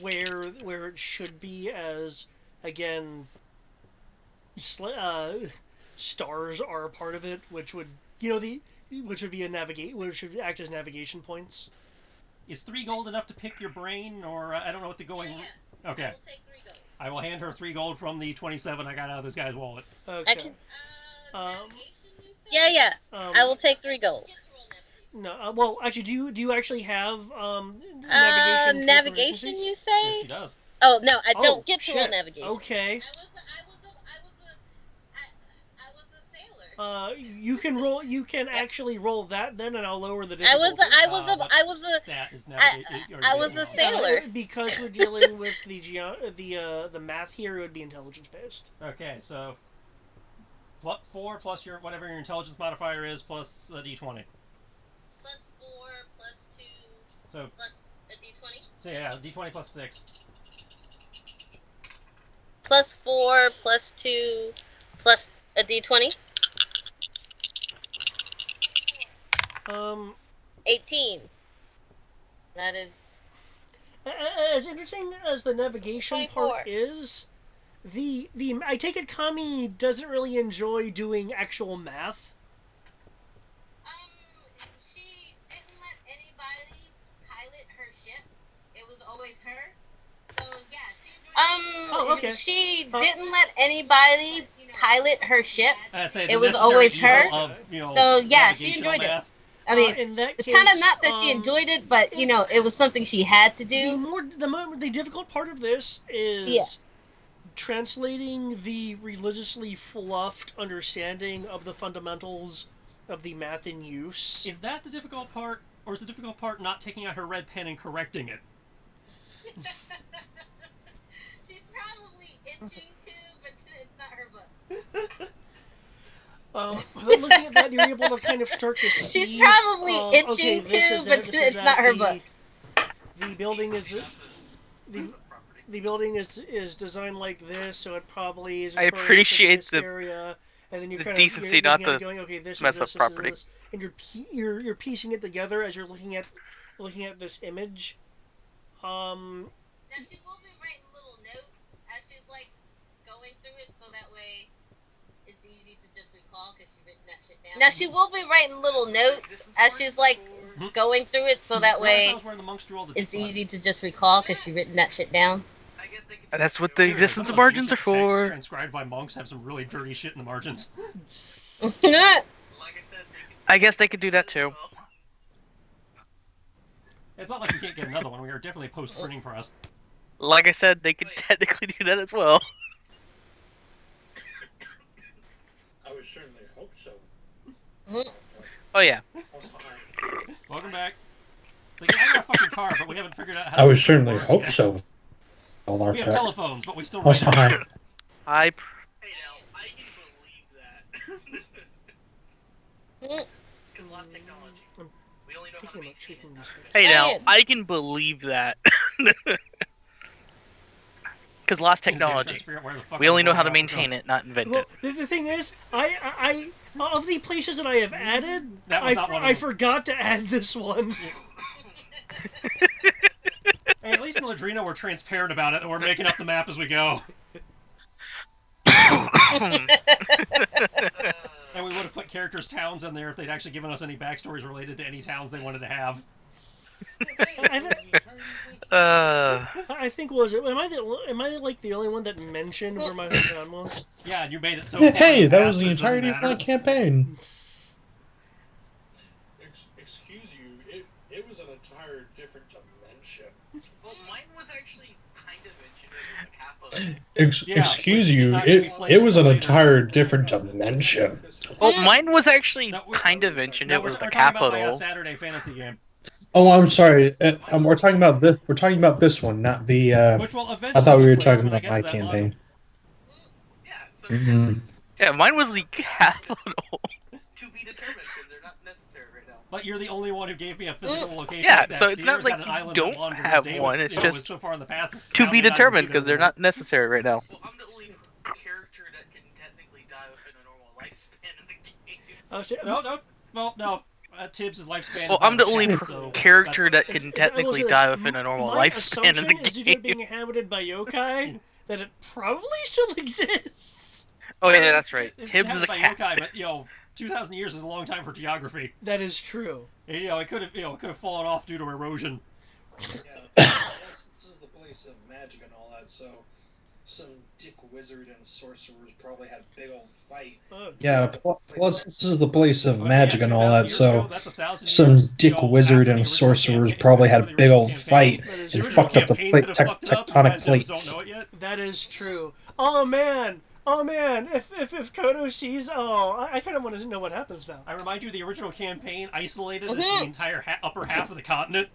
where it should be, as again stars are a part of it, which would which would be which should act as navigation points. Is 3 gold enough to pick your brain, or I don't know what the going? Yeah. Okay. I will take 3 gold. I will hand her 3 gold from the 27 I got out of this guy's wallet. Okay. I can. Yeah. I will take 3 gold. No, well, actually, do you actually have navigation? You say? Yes, she does. Oh no, I don't get to roll shit. navigation. Okay. I was a sailor. You can roll. You can actually roll that then, and I'll lower the I difficulty. was a sailor. Because we're dealing with the math here, it would be intelligence based. Okay, so 4 plus your whatever your intelligence modifier is plus a d20. Plus 4 plus 2 So plus a d20. So yeah, d20 plus 6. Plus 4 plus 2 plus a d20. 18. That is. As interesting as the navigation 24. part is, the I take it Kami doesn't really enjoy doing actual math. She didn't let anybody pilot her ship. It was always her. So yeah, Oh, okay. she didn't let anybody pilot her ship. I'd say It the was necessary always evil her. Of, So yeah, she navigational enjoyed it. math. I mean, In that it's case, kind of not that she enjoyed it, but you know, it was something she had to do. The difficult part of this is Yeah. translating the religiously fluffed understanding of the fundamentals of the math in use. Is that the difficult part, or is the difficult part not taking out her red pen and correcting it? She's probably itching to, but it's not her book. But looking at that, you're able to kind of start to see. She's probably itching okay, this to, is but this is it's that. not her book. The building is the building is designed like this, so it probably is. I referring to appreciate this the- area, and then you the kind decency of, you're not looking at it to going, okay, this mess is up this, property. This, and you're piecing it together as you're looking at this image. Now she will be writing little notes as she's like going through it, so that way it's easy to just recall because she's written that shit down. Now she will be writing little notes as she's like going through it, so that way it's easy to just recall because she's written that shit down. That's what the existence of margins are for. Transcribed by monks have some really dirty shit in the margins. I guess they could do that too. It's not like we can't get another one. We are definitely post-printing press. Like I said, they could technically do that as well. I would certainly hope so. Oh yeah. Welcome back. Like, I got a fucking car, but we haven't figured out how I would to certainly work hope yet. so. All our We have back. telephones, but we still Also, write hi. it. I. Hey now, I can believe that. Because lost technology. We only know how to maintain it. not to Hey now, Saying. I can believe that. Because lost Trying to technology. figure out where the fuck We only I'm know going how to now. maintain it, not invent Well, it. the thing is, I of the places that I have added, That was not one of I them. forgot to add this one. Hey, at least in Ladrino we're transparent about it, and we're making up the map as we go. And we would have put characters' towns in there if they'd actually given us any backstories related to any towns they wanted to have. I think was it? Am I like the only one that mentioned where my hometown was? Yeah, and you made it so far Hey, in the that past was the it doesn't entirety of my matter. campaign. Excuse you, it was an entire different dimension. Well, mine was actually kind of mentioned in the capital. Yeah, Excuse which is you, not gonna be it placed was an later. entire different dimension. Well, mine was actually No, we- kind of mentioned. No, It was we're the talking about my capital. Saturday fantasy game, Oh, I'm sorry. We're talking about this. We're talking about this one, not the. which will I eventually thought we be were placed talking when I about get my to that campaign. Yeah, so Mhm. Yeah, mine was the capital. to be determined because they're not necessary right now. But you're the only one who gave me a physical location. Yeah, like that. so it's not Sierra's like got an you island don't that wanders have David's, one, it's you know, just was so far in the past, it's To now be not even determined, there because they're anymore. not necessary right now. Well, I'm the only character that can technically die within a normal lifespan in the game. No. Tibbs' lifespan. Well, is I'm not the only checked, so character that's- that can I will technically say this, die within a normal my lifespan in the assumption is due to it being game. inhabited by yokai that it probably still exists. Oh yeah, that's right. It's Tibbs is a inhabited by cat. yokai, but 2,000 years is a long time for geography. That is true. It could have fallen off due to erosion. Yeah, this is the place of magic and all that, so some dick wizard and sorcerers probably had a big old fight. Oh, Yeah. Plus, this is the place of Well, magic yeah, and all 2,000 that. years So ago, that's 1,000 some years, dick wizard after the and original sorcerers campaign- probably had a after the big original old campaign. fight That is and true. fucked up the Campaign could have fucked it up, you tectonic guys just plates. Don't know it yet. That is true. Oh man. If Kodo sees, I kind of want to know what happens now. I remind you, the original campaign isolated Mhm. the entire upper half of the continent.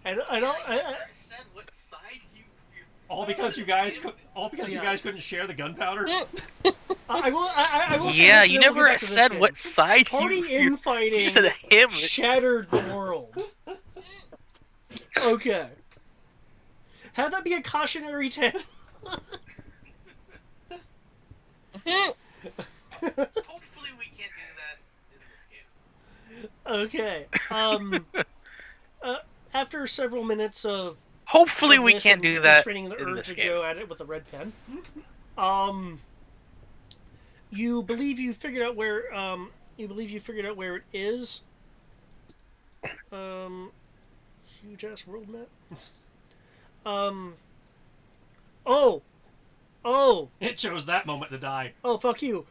And I don't. I never said what side you. All because you guys couldn't share the gunpowder. I will say Yeah, this, you and then we'll never get back to this said game. what side Party you infighting you said him. shattered the world. Okay. Have that be a cautionary tale. Hopefully, we can't do that in this game. Okay. after several minutes of Hopefully we this can't and do that restraining the in urge this to game. go at it with a red pen, you believe you figured out where it is. Huge ass world map. Oh, It chose that moment to die. oh, fuck you.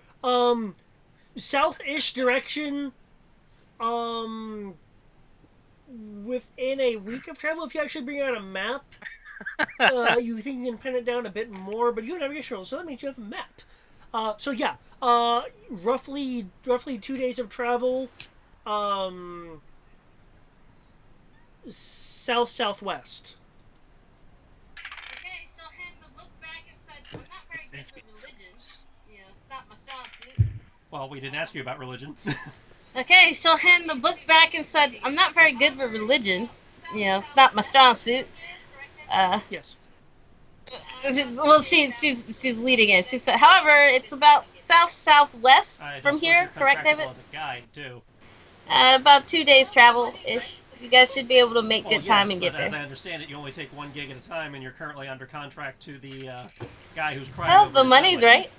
South-ish direction. Within a week of travel, if you actually bring out a map, you think you can pin it down a bit more, but you have navigation roll, so that means you have a map. So yeah, roughly 2 days of travel, southwest. Okay, so hand the book back and said, I'm not very good with religion. You know, it's not my strong suit. Well, we didn't ask you about religion. Okay, she'll hand the book back and said, I'm not very good with religion. You know, it's not my strong suit. Yes. Well, she's leading it. She said, however, it's about southwest I from don't here, suppose correct, you're David? contractable as a guide, too. About 2 days travel-ish. You guys should be able to make Well, good time yes, and get but as I there. understand it, you only take 1 gig at a time, and you're currently under contract to the guy who's crying Well, over the his money's sibling. right.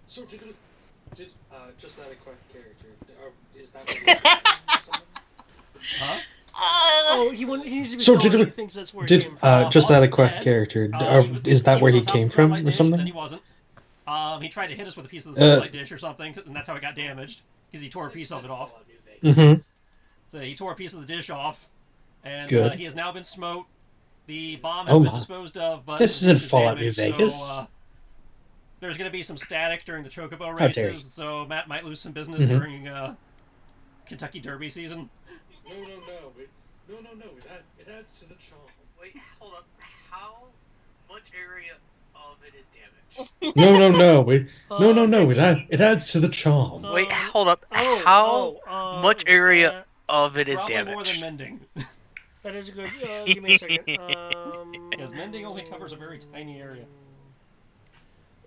So just out of quick character, is that what you're Huh? Oh, he needs to be So told did he it- thinks that's where it came from. just Boss out is of quick dead. character, He is that where was he on top came of the from sunlight or dish, Then something? he wasn't. He tried to hit us with a piece of the sunlight dish or something, and that's how it got damaged, because he tore a piece of it off. Mm-hmm. So he tore a piece of the dish off, and Good. he has now been smote. The bomb has Oh been my. disposed of, but This the isn't dish is Fallout New damaged, Vegas. So, there's going to be some static during the Chocobo How dare races, so Matt might lose some business Mhm. during Kentucky Derby season. No. It adds to the charm. Wait, hold up. How much area of it is damaged? No. It It's- adds to the charm. Wait, Um, hold up. How much area of it is Probably more than damaged? mending, That is a good. Give me a second. because mending only covers a very tiny area.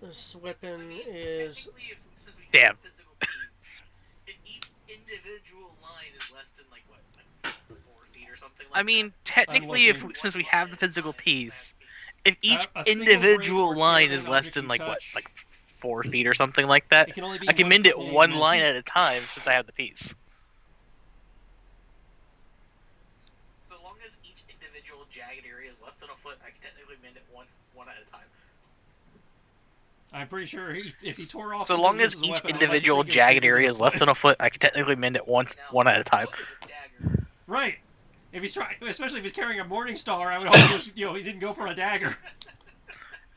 This weapon is. Technically, since we Damn. have physical keys, if each individual line is less than like 4 feet or something like I mean, technically, looking. since we have the physical piece, if each A single individual break or line tear is of an less object than you like touch, 4 feet or something like that, it can only be I can 1 mend it foot one dimension. line at a time since I have the piece. So long as each individual jagged area is less than a foot, I can technically mend it one at a time. I'm pretty sure if he tore off. So something long to as use a each weapon, I'd like to individual think it was jagged bigger than area a is less foot. than a foot, I can technically mend it one at a time. What is a dagger? Right. If he's trying, especially if he's carrying a Morning Star, I would hope he was, he didn't go for a dagger.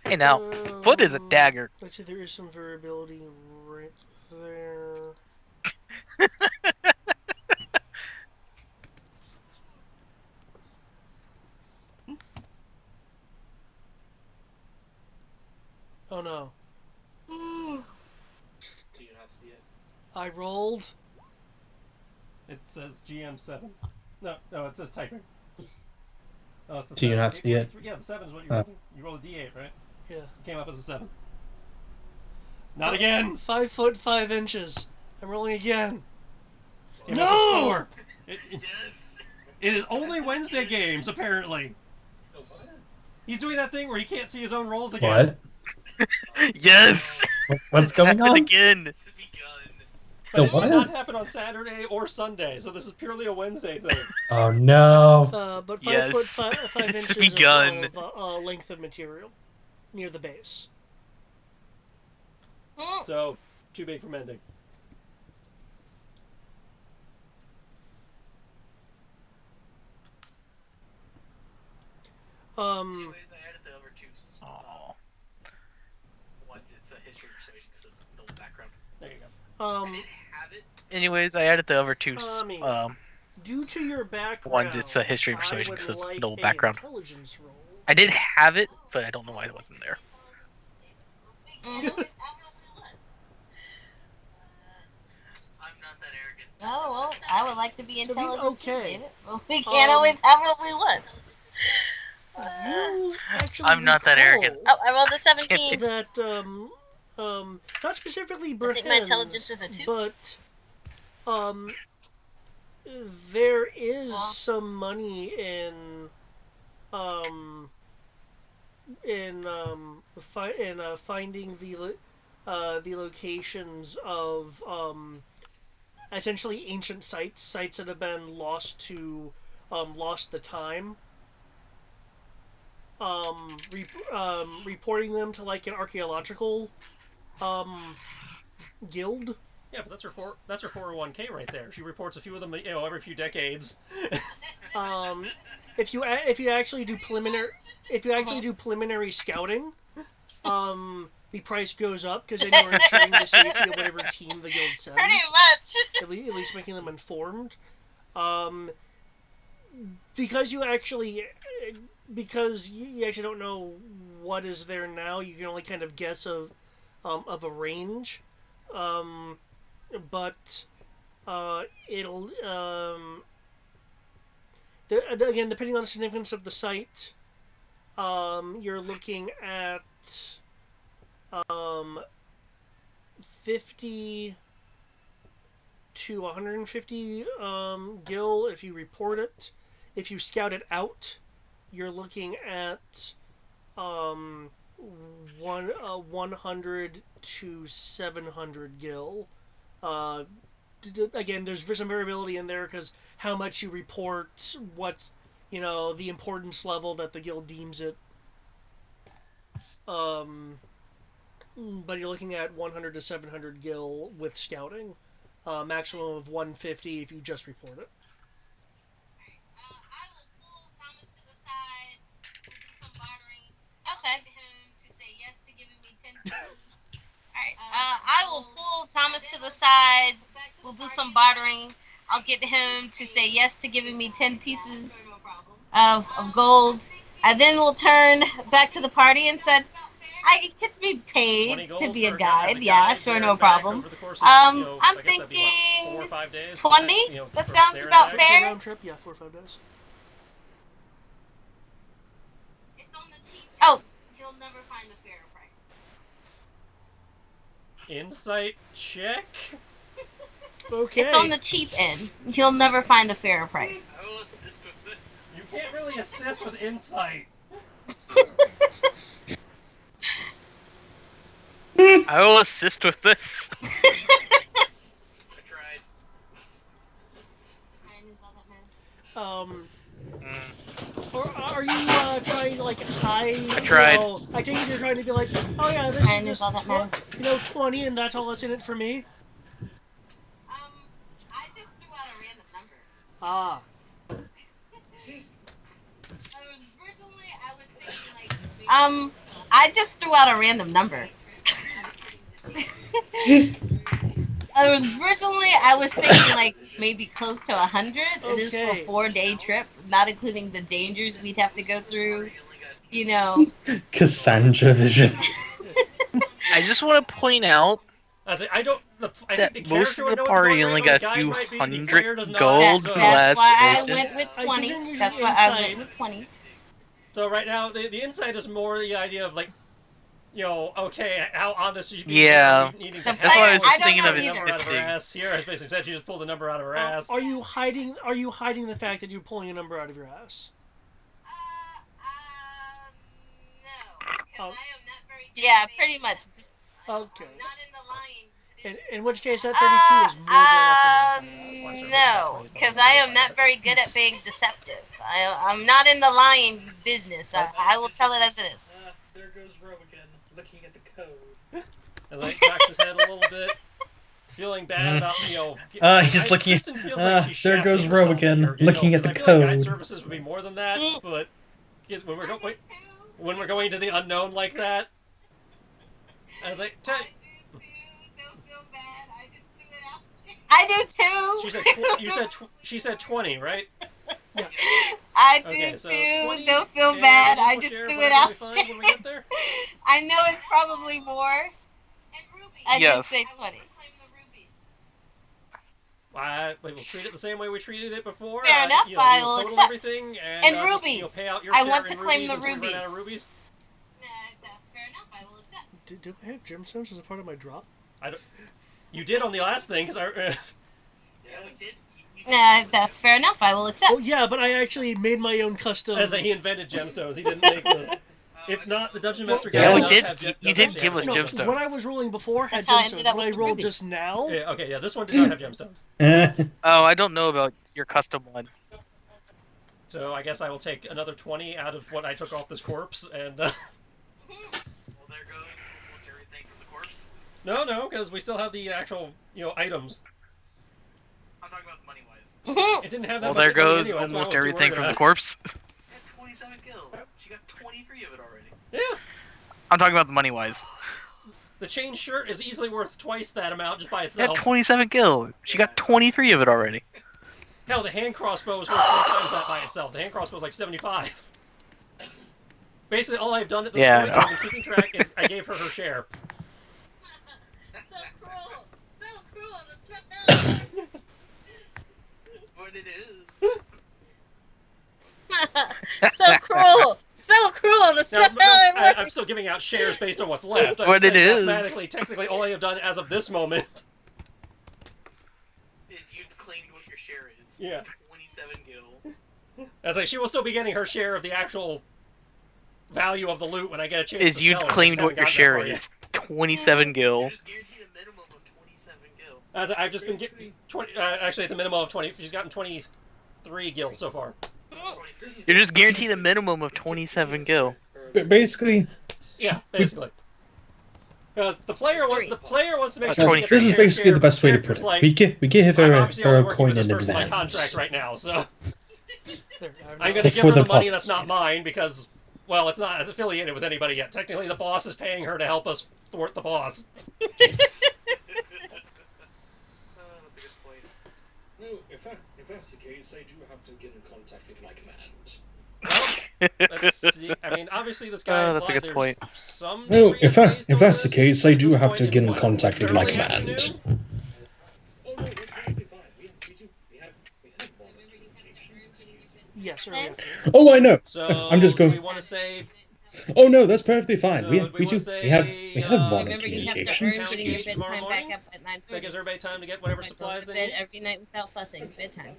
Hey now, foot is a dagger. Actually, there is some variability right there. Oh no. Do you not see it? I rolled. It says GM7. No, it says typing. Oh, it's the Do you 7. not see it? Yeah, the 7 is what you Oh. rolled. You rolled a D8, right? Yeah. It came up as a 7. Not again! 5 foot 5 inches. I'm rolling again. Came up as No! 4. It Yes! is only Wednesday games, apparently. Oh, what? He's doing that thing where he can't see his own rolls again. What? Yes! What's going Happened on? again. It's begun. But The it did what? not happen on Saturday or Sunday, so this is purely a Wednesday thing. Oh no. But 5 Yes. foot 5 It's inches begun. of length of material near the base. So, too big for mending. Anyways, I added the other two. Oh. One, it's a history persuasion because it's no background. There you go. I didn't have it. Anyways, I added the other two. Tommy. Due to your background, One's it's a history I persuasion would 'cause it's like no a background. Intelligence roll. I did have it, but I don't know why it wasn't there. I'm not that arrogant. Oh, well, I would like to be So be intelligent too, okay. David. Well, we can't Um, always have what we want. You actually I'm not that recall arrogant. Oh, I rolled a 17. that not specifically I think my Brahens, intelligence is a 2. but there is some money um finding the locations of essentially ancient sites that have been lost the time. Reporting them to like an archaeological guild. Yeah, but that's her 401k right there. She reports a few of them, every few decades. If you actually do preliminary scouting, the price goes up because then you're ensuring the safety of whatever team the guild sends. Pretty much. At least making them informed. Because you actually don't know what is there now, you can only kind of guess of a range. But it'll again, depending on the significance of the site, you're looking at 50 to 150 gil if you report it. If you scout it out, you're looking at 100 to 700 gil. Again, there's some variability in there because how much you report, what the importance level that the guild deems it. But you're looking at 100 to 700 gil with scouting. Maximum of 150 if you just report it. I will pull Thomas to the side. We'll do some bartering. Okay. Him to say yes to giving me 10 pieces. Alright. I will pull Thomas to the side. We'll do some bartering. I'll get him to say yes to giving me 10 pieces of gold. And then we'll turn back to the party and said, I could be paid to be a guide. Yeah, sure, no problem. I'm thinking 4 or 5 days. 20? That sounds about fair. Round trip, yeah, 4 or 5 days. Oh, he'll never find a fairer price. Insight check. Okay. It's on the cheap end. He'll never find a fairer price. I will assist with this. You can't really assist with insight. I will assist with this. I tried. Or are you trying to like hide? I tried. I think you're trying to be like, oh yeah, this And is is all that just matter? 20, and that's all that's in it for me. I just threw out a random number. Ah. Originally, I was thinking like. I just threw out a random number. Originally, I was thinking like maybe close to 100. It is for a 4-day trip, not including the dangers we'd have to go through. Cassandra vision. I just want to point out I think that the most character of would the know party what only the got a guide few might be, the hundred player does not. gold So- That's why I last went session. with 20. Usually That's why I went with 20. So right now, the insight is more the idea of like, okay, how honest you can Yeah. be needing The to That's why I player- was I don't thinking know of it either. number out of her 50. ass. Sierra has basically said she just pulled a number out of her ass. Are you hiding the fact that you're pulling a number out of your ass? No. Because Oh. I am not very good at pretty saying much. that. Just, Okay. I'm not in the lying business. In which case, that 32 is more than enough. no, because I am not very good at being deceptive. I'm not in the lying business. I will tell it as it is. There goes Roe again, looking at the code. And like cocks his head a little bit, feeling bad about He's looking at- Kristen feels like she's there goes shafting Roe herself again, here, looking at the I feel like guide code. services would be more than that, but when we're I going do too. when we're going to the unknown like that, I was like, I do too. Don't feel bad. I just threw it out there. I do too. she said 20, right? I do Okay, so too. 20, Don't feel and bad. I we'll just share threw whatever it out we find when we get there. I know it's probably more. And Ruby. I did Yes. say I 20. want to claim the rubies. We'll treat it the same way we treated it before. Fair enough, We'll I will total accept. everything and, And just, rubies. pay out your I share want in to claim the until we run out of rubies. rubies. That's fair enough. I will accept. Do I have gemstones as a part of my drop? You did on the last thing, because I. Yeah, we did. That's fair enough. I will accept. Oh yeah, but I actually made my own custom. As he invented gemstones, he didn't make the. If not, the Dungeon Master Yeah, guy he does did- have you did give us No, gemstones. what I was rolling before had That's how I ended gemstones. up What I with the rolled rubies. just now. Yeah, okay, yeah, this one did not have gemstones. Oh, I don't know about your custom one. So I guess I will take another 20 out of what I took off this corpse, and Well, there goes almost everything from the corpse. no, because we still have the actual, items. I'm talking about money wise. It didn't have that Well, much there money goes anyway, that's why I almost wasn't too everything worried from the about corpse. She had 27 kills. She got 23 of it already. it. Yeah, I'm talking about the money wise. the chain shirt is easily worth twice that amount just by She had itself. 27 kills. She got 23 of it already. Hell, the hand crossbow is worth 3 times that by itself. The hand crossbow is like 75. Basically, all I've done at this Yeah, point, I know. I've been keeping track, is I gave her her share. So cruel. So cruel. That's not But it is. so cruel. So cruel. That's Now, not how it works. I'm still giving out shares based on what's left. I'm But just it saying is. mathematically, technically, all I have done as of this moment. Is you claimed what your share is. Yeah. 27 gil. As like, she will still be getting her share of the actual value of the loot when I get a chance Is to you sell it. I claimed just what your haven't share gotten that is. 27 gil. You're just guaranteed a minimum of 27 gil. far yet. As I've just been getting 20. Actually, it's a minimum of 20. She's gotten 23 gil so far. You're just guaranteed a minimum of 27 gil. Basically, Yeah, basically. Because the player wants to make sure. 20. she gets this a is fair basically share the of best way to characters, put it. like, We give I'm her obviously only a working coin with this in person by contract advance. right now, so There, I'm going to But give for her the the money boss- that's not mine because, well, it's not affiliated with anybody yet. Technically, the boss is paying her to help us thwart the boss. That's a good point. No, if that's the case, I do have to get in contact with my command. Let's see. I mean, obviously, this guy. Oh, that's a good there's point. Some No, degree of phase if to that's the this. case, I At do this have point, to it's get in what, contact with my early command. afternoon? Oh no, that's perfectly fine. We had one communications. Yes, early afternoon. Oh, I know. So I'm just going. We want to say. Oh no, that's perfectly fine. So we we do. wanna We say, have one Remember, you have to earn communications. getting your Excuse me. bedtime Tomorrow back morning? up at That 9:30. gives everybody time to get whatever Go to supplies they bed need. every night without fussing. Bedtime.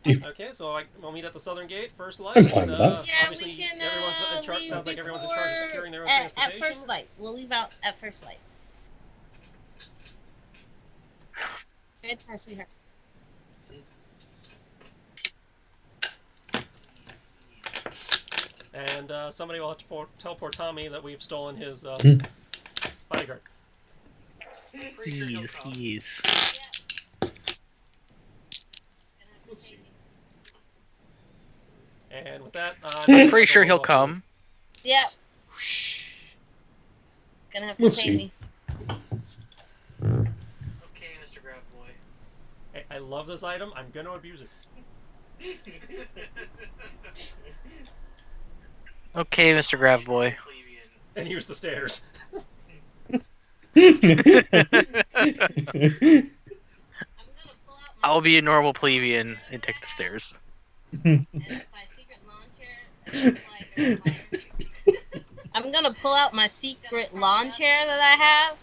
Okay, so we'll meet at the southern gate, first light. I'm fine with that. Yeah, Obviously, we can everyone's in charge. leave Sounds like everyone's in charge of securing their own at transportation. first light. We'll leave out at first light. Bedtime, sweetheart. And somebody will have to tell poor Tommy that we've stolen his bodyguard. Yes. And with that, I'm pretty sure he'll come. Yep. Gonna have to We'll pay see. me. Okay, Mr. Grab Boy. Hey, I love this item. I'm going to abuse it. Okay, Mr. Grab Boy. Plebeian. And use the stairs. I'm gonna pull out my I'll be a normal plebeian and take the stairs. and my secret lawn chair. It looks like a recliner. I'm gonna pull out my secret lawn chair that I have.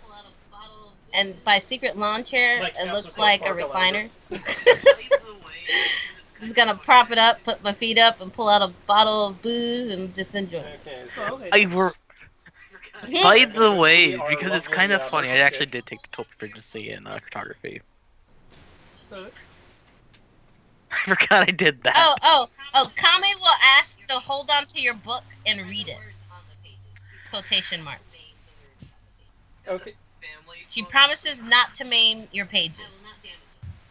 And by secret lawn chair, Like it House looks of like a Sparkle recliner. By the way, Just gonna prop it up, put my feet up, and pull out a bottle of booze and just enjoy it. Okay. Oh, okay. I were. By the way, because it's kind of funny, I actually did take the total proficiency in cartography. I forgot I did that. Kame will ask to hold on to your book and read it. Quotation marks. Okay. She promises not to maim your pages.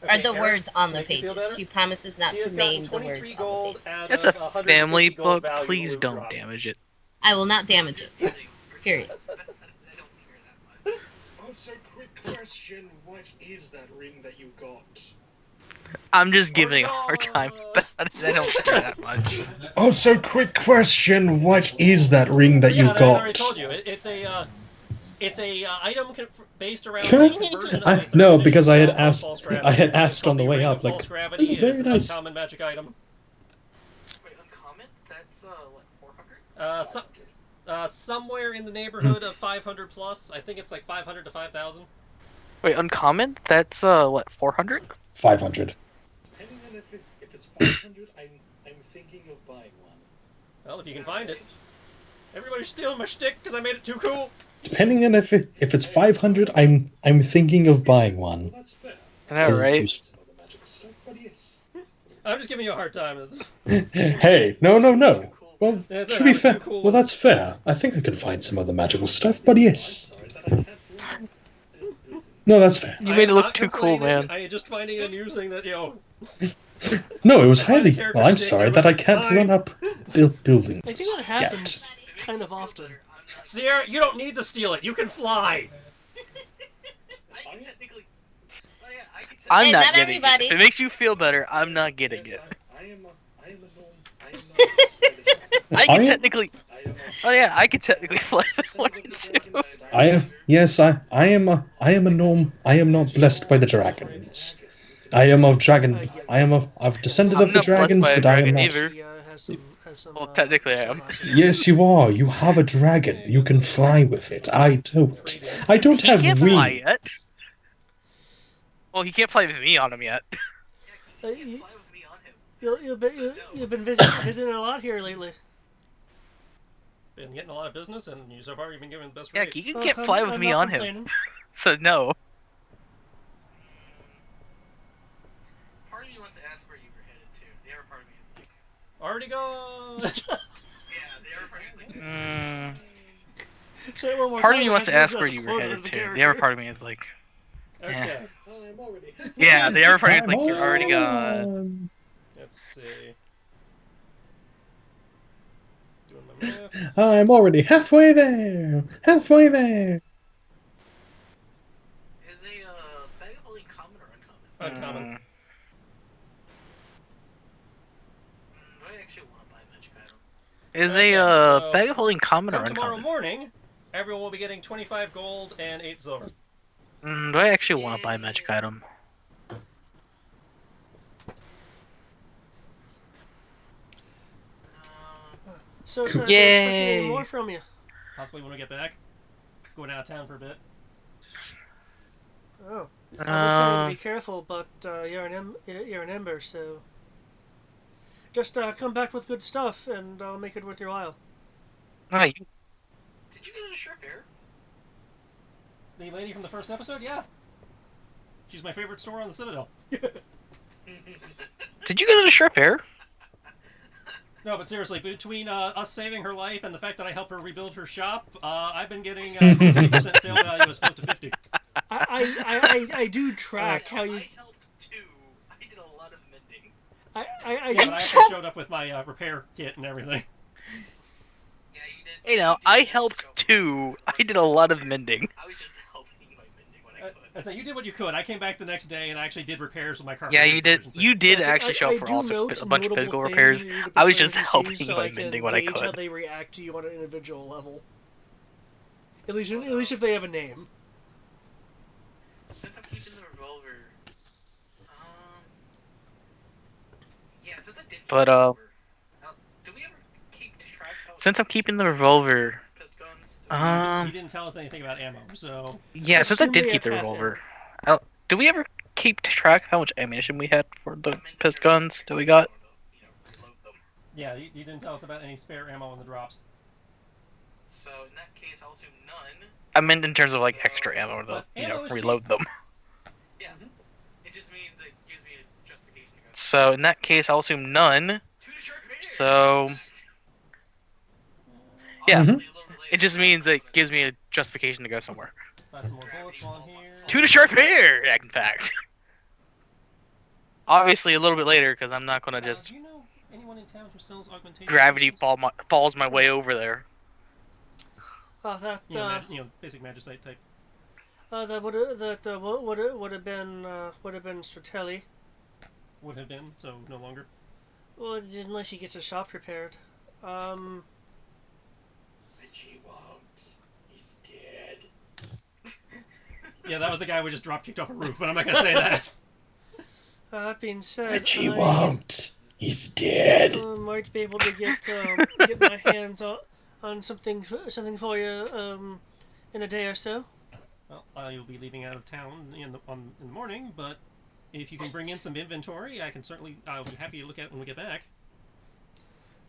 Or the Eric, words on the make you feel pages. better? She promises not He to has gotten maim the 23 words on gold the pages. out It's of a 150 family gold book. value Please loot don't drop. damage it. I will not damage it. Period. I don't care that much. Also, quick question: what is that ring that you got? I'm just giving a hard time about it. I don't care that much. Also, quick question: what is that ring that you Yeah, I already got? told you. It's a item based around Can the I- conversion of I- a third no, edition because I had spell asked- called false gravity. I had It's asked called on the way Ring up, of like, false gravity. this is It is very an nice. uncommon magic item. Wait, uncommon? That's what, 400? Somewhere in the neighborhood of 500 plus. I think it's like 500 to 5,000. Wait, uncommon? That's what, 400? 500. Depending on if it's 500, I'm thinking of buying one. Well, if you can find it. Everybody's stealing my shtick because I made it too cool. Depending on if it's 500, I'm thinking of buying one. Well, that's fair. I know, 'Cause it's right? useful. Some of the magical stuff, but yes. I'm just giving you a hard time. Hey, no. Well, Yeah, to be was fair, too cool. well, that's fair. I think I could find some other magical stuff, but yes. Sorry that I can't bring No, that's fair. You made it look not too cool, complaining. man. I just finding it amusing that, No, it was I find the highly. character Well, I'm stick, sorry I that I was can't fine. run up buildings I think that happens yet. kind of often. Sierra, you don't need to steal it. You can fly. I can technically. Well, yeah, I can I'm Hey, not not getting everybody. it. If it makes you feel better, I'm not getting it. I am a gnome. I am not. I can I am- technically. I am Oh yeah, I can technically fly if I wanted to. I am. Yes, I am a gnome. I am not blessed by the dragons. I am of dragon. I've descended I'm of the not blessed dragons, by a but I am dragon not. either. She has some. Well, technically I am. sunglasses. Yes, you are. You have a dragon. You can fly with it. I don't. I don't He have can't wings. fly yet. Well, he can't fly with me on him yet. Uh, fly you, with me on him. you've been visiting a lot here lately. Been getting a lot of business, and so far you've been giving the best Yeah, rate. you can't fly with I'm me not on him. complaining. So no. Part of me wants to ask where you were headed to. The other part of me is like, Already gone. yeah, the other part of me is like, Say it one more Part of time, me wants to that ask gives where us a you were quota headed of the to. The other character. part of me is like, Okay, I'm already. yeah. The other part is like, I'm you're already gone. on. let's see. Doing my math. I'm already halfway there. Halfway there. is a bag of holding common or uncommon? Uncommon. Do I actually want to buy a magic item? Is Okay, a so bag of holding common or Come tomorrow uncommon? morning, everyone will be getting 25 gold and 8 silver. Do I actually want to buy a magic item? So it's not Yay. expecting any more from you. Possibly when we get back. Going out of town for a bit. Oh, I would tell you to be Uh, careful, but you're an ember, so just come back with good stuff, and I'll make it worth your while. oh, you- Did you get a shirt there? The lady from the first episode? Yeah. She's my favorite store on the Citadel. did you get a strip hair? No, but seriously, between us saving her life and the fact that I helped her rebuild her shop, I've been getting 60% sale value as opposed to 50. I do track how you. I helped too. I did a lot of mending. I Yeah, but do. I actually showed up with my repair kit and everything. Yeah, you did. You know, I helped too. I did a lot of mending. I was just helping by mending when I could. And so you did what you could. I came back the next day and I actually did repairs with my carpet. Yeah, you did. efficiency. You did I- actually show I up for do also note a bunch of notable physical things repairs. in the I was just NPCs helping so by I can mending what I gauge how could. they react to you on an individual level. At least if they have a name. Since I'm keeping the revolver, yeah, since I did. But, keep the revolver, do we ever keep track of Since I'm keeping the revolver, pistons? He didn't tell us anything about ammo, so yeah, since I Assume did we keep the have half revolver, do we ever keep track how much ammunition we had for the pist guns that we got? Reload them. yeah, he didn't tell us about any spare ammo in the drops. So in that case, I'll assume none. I meant in terms of like extra ammo to, But ammo is reload them. Yeah. It just means it gives me a justification to go. So in that case, I'll assume none. To the shark man! So yeah, Mhm. Obviously, a little bit it just means it gives me a justification to go somewhere. Buy some more bullets on here. To the sharp hair, in fact. Obviously, a little bit later, because I'm not gonna just Do you know anyone in town who sells augmentation? gravity potions? falls my way over there. That Basic magicite type. that would have been Stratelli. Would have been, so no longer. Well, unless he gets a shop repaired. But he won't. He's dead. Yeah, that was the guy we just drop kicked off a roof, but I'm not gonna say that. That being said, But he I won't. He's dead. might be able to get my hands on something for you in a day or so. Well, you'll be leaving out of town in the morning, but if you can bring in some inventory, I'll be happy to look at it when we get back.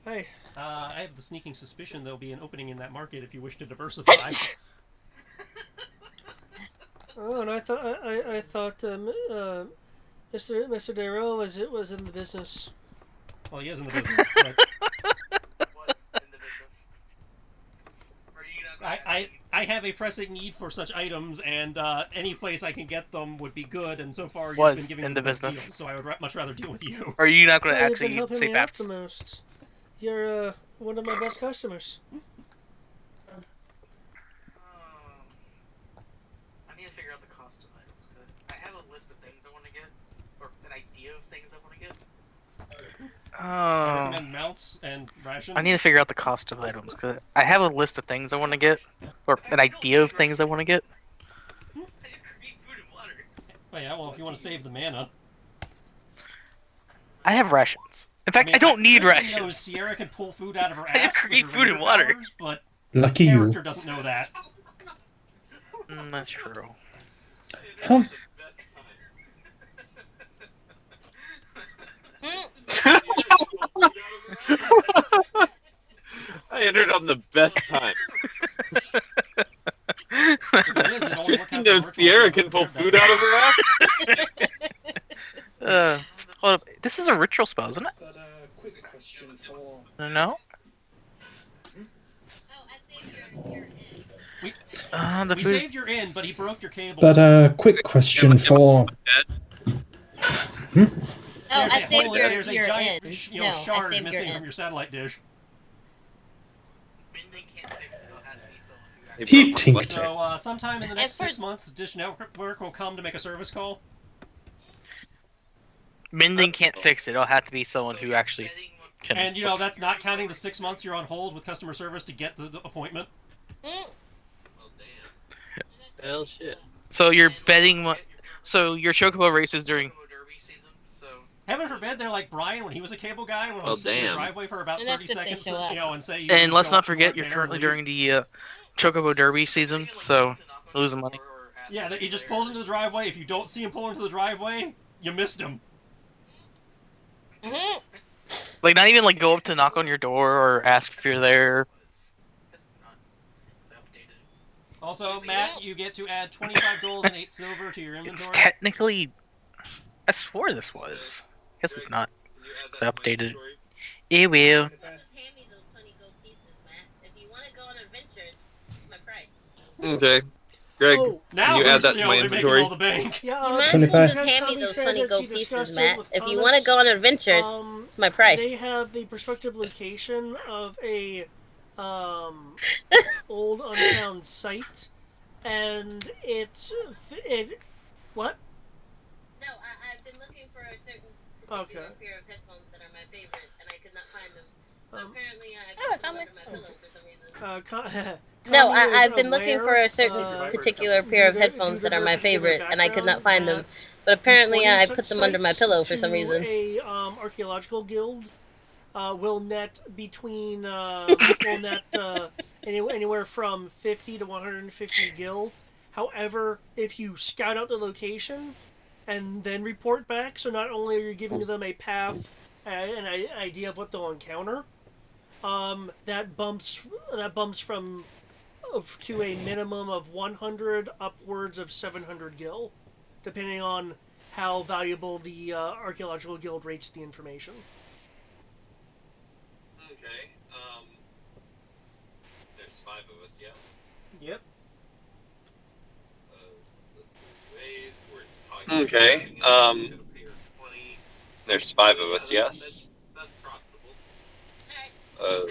Hey. I have the sneaking suspicion there'll be an opening in that market if you wish to diversify. Oh, and I thought Mr. Darrow was in the business. Well, he is in the business. But I have a pressing need for such items, and any place I can get them would be good. And so far, you've been giving me the best deals, so I would much rather deal with you. Are you not going to You've actually been helping say me out Paps? the most. You're one of my best customers. I need to figure out the cost of items. I have a list of things I want to get, or an idea of things I want to get. I recommend mounts and rations. I need to figure out the cost of items, because I have a list of things I want to get, or an idea of things I want to get. I need food and water. Oh yeah, well, if you want to save the mana. I have rations. In fact, I don't need rations. Knows Sierra can pull food out of her ass. I have create food and water. Powers, but Lucky the you. character doesn't know that. That's true. Huh. I entered on the best time. She knows Sierra can pull food out of her ass. Hold up. This is a ritual spell, isn't it? But quick question for. No? We saved your inn, but he broke your cable. But quick question for. No, I saved There's a your giant, inn. you know, No, I shard saved your missing from inn. your satellite dish. He tinked it. So sometime in the next 6 months, the Dish Network will come to make a service call. Minden can't fix it. It'll have to be someone who actually can. And you know that's not counting the 6 months you're on hold with customer service to get the appointment. Hell shit. So you're betting. So your chocobo races during. Heaven forbid they're like Brian when he was a cable guy when I Oh, was sitting in the damn. driveway for about And 30 that's if they seconds, show up. you know, and say. And let's show not up, forget work you're there, currently leave. during the chocobo derby season, so losing money. Yeah, he just pulls into the driveway. If you don't see him pull into the driveway, you missed him. Like not even like go up to knock on your door or ask if you're there. Also, Matt, you get to add 25 gold and 8 silver to your It's inventory. technically. I swore this was. Guess it's not. So I updated it. It will. Just hand me those 20 gold pieces, Matt. If you want to go on an adventure, it's my price. Okay. Greg, Oh, Now you add who's, that to you know, my they're making inventory? all the bank. yeah. You might as well just 25. hand me those 20 gold pieces, discussed it Matt. with If you Thomas. want to go on an adventure, it's my price. They have the prospective location of a old unfound site, and what? No, I've been looking for a certain particular Okay. pair of headphones that are my favorite, and I could not find them. So Um, apparently I Oh, put them Thomas. under my pillow for some reason. No, Connie is I've been looking for aware, a certain particular pair of due to- headphones due to that are her my particular favorite, and I could not find them. background But apparently reporting I such put them under my sites pillow for some to reason. A archaeological guild will net between anywhere from 50 to 150 gil. However, if you scout out the location and then report back, so not only are you giving them a path, an idea of what they'll encounter, that bumps from to a minimum of 100 upwards of 700 gil, depending on how valuable the archaeological guild rates the information. Okay. There's 5 of us, yeah. Yep. Okay. There's 5 of us, yes.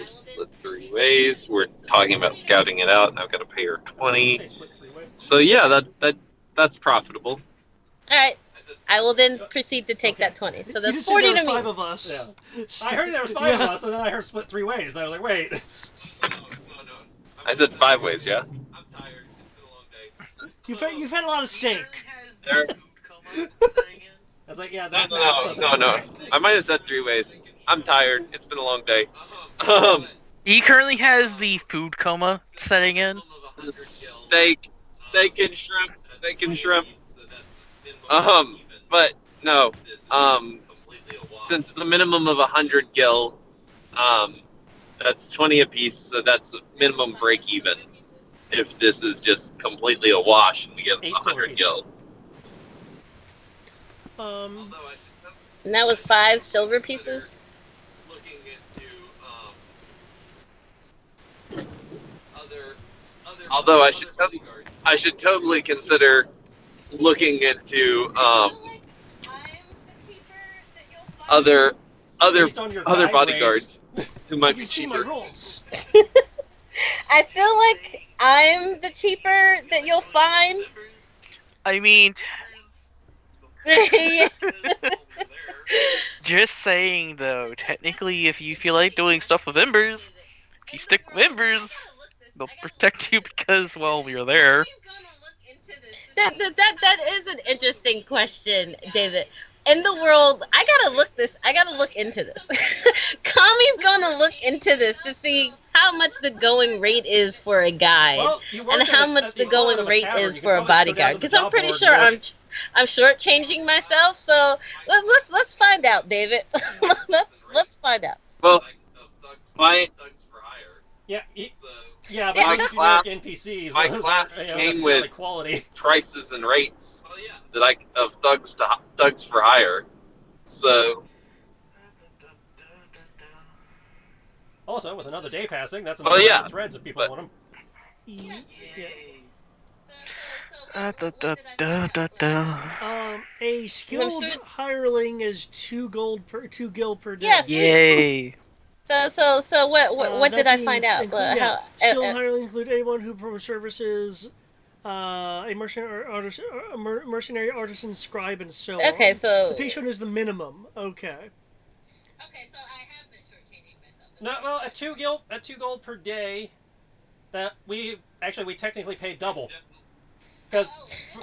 Split 3 ways. We're talking about scouting it out, and I've got to pay her 20. So yeah, that's profitable. Alright, I will then proceed to take that 20. So You that's just said 40 there to were me. 5 of us. Yeah. I heard there was 5 of us, and then I heard split 3 ways. I was like, wait. I said 5 ways, yeah. You've had a lot of steak. There. I was like, yeah, that No. I might have said 3 ways. I'm tired. It's been a long day. He currently has the food coma setting in. Steak and shrimp. But no. Since it's a minimum of 100 gil, that's 20 apiece, so that's minimum break even. If this is just completely a wash and we get 100 gil. Um, And that was 5 silver pieces. Although I should totally consider looking into other Based on your guide bodyguards who might be you see my cheaper. rolls. I feel like I'm the cheaper that you'll find. I mean, Yeah. just saying though, technically, if you feel like doing stuff with embers, if you stick with embers, they'll protect you because, well, you're there. That is an interesting question, David. In the world, I gotta look into this. Kami's gonna look into this to see how much the going rate is for a guide, Well, and how much the going rate is for a bodyguard. Because I'm pretty sure I'm shortchanging myself. So let's find out, David. let's find out. Well, my Yeah, My but class- generic NPCs. my those class aren't, came necessarily with- quality. prices and rates of thugs for hire. So Also, with another day passing, that's Well, another yeah, threads if people but- want them. A skilled sure- hireling is 2 gil per day. Yes. Yay! So what That did I being find out? include- yeah, How, skilled hireling include anyone who performs services, a mercenary artisan, scribe, and so on. okay, so The patient is the minimum. Okay. Okay, so I have been shortchanging myself. No, well, at 2 gold per day, that we technically pay double. Because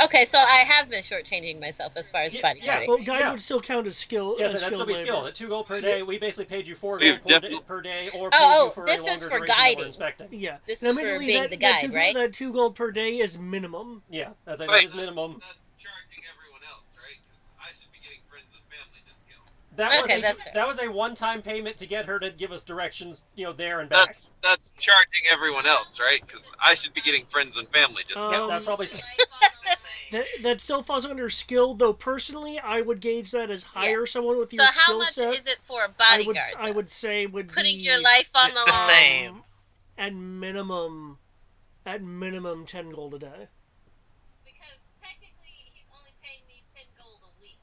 okay, so I have been shortchanging myself as far as Yeah, bodyguarding. Well, guide Yeah. would still count as skill. yes, as that's still skilled be labor. skilled. At 2 gold per day, we basically paid you 4 We've gold definitely- per day, or paid Oh, you for this a is longer for duration that we're guiding. inspecting. Yeah. This Now, is for admittedly, being that, the that guide, 2 right? That 2 gold per day is minimum. Yeah, that's Right. his minimum. that's charging everyone else, right? Because I should be getting friends and family discount. Okay, that's fair. That was a one-time payment to get her to give us directions, there and back. That's charging everyone else, right? Because I should be getting friends and family discount. Yep, that probably. That still falls under skill, though. Personally, I would gauge that as hire someone with So your how skill much set. is it for a I would bodyguard? say would Putting be your life on the the line. same. at minimum 10 gold a day. Because technically he's only paying me 10 gold a week.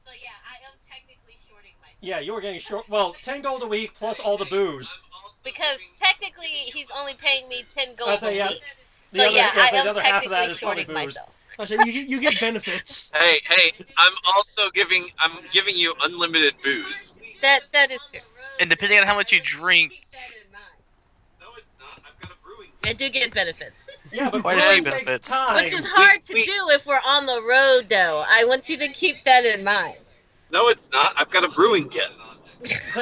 So yeah, I am technically shorting myself. Yeah, you were getting short. Well, 10 gold a week plus all the booze. Because technically he's only paying me 10 gold That's a yeah. week. The So other- yeah, yes, I the am other half of that technically is probably shorting booze. myself. I said you get benefits. Hey, I'm giving you unlimited booze. That is true. And depending on how much you drink, No, it's not. I've got a brewing. I do get benefits. Yeah, but Why does brewing he takes benefits? time. Which is hard to do if we're on the road, though. I want you to keep that in mind. No, it's not. I've got a brewing kit. So,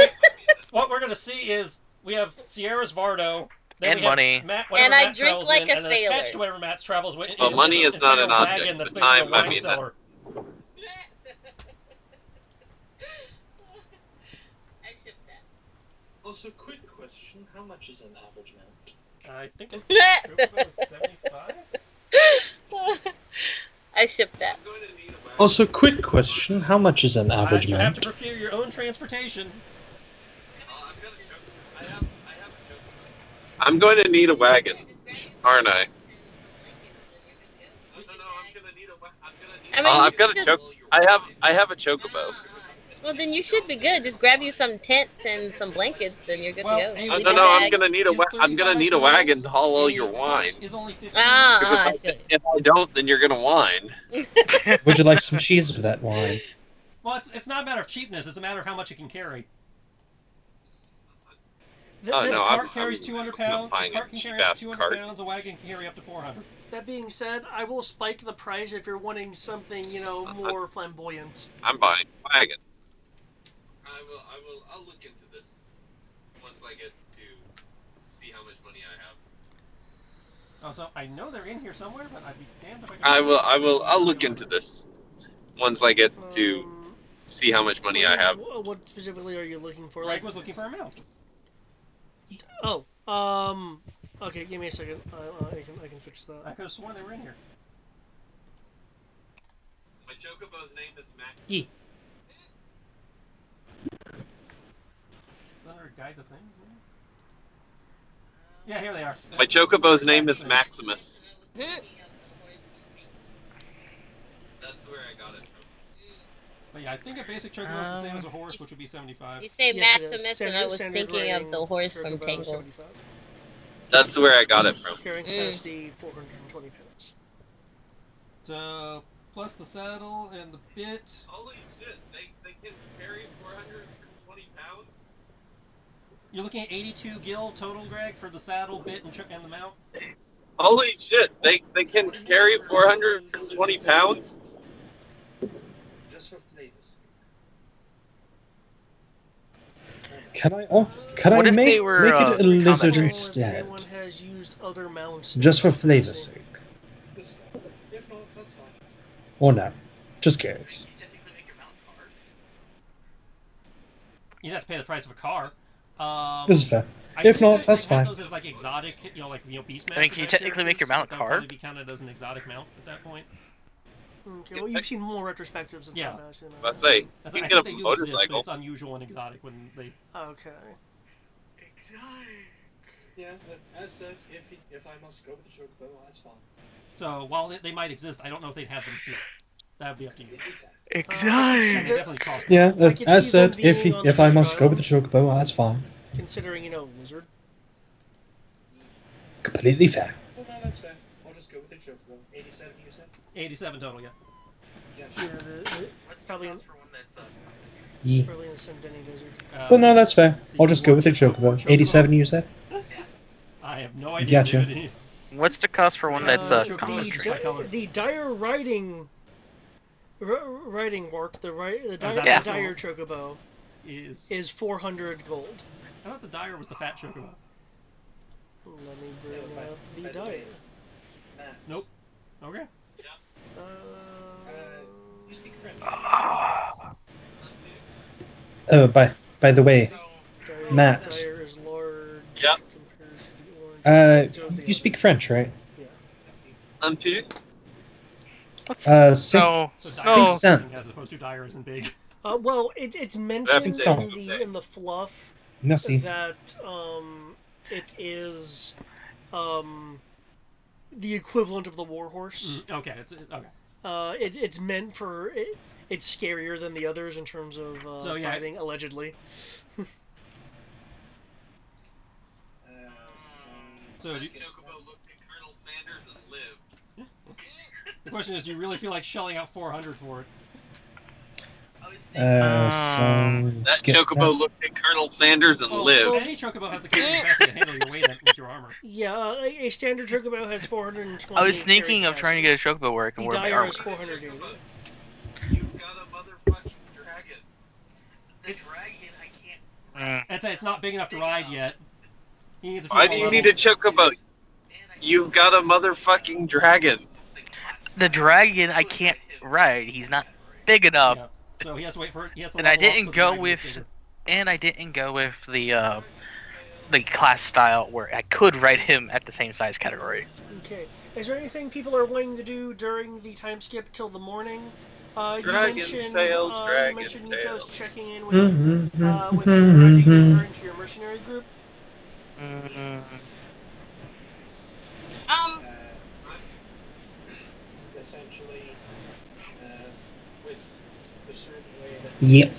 what we're gonna see is we have Sierra's Vardo. Then And we have money. Matt, And I Matt drink travels like in, a and then sailor. attached to whatever Matt travels with. Well, money is not an entire object. wagon that's The basically a time might wine be enough. cellar. I ship that. Also, quick question: how much is an average mount? I think it's 75. I ship that. Also, quick question: how much is an average You have to mount? procure your own transportation. I'm going to need a wagon, aren't I? I mean, I've you got a just- choke. I have a chocobo. Well, then you should be good. Just grab you some tents and some blankets, and you're good Well, to go. hey, No, Sleeping I'm bag. gonna need a wagon to haul all your wine. Is only 15. Ah, I feel you. If I don't, then you're gonna whine. Would you like some cheese with that wine? Well, it's not a matter of cheapness. It's a matter of how much you can carry. Oh, The no, cart I'm- carries I'm 200 not pounds. buying The a cart can carry up cheap-ass to 200 cart. pounds. A wagon can carry up to 400. That being said, I will spike the price if you're wanting something, more flamboyant. I'm buying a wagon. I'll look into this once I get to how much money I have. Oh, so I know they're in here somewhere, but I'd be damned if I can. I'll look into this once I get to see how much money I have. What specifically are you looking for? Greg was looking for a mount. Oh, okay, give me a second. I can fix that. I could have sworn they were in here. My chocobo's name is Max. Yee. Is that our guide to things? Yeah, here they are. My chocobo's name is Maximus. Hmm. That's where I got it from. But yeah, I think a basic chocobo is the same as a horse, which would be 75. You say Yes, it is. Maximus, and I was Standard thinking of rating, the horse from Chocobo, Tangle. 75. That's where I got it from. Carrying capacity 420 pounds. So, plus the saddle and the bit. Holy shit, they can carry 420 pounds? You're looking at 82 gil total, Greg, for the saddle, bit, and the mount. Holy shit, they can carry 420 pounds? Just for flavors. Can I What if make they were, it a combat lizard trained? If instead? anyone has used other mounts. Just for flavor's sake. If not, that's fine. Or not. Just curious. You'd have to pay the price of a car. This is fair. I If think not, they that's had fine. those as like exotic, beast I mean, can you technically make your mount That car? would probably be counted as an exotic mount at that point. Okay, well, you've seen more retrospectives and Yeah. stuff. I say, That's you I can get think a they do exist, but motorcycle. it's unusual and exotic when they. Okay. Yeah, as said, if I must go with the chocobo, that's fine. So while they might exist, I don't know if they'd have them here. That would be up to you. I can see And they that- definitely cost. Yeah, I could as see them said, if being on if the I must go Isle. with the chocobo, that's fine. Considering, lizard. Completely fair. Well, no, that's fair. I'll just go with the chocobo. 87, you said? 87 total, yeah. Yeah, Yeah, sure. What's the probably cost for one that's Yee. probably in the Sendeni Desert. Well, no, that's fair. I'll just go with the chocobo. 87, you said? I have no idea. Gotcha. David. What's the cost for one that's Chocobo combat is just trained? by color. The dire riding work, the that Yeah. dire chocobo is 400 gold. I thought the dyer was the fat chocobo. Let me bring Yeah, up by the the way, dire. Matt, Nope. Okay. you speak French. Oh, by the way, Dire, Matt. Dire is large Yep. compared to the orange. So is the you speak French, right? Yeah. Un peu? Sing, No, So sing dyer no. is cent. as opposed to dyer isn't big. Well, it's mentioned That's in the fluff Merci. that it is the equivalent of the warhorse. Okay. Okay. It's meant for it's scarier than the others in terms of So, yeah. fighting, allegedly. So do you, Chocobo looked at Colonel Sanders and lived. the question is, do you really feel like shelling out 400 for it? So That get chocobo looked at Colonel Sanders and Well, lived. any chocobo has the capacity to handle your weight with your armor. Yeah, a standard chocobo has 420. I was thinking of trying to get a chocobo where I can The wear my dire armor. is 480. You've got a motherfucking dragon. the dragon? I can't. Mm. It's not big enough to ride yet. He needs a few Why more do you levels. need a chocobo? Man, I You've got a motherfucking dragon. The dragon I can't ride. He's not big enough. Yeah. So he has to wait for it. He has to And I level up didn't so the go dragon with, gets bigger. and I didn't go with the class style where I could ride him at the same size category. Okay. Is there anything people are wanting to do during the time skip till the morning? Dragon tails, you dragon mentioned Nico's tails. checking in with your, I think referring to your mercenary group. Mm, Essentially, with the certain way that Yep.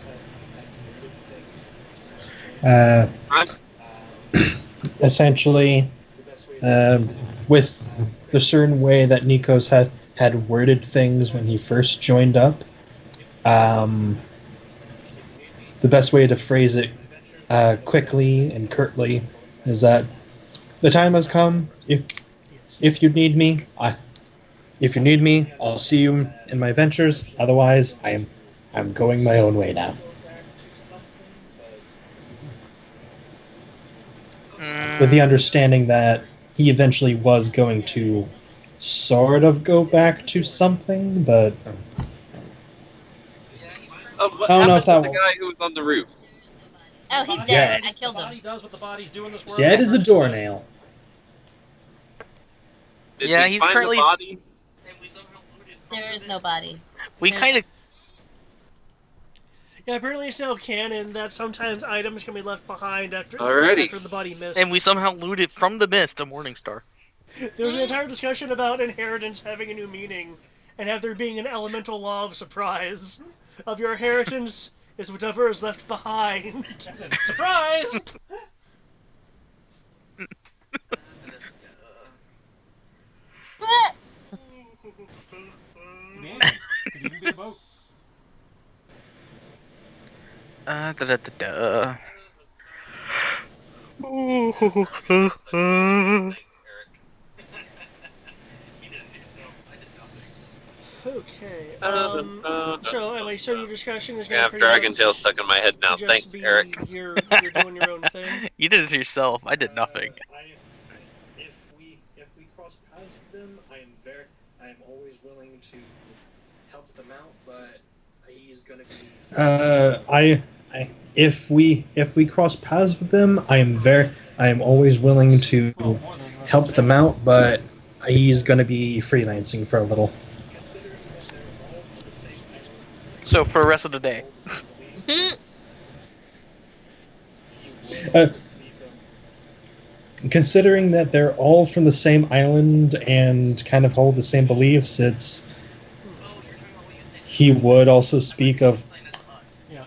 Essentially, the best way with the certain way that Nikos had worded things when he first joined up, the best way to phrase it quickly and curtly is that the time has come. If you need me, I'll see you in my ventures. Otherwise, I'm going my own way now. mm, with the understanding that he eventually was going to sort of go back to something, but What I don't know happened if that to the will. guy who was on the roof? Oh, he's Body- dead. Yeah. I killed The him. body does what the bodies do in this world. Dead as a Returns to dust. doornail. Did Yeah, we he's find currently- the body? There is no body. We kind of. Yeah, apparently it's now canon that sometimes items can be left behind after Alrighty. the body missed. And we somehow looted from the mist a Morningstar. There was an entire discussion about inheritance having a new meaning, and have there being an elemental law of surprise. Of your inheritance is whatever is left behind. That's it. Surprise! Could be anything. Could even be a boat. Da da da da. Okay. So So anyway, so your discussion is I going have to Dragon Tail stuck in my head now. just Thanks, be Eric. You're doing your own thing. You did it yourself. I did nothing. If we cross paths with them, I am always willing to help them out, but he's gonna be. If we cross paths with them, I am always willing to Well, more than the rest help of them out, but he's going to be freelancing for a little. Considering that they're all from the same island, So for the rest of the day. all the same beliefs, he will also speak of Considering that they're all from the same island and kind of hold the same beliefs, he would also speak of, Yeah.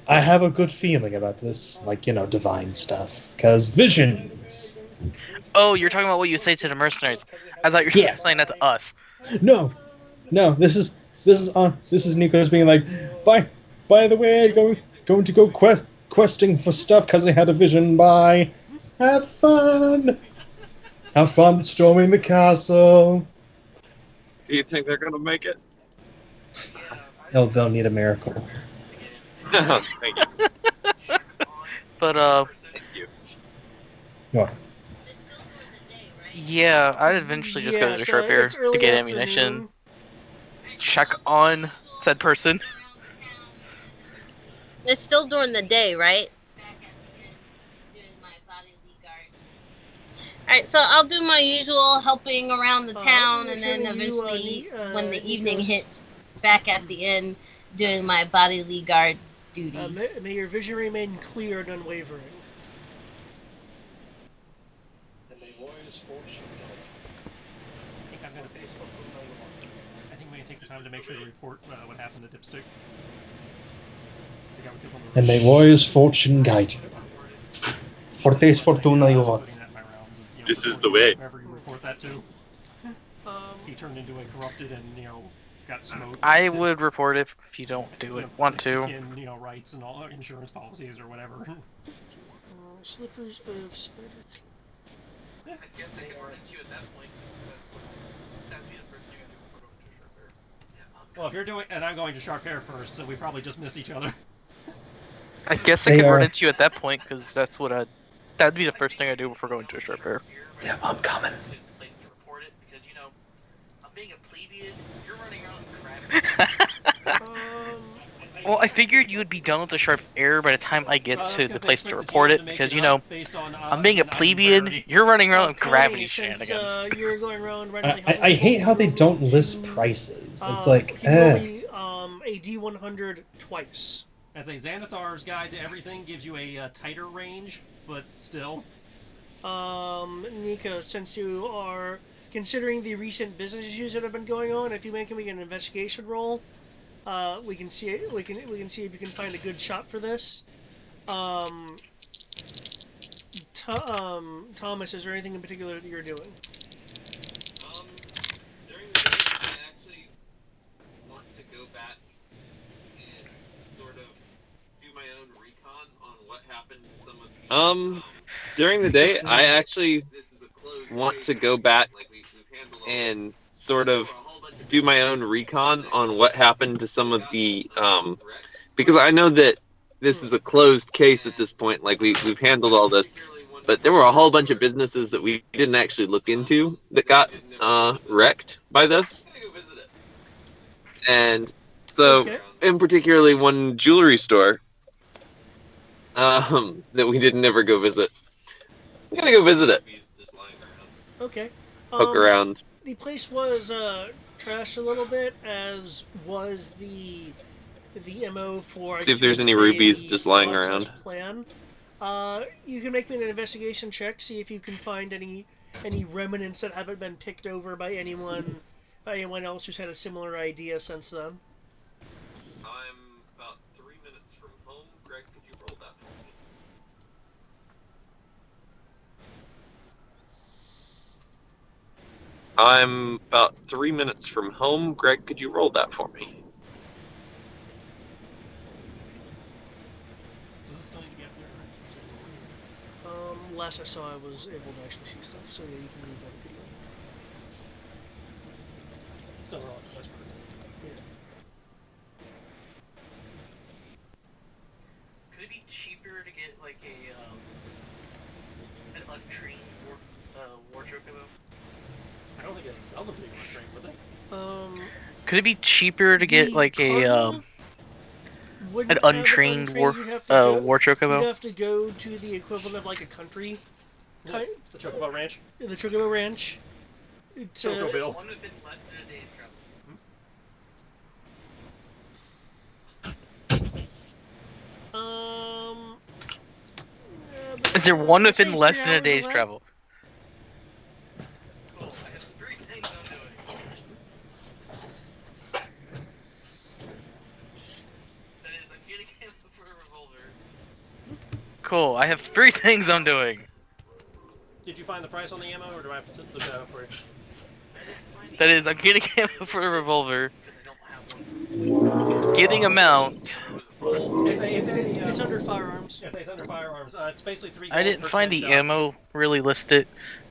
I have a good feeling about this, like, divine stuff, because visions. Oh, you're talking about what you say to the mercenaries. I thought you were Yeah. saying that to us. No, this is Nico's being like, by the way, going to go questing for stuff because I had a vision. Bye. Have fun storming the castle. Do you think they're gonna make it? They'll need a miracle. Thank you. But Thank you. What? yeah, I'd eventually just go to the so sharp air it's to early get afternoon. ammunition. Check on said person. It's still during the day, right? Alright, so I'll do my usual helping around the town, and then so you, eventually, when the evening Nico's- hits, back at the end, doing my bodily guard duties. May your vision remain clear and unwavering. and they warriors fortune. I think I'm gonna face. I think we can take the time to make sure to report what happened to Dipstick. The guy we killed on the And roof. may warrior's fortune guide you. Fortes fortuna Putting juvat. that in my rounds of, This is reporting the way. Whoever you report that to, he turned into a corrupted and got smoked. I would report it if you don't do it. Want to? In, rights and all insurance policies or whatever. Slippers of spider. I guess I could run into you at that point. That'd be the first thing I do before going to a sharp air. Well, if you're doing, and I'm going to sharp air first, so we probably just miss each other. I guess I They could run are- into you at that point because that's what that'd be the first thing I do before going to a sharp air. Yeah, I'm coming. Place to report it because I'm being a plebeian. You're running around crap. Well, I figured you would be done with the sharp air by the time I get That's to 'cause the they place to expect the report GM it to make because up based on, I'm being a not plebeian. rarity. You're running around with Cody, gravity since, shenanigans. you're going around randomly I hate how they don't list prices. It's like, he rolled me a D100 twice. As a Xanathar's guide to everything gives you a tighter range, but still. Nika, since you are considering the recent business issues that have been going on, if you make me an investigation roll, we can see if you can find a good shot for this. Thomas, is there anything in particular that you're doing? During the day, I actually want to go back and sort of do my own recon on what happened to some of the. During the day, I actually want to go back and sort of do my own recon on what happened to some of the because I know that this is a closed case at this point. Like we've handled all this, but there were a whole bunch of businesses that we didn't actually look into that got wrecked by this. And so, Okay. in particularly one jewelry store that we didn't ever go visit. I'm gonna go visit it. Okay. Poke around. The place was trashed a little bit, as was the MO for. I See if guess you there's could any say, rubies the just lying fraud/slash around. Plan. You can make me an investigation check. See if you can find any remnants that haven't been picked over by anyone else who's had a similar idea since then. I'm about 3 minutes from home. Greg, could you roll that for me? I'm about 3 minutes from home. Greg, could you roll that for me? Does it still need to be up there? Last I saw, I was able to actually see stuff. So yeah, you can move that if you like. Still roll it. That's perfect. Yeah. Could it be cheaper to get like an untrained wardrobe ammo? I don't think they sell them to you on train, would they? Could it be cheaper to get like an untrained wardrobe You'd ammo? have to go to the equivalent of like a country. Yeah. The Chocobo Ranch? The Chocobo Ranch. Choco Bill. One would have been less than a day's travel. Is there one I'd say within less 3 than a hours day's away. travel? Cool. I have 3 things I'm doing. That is, I'm getting him for a revolver. Cool. I have 3 things I'm doing. Did you find the price on the ammo, or do I have to look that up for you? That is, I'm getting ammo for a revolver. Getting a mount. It's under firearms. Yeah, it's under firearms. It's basically 3 I gold didn't per find 10 the shots. ammo really listed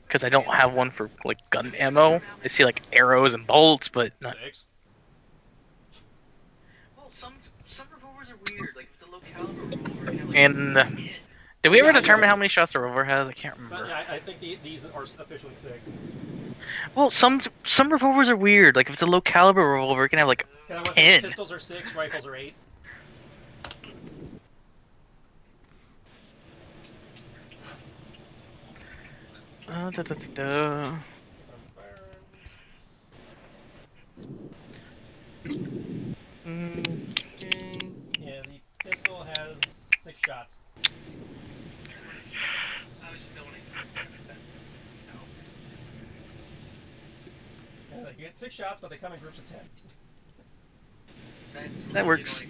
because I don't have one for like gun ammo. I see like arrows and bolts, but not. 6. Well, some revolvers are weird. Like it's a low caliber revolver. You know, like, And did we ever determine how many shots the revolver has? I can't But remember. yeah, I think these are officially 6. Well, some revolvers are weird. Like if it's a low caliber revolver, it can have like Yeah, what, 10. pistols are 6, rifles are 8. Da, da, da, da. Okay. Yeah, the pistol has 6 shots. I was just going Yeah, you get 6 shots, but they come in groups of 10. That works.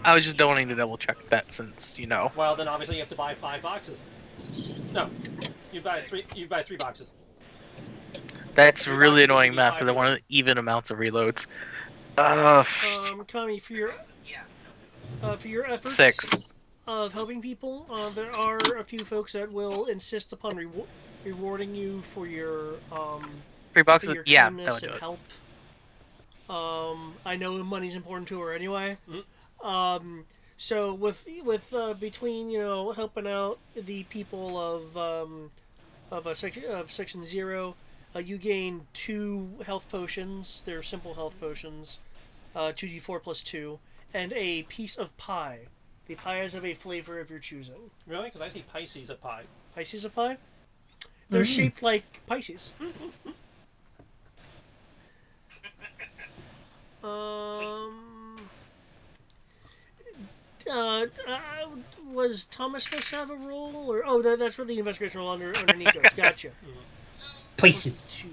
I was just donating to double check that since you know. Well, then obviously you have to buy 5 boxes. No, you buy 3 boxes. That's really annoying map because I wanted even amounts of reloads. Kami, for your efforts 6. of helping people, there are a few folks that will insist upon rewarding you for your 3 boxes. for your Yeah, kindness that would do and it. help. I know money's important to her anyway. So with between helping out the people of section 0, you gain 2 health potions. They're simple health potions, 2d4 plus 2, and a piece of pie. The pie is of a flavor of your choosing. Really? Because I see Pisces at pie. Pisces of pie? They're shaped like Pisces. Was Thomas supposed to have a role, or that's for the investigation role under Nikos. Gotcha. Places. Two.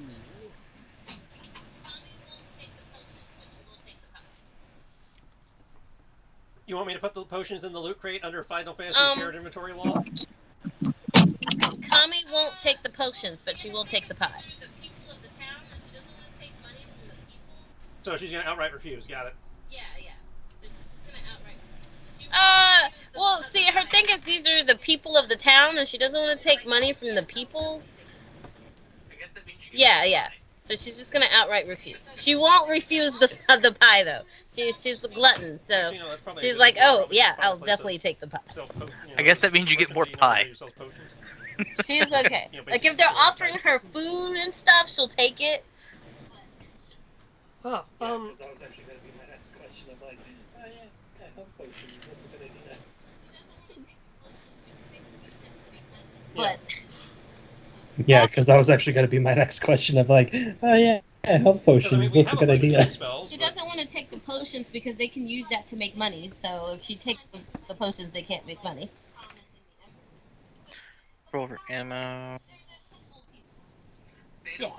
You want me to put the potions in the loot crate under Final Fantasy shared inventory law? Kami won't take the potions, but she will take the pie. So she's gonna outright refuse. Got it. Yeah. So she's just gonna outright refuse. Well, see, her thing is these are the people of the town, and she doesn't want to take money from the people. I guess that means you can Yeah. So she's just gonna outright refuse. She won't refuse the pie though. She's a glutton, so You know, that's probably she's a good- like, oh probably yeah, a I'll place definitely to take the pie. sell I guess that means you get more merchant, pie. who sells potions. She's okay. You know, Like basically if they're stereotypes offering for her people. food and stuff, she'll take it. Oh, Yes, 'cause that was actually going to be my next question of like, oh yeah, health potions, that's a good idea. But Yeah, because that was actually going to be my next question of like, oh yeah, health Because I mean, potions. we That's a have a good bunch of idea. healing spells. she but- doesn't want to take the potions because they can use that to make money. So if she takes the potions, they can't make money. Rover ammo. Yeah.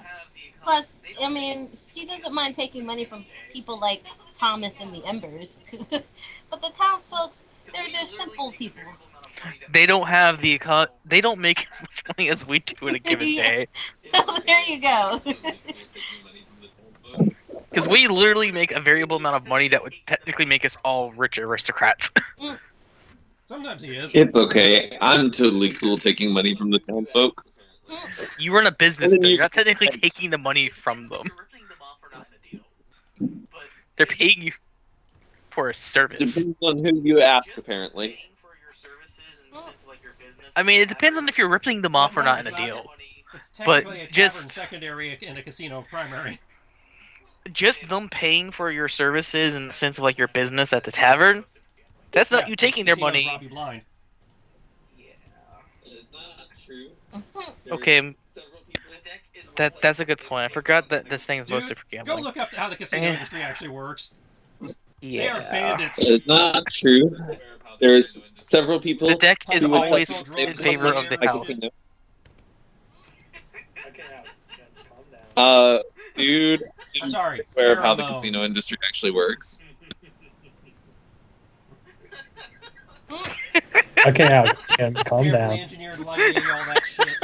Plus, I mean, she doesn't mind taking money from people like Thomas and the Embers. But the townsfolk, they're simple people. They don't have the they don't make as much money as we do in a given Yeah. day. So there you go. Because we literally make a variable amount of money that would technically make us all rich aristocrats. Sometimes he is. It's okay. I'm totally cool taking money from the town folk. You run a business, And then though. you- You're not technically taking the money from them. They're paying you for a service. Depends on who you ask, apparently. I mean, it depends on if you're ripping them off or not in a deal. It's But technically a tavern just- secondary and a casino primary. Just them paying for your services in the sense of like your business at the tavern, that's not Yeah, you taking their casinos money. rob you blind. It's not true. Okay, that's a good point. I forgot that this thing's Dude, mostly for Go gambling. look up how the casino Eh. industry actually works. They are Yeah. bandits. It's not true. There's several people The deck is who would always like to drugs in and favor beer. of the my house. casino. Okay, Alex, calm down. Dude, I'm sorry. aware of how the pheromones. casino industry actually works. Okay, Alex, James, calm Carefully down. engineered lighting, all that shit.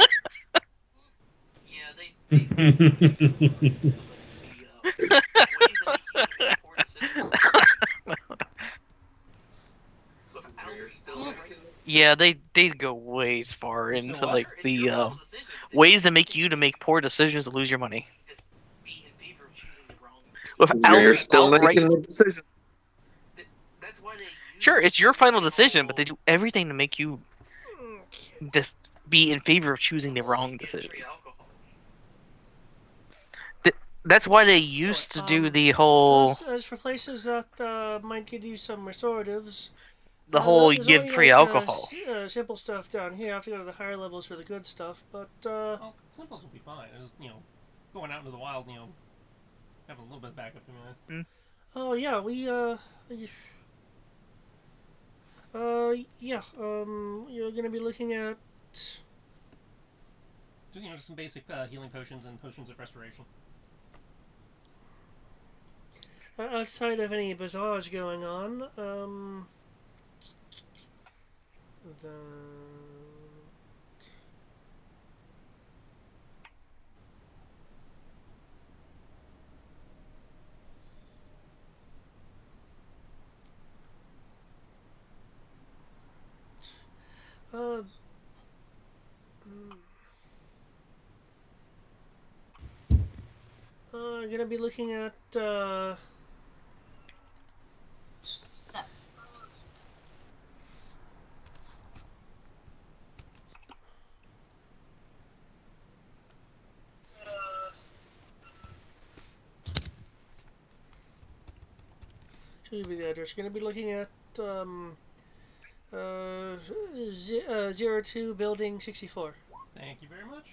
Yeah, they go ways far So into what? like the ways to make you to make poor decisions to lose your money. You're still outright, making the decision. sure, it's your final decision, but they do everything to make you just be in favor of choosing the wrong decision. That's why they used to do the whole Plus, as for places that might give you some restoratives, there's give only, free like, alcohol. simple stuff down here. I have to go to the higher levels for the good stuff, but Oh, simples will be fine. It's, going out into the wild, having a little bit of backup. oh yeah, you're gonna be looking at Just, just some basic healing potions and potions of restoration. outside of any bazaars going on. The gonna be looking at should give you the address. Gonna be looking at 02 building 64. Thank you very much.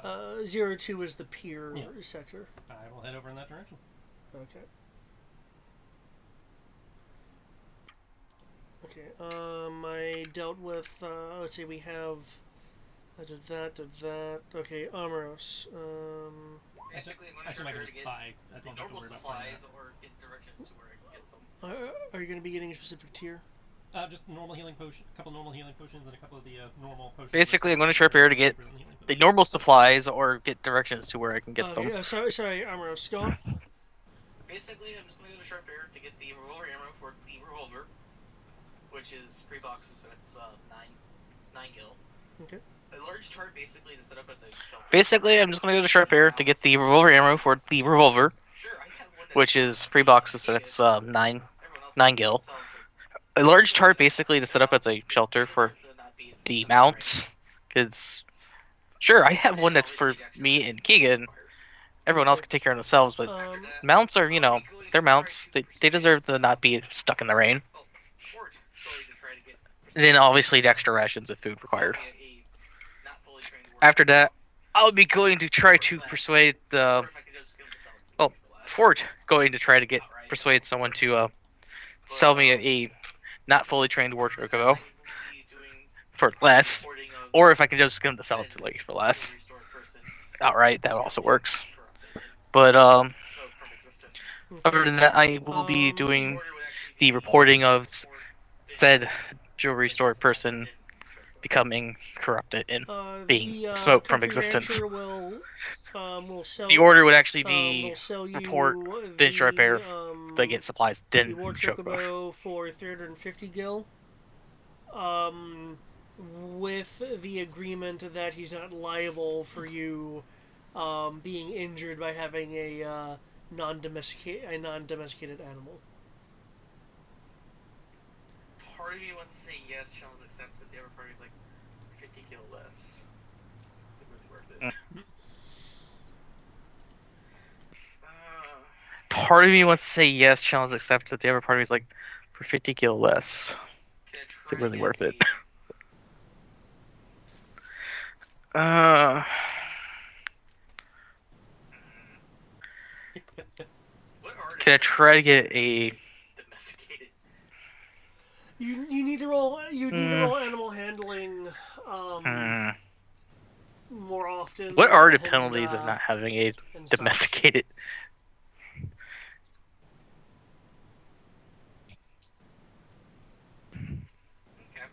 02 is the pier Yeah. sector. I will head over in that direction. Okay. Okay. I dealt with. Let's see. We have. I did that. Okay. Amoros. Basically, I assume I can just buy. I don't have to worry about buying that. or get directions to where I can get them. Are you going to be getting a specific tier? Just normal healing potion, a couple normal healing potions, and a couple of the normal potions. Basically, I'm going to Sharp Air to get the normal supplies or get directions to where I can get Okay. them. Sorry. Amoros. Go on. Basically, I'm just going to go to Sharp Air to get the revolver ammo for the revolver, which is 3 boxes, and it's 9 gil. Okay. A large chart basically to set up as a shelter. Basically, I'm just going to go to Sharp Air to get the revolver ammo for the revolver, Sure, I have one which is 3 boxes, and it's 9 gil. A large chart basically to set up as a shelter for the mounts, Because, sure, I have one that's for me and Keegan. Everyone else can take care of themselves, but mounts are, they're mounts. They deserve to not be stuck in the rain. And then obviously the extra rations of food required. After that, I'll be going to try to persuade Fort going to try to persuade someone to sell me a not fully trained war chocobo for less, or if I can just get him to sell it to for less outright, that also works. But other than that, I will be doing the reporting of said jewelry store person becoming corrupted and being smoked from existence. Will sell, the order would actually be will sell you report, then short repair, they get supplies, then the war chocobo for 350 gil. With the agreement that he's not liable for you being injured by having a non-domesticated animal. Part of me wants to say yes, challenge accept, but the other part is like 50 gil less. Is it really worth it? Part of me wants to say yes, challenge accept, but the other part of me is like, for 50 gil less, is it really worth it? Can I try to get a domesticated? You need to roll. You need to roll animal handling more often. What are the penalties of not having a domesticated? Okay.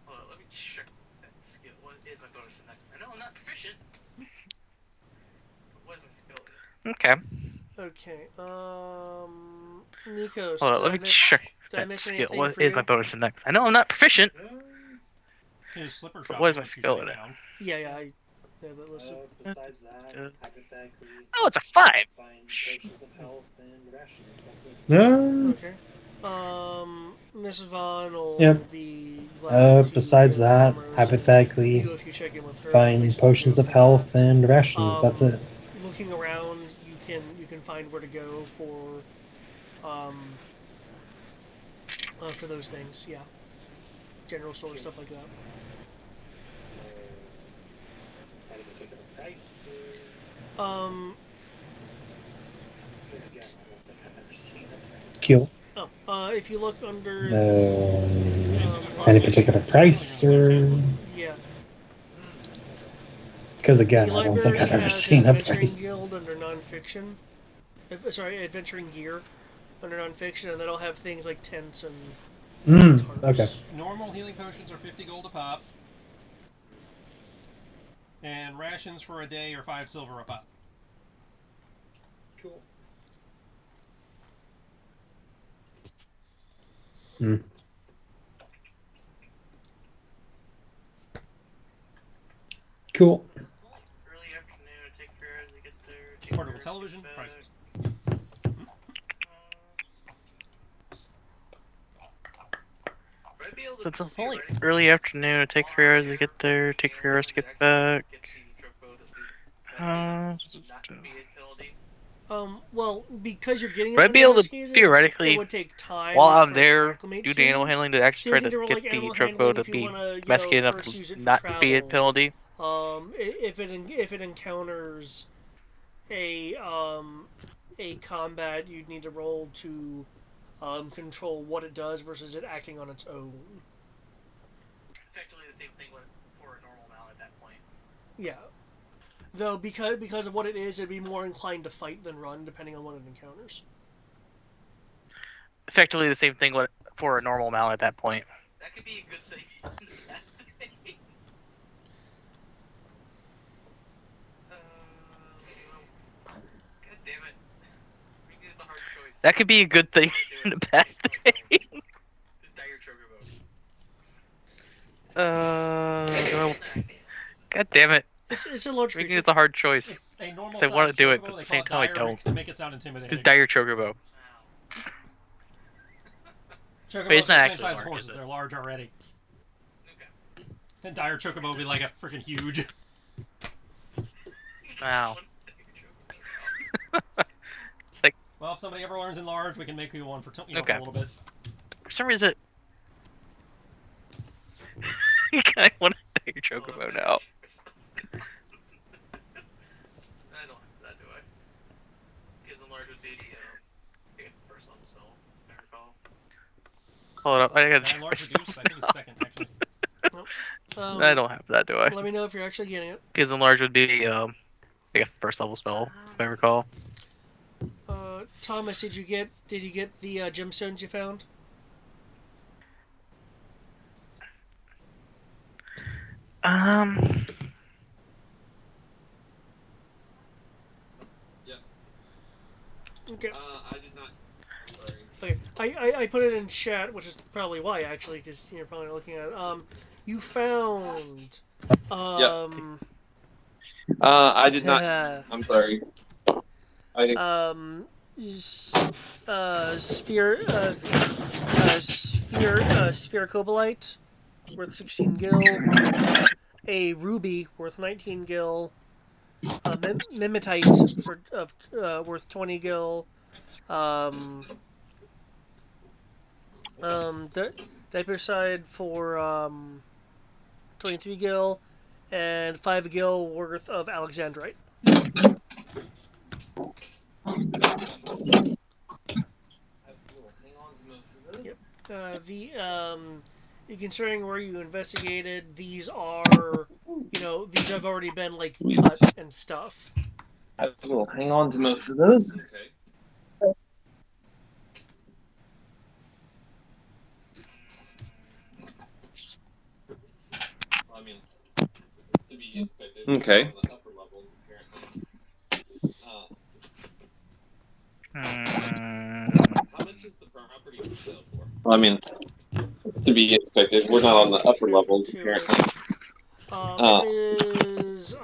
Hold on, let me check that skill. What is my bonus in that? I know I'm not proficient. What is my skill? Okay. Okay. Nikos. Hold on, let me check that skill. What is my bonus in next? I know I'm not proficient. What is my skill in it? Yeah, I have that listed. Besides that, hypothetically, oh, it's a 5. Find potions of health and rations. That's it. No. Okay. Mrs. Vaughn will Yep. be glad to Besides give that, Ambrose hypothetically, you if you check in with her, find places to potions go of for health that. and rations. That's it. Looking around, you can find where to go for those things. Yeah. General store stuff like that. At a particular price. Because again, I don't think I've ever seen a price. Cool. If you look under Any particular price or? Yeah. Because again, I don't think I've ever seen a price. Guild under nonfiction. Adventuring gear under nonfiction, and that'll have things like tents and tarps. Okay. Normal healing potions are 50 gold a pop. And rations for a day are 5 silver a pop. Cool. Cool. Early afternoon, take 3 hours to get there. Portable television, prices. Since it's only early afternoon, take 3 hours to get there, take 3 hours to get back. Well, because you're getting. Would I be able to theoretically, it would take time while I'm there, do the animal handling to actually try to get the chocobo to be domesticated enough to not be a penalty? If it encounters a combat, you'd need to roll to control what it does versus it acting on its own. Effectively the same thing for a normal mount at that point. Yeah. Though because of what it is, it'd be more inclined to fight than run, depending on what it encounters. Effectively the same thing for a normal mount at that point. That could be a good thing. God damn it. It's a hard choice. That could be a good thing and a bad thing. Just die your chocobo. God damn it. It's a large creature. It's a hard choice. It's a normal I want to do it, but at the same time I don't. To make it sound intimidating. Just die your chocobo. Chocobos But it's not are the actually same size large, horses. is it? They're large already. And Dire Chocobo will be like a freaking huge. Wow. Well, if somebody ever learns Enlarge, we can make you one for for Okay. a little bit. For some reason, you kind of want to Dire Chocobo now. I don't have that, do I? Because Enlarge would be first level spell, if I recall. Hold up, I gotta Did I check enlarge myself. reduce? I think it's second, actually. I don't have that, do I? Let me know if you're actually getting it. Because Enlarge would be like a first level spell, if I recall. Thomas, did you get the gemstones you found? Okay. I did not. Sorry. Okay, I put it in chat, which is probably why, actually, because you're probably not looking at it. You found, I did not. I'm sorry. I didn't. sphere cobalite, worth 16 gil, a ruby worth 19 gil, mimetite worth 20 gil, diperside for 23 gil, and 5 gil worth of alexandrite. Considering where you investigated, these are, these have already been like cut and stuff. I will hang on to most of those. Okay. I mean, it's to be expected. Okay. On the upper levels, apparently. How much is the property for sale for? I mean, it's to be expected. We're not on the upper levels, apparently. It is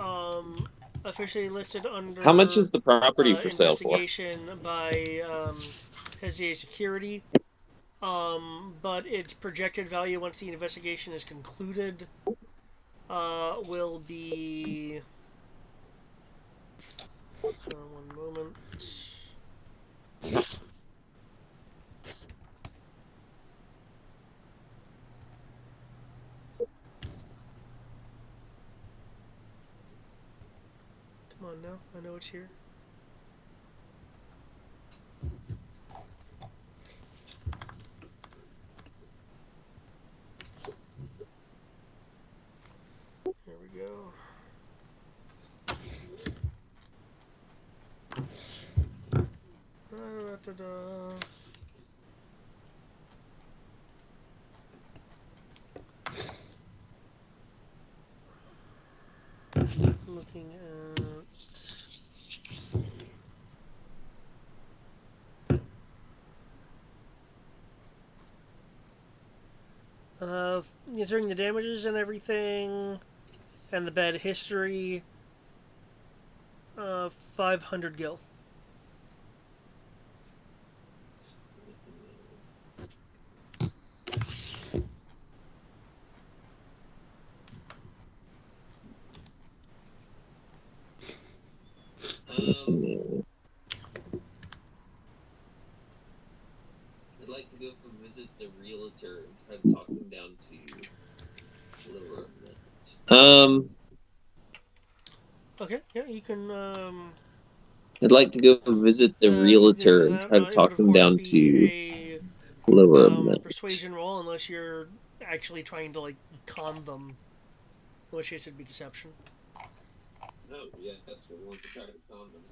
officially listed under. How much is the property for sale for? Investigation by Hesier Security. But its projected value once the investigation is concluded will be. One moment. Come on now, I know it's here. There we go. Looking at considering the damages and everything, and the bad history, 500 gil. I'd like to go visit the realtor and try to talk them down to lower amount. Okay, yeah, you can. I'd like to go visit the realtor and try to talk them down to lower amount. Persuasion roll, unless you're actually trying to like con them, in which case it'd be deception. No, yes, we're going to try to con them.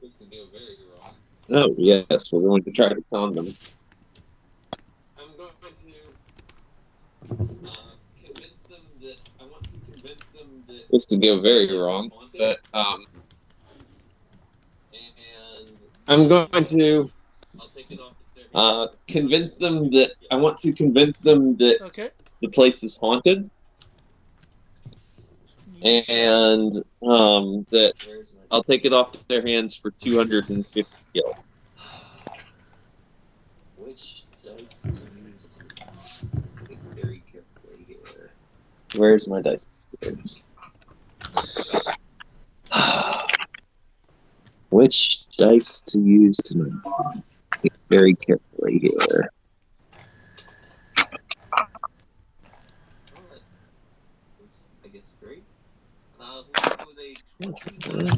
This could go very wrong. Oh, yes, we're going to try to con them. I'm going to convince them that I want to convince them that this could go very wrong, but and I'm going to I'll take it off convince them that I want to convince them that the place is haunted. And that I'll take it off their hands for 250 gil. Where's my dice? Which dice to use tonight? Think very carefully here. I guess great. We'll go with a 21.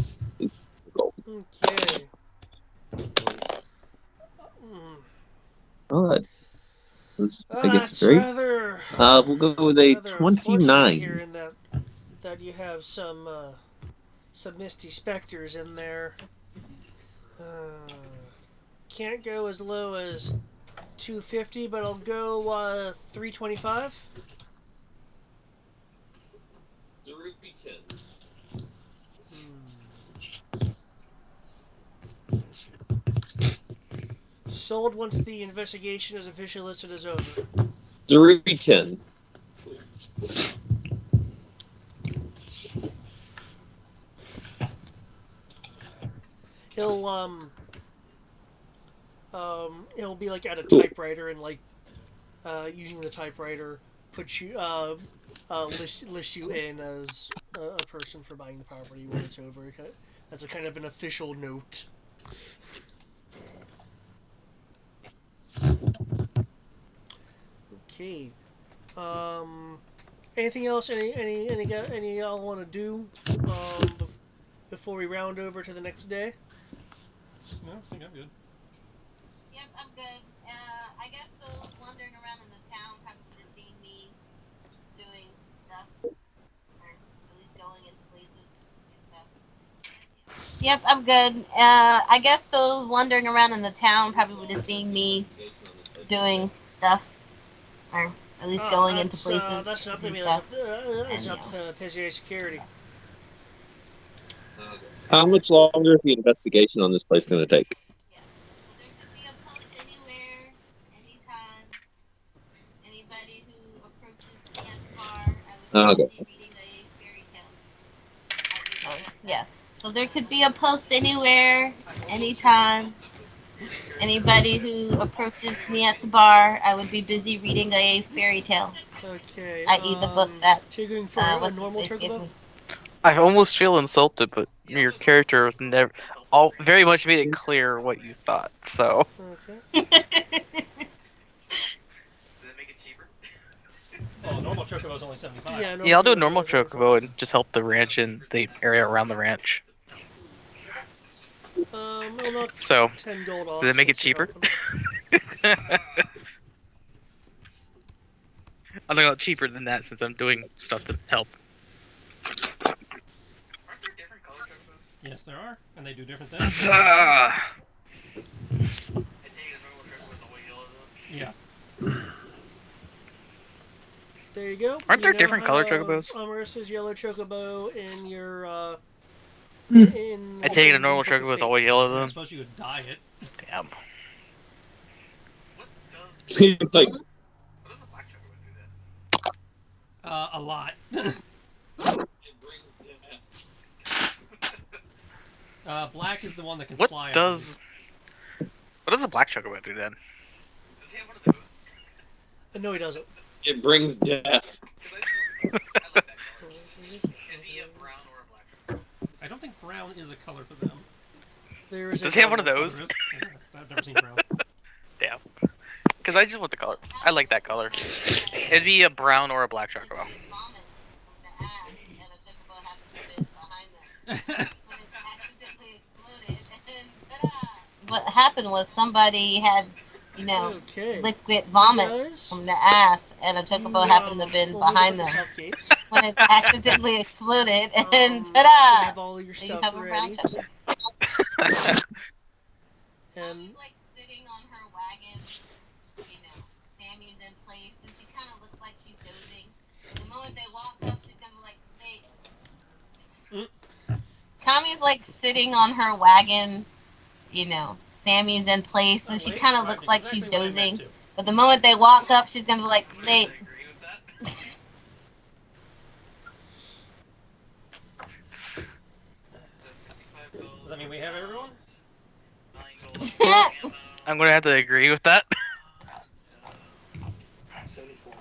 Okay. Mm. Oh, that was, I guess, It's great. rather We'll go with a rather unfortunate 29. hearing that you have some misty specters in there. Can't go as low as 250, but I'll go 325. 310. Sold once the investigation is officially listed as over. 310. He'll be like at a Cool. typewriter and like using the typewriter put you list you in as a person for buying the property when it's over. That's a kind of an official note. Okay. Anything else? Any y'all want to do before we round over to the next day? No, I think I'm good. Yep, I'm good. I guess those wandering around in the town probably would have seen me doing stuff, or at least going into places and stuff. Yep, I'm good. I guess those wandering around in the town probably would have seen me doing stuff, or at least going into places That's to up to do me. stuff. That's up to PCA Security. How much longer is the investigation on this place going to take? Yeah. So there could be a post anywhere, anytime. Anybody who approaches me at the bar, I would be reading a fairy tale. Yeah. So there could be a post anywhere, anytime. Anybody who approaches me at the bar, I would be busy reading a fairy tale. Okay. I.e. the book that So you're going for a normal chocobo? I almost feel insulted, but your character was never very much made it clear what you thought. So. Okay. Does that make it cheaper? Well, a normal chocobo is only 75. Yeah, I'll do a normal chocobo and just help the ranch and the area around the ranch. So, 10 gold off. Does it make it cheaper? I'm not cheaper than that since I'm doing stuff to help. Aren't there different color chocobos? Yes, there are, and they do different things. I take a normal chocobo is always yellow though. Yeah. There you go. Aren't there different color chocobos? Amarissa's yellow chocobo in your I take it a normal chocobo is always yellow then. I suppose you could dye it. Damn. Seems like. What does a black chocobo do then? A lot. Black is the one that can fly. What does a black chocobo do then? Does he have one of those? No, he doesn't. It brings death. I like that color. Is he a brown or a black chocobo? I don't think brown is a color for them. Does he have one of those? Yeah, I've never seen brown. Damn. Because I just want the color. I like that color. Is he a brown or a black chocobo? What happened was somebody had, liquid vomit from the ass, and a chocobo happened to have been behind them. When it accidentally exploded, and ta-da! Have all your stuff you have a brown ready. chocobo. And like sitting on her wagon, Sammy's in place, and she kind of looks like she's dozing. The moment they walk up, she's gonna be like, "Hey." Kami's like sitting on her wagon, Sammy's in place, and she kind of looks like she's dozing. But the moment they walk up, she's gonna be like, "Hey." Does that mean we have everyone? I'm gonna have to agree with that. 74.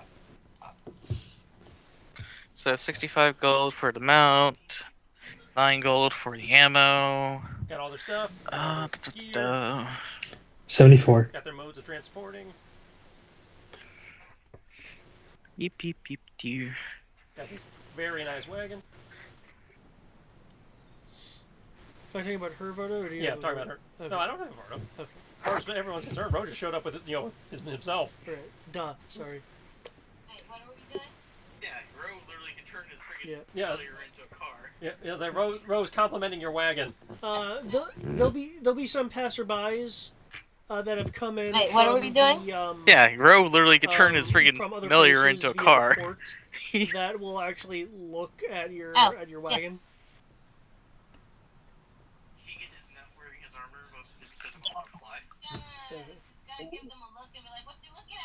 So 65 gold for the mount, 9 gold for the ammo. Got all their stuff. Got all their gear. 74. Got their modes of transporting. Beep beep beep doo. Got this very nice wagon. Are you talking about her photo, or do you? Yeah, have talking a- about her. Okay. No, I don't have a photo. Okay. Everyone's concerned. Ro just showed up with it, himself. Right. Duh. Sorry. Wait, what are we doing? Yeah, Ro literally can turn his freaking Yeah. failure into a car. Yeah, it was like Rose complimenting your wagon. There'll be some passerbys that have come in. Wait, what are we doing? Yeah, Ro literally could turn his freaking from other familiar places into a via the car. port that will actually look at your Oh, wagon. Keegan is not wearing his armor mostly because of all the fly. She's gonna give them a look and be like, "What you looking at?"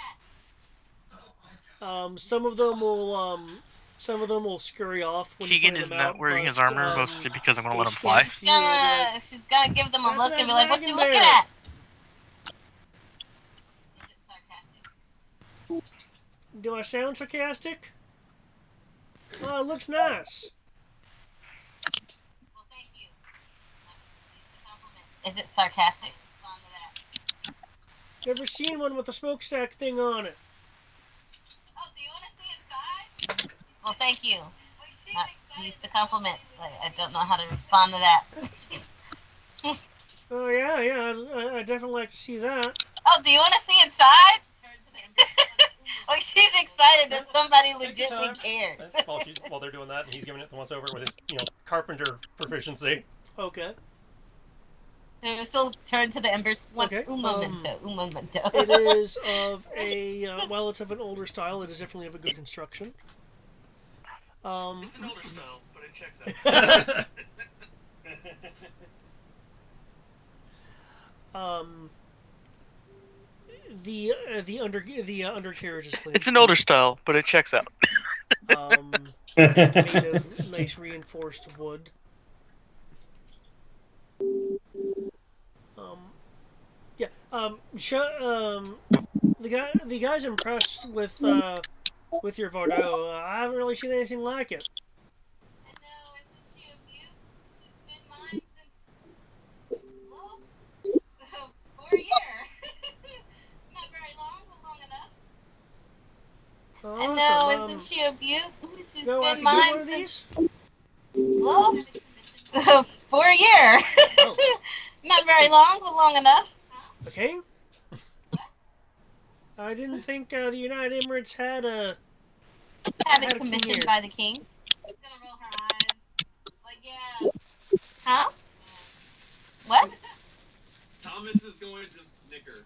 Some of them will scurry off. When Keegan you is them not out, wearing but, his armor mostly because I'm gonna let him they fly. can't see She's gonna give them a That's look that and be like, "What you wagon looking there." at?" Is it sarcastic? Do I sound sarcastic? Oh, it looks nice. Well, thank you. It's a compliment. Is it sarcastic? Respond to that. Never seen one with a smokestack thing on it. Oh, do you want to see inside? Well, thank you. Not used to compliments. I don't know how to respond to that. Oh yeah, I definitely like to see that. Oh, do you want to see inside? Like, she's excited that somebody legitimately cares. While they're doing that, and he's giving it the once over with his, carpenter proficiency. Okay. And she'll turn to the embers. Okay, Un momento. It is of a while it's of an older style, it is definitely of a good construction. It's an older style, but it checks out. The undercarriage is clean. It's an older style, but it checks out. Made of nice reinforced wood. The guy's impressed with your photo. I haven't really seen anything like it. I know, isn't she a beaut? She's been mine since, well, 4 years. Not very long, but long enough. I know, Awesome. isn't she a beaut? She's No, I been can do one mine of since, these? well, 4 years. Oh. Not very long, but long enough. Okay. I didn't think the United Emirates had a. Have had it a commissioned king by the king. She's gonna roll her eyes. Like, yeah. Huh? What? Thomas is going to snicker.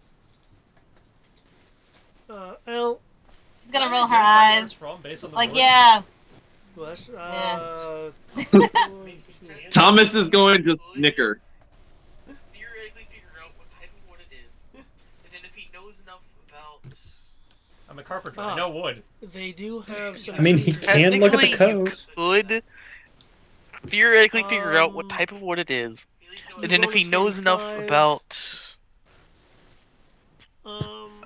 Well, She's gonna roll her Where eyes. it's from, based on the Like, wood. yeah. Wes, Thomas is going to snicker. Theoretically figure out what type of wood it is, and then if he knows enough about... I'm a carpenter. I know wood. They do have some. I mean, he trees can look at the Technically, code. Could theoretically figure out what type of wood it is, and then if he knows enough 25. about...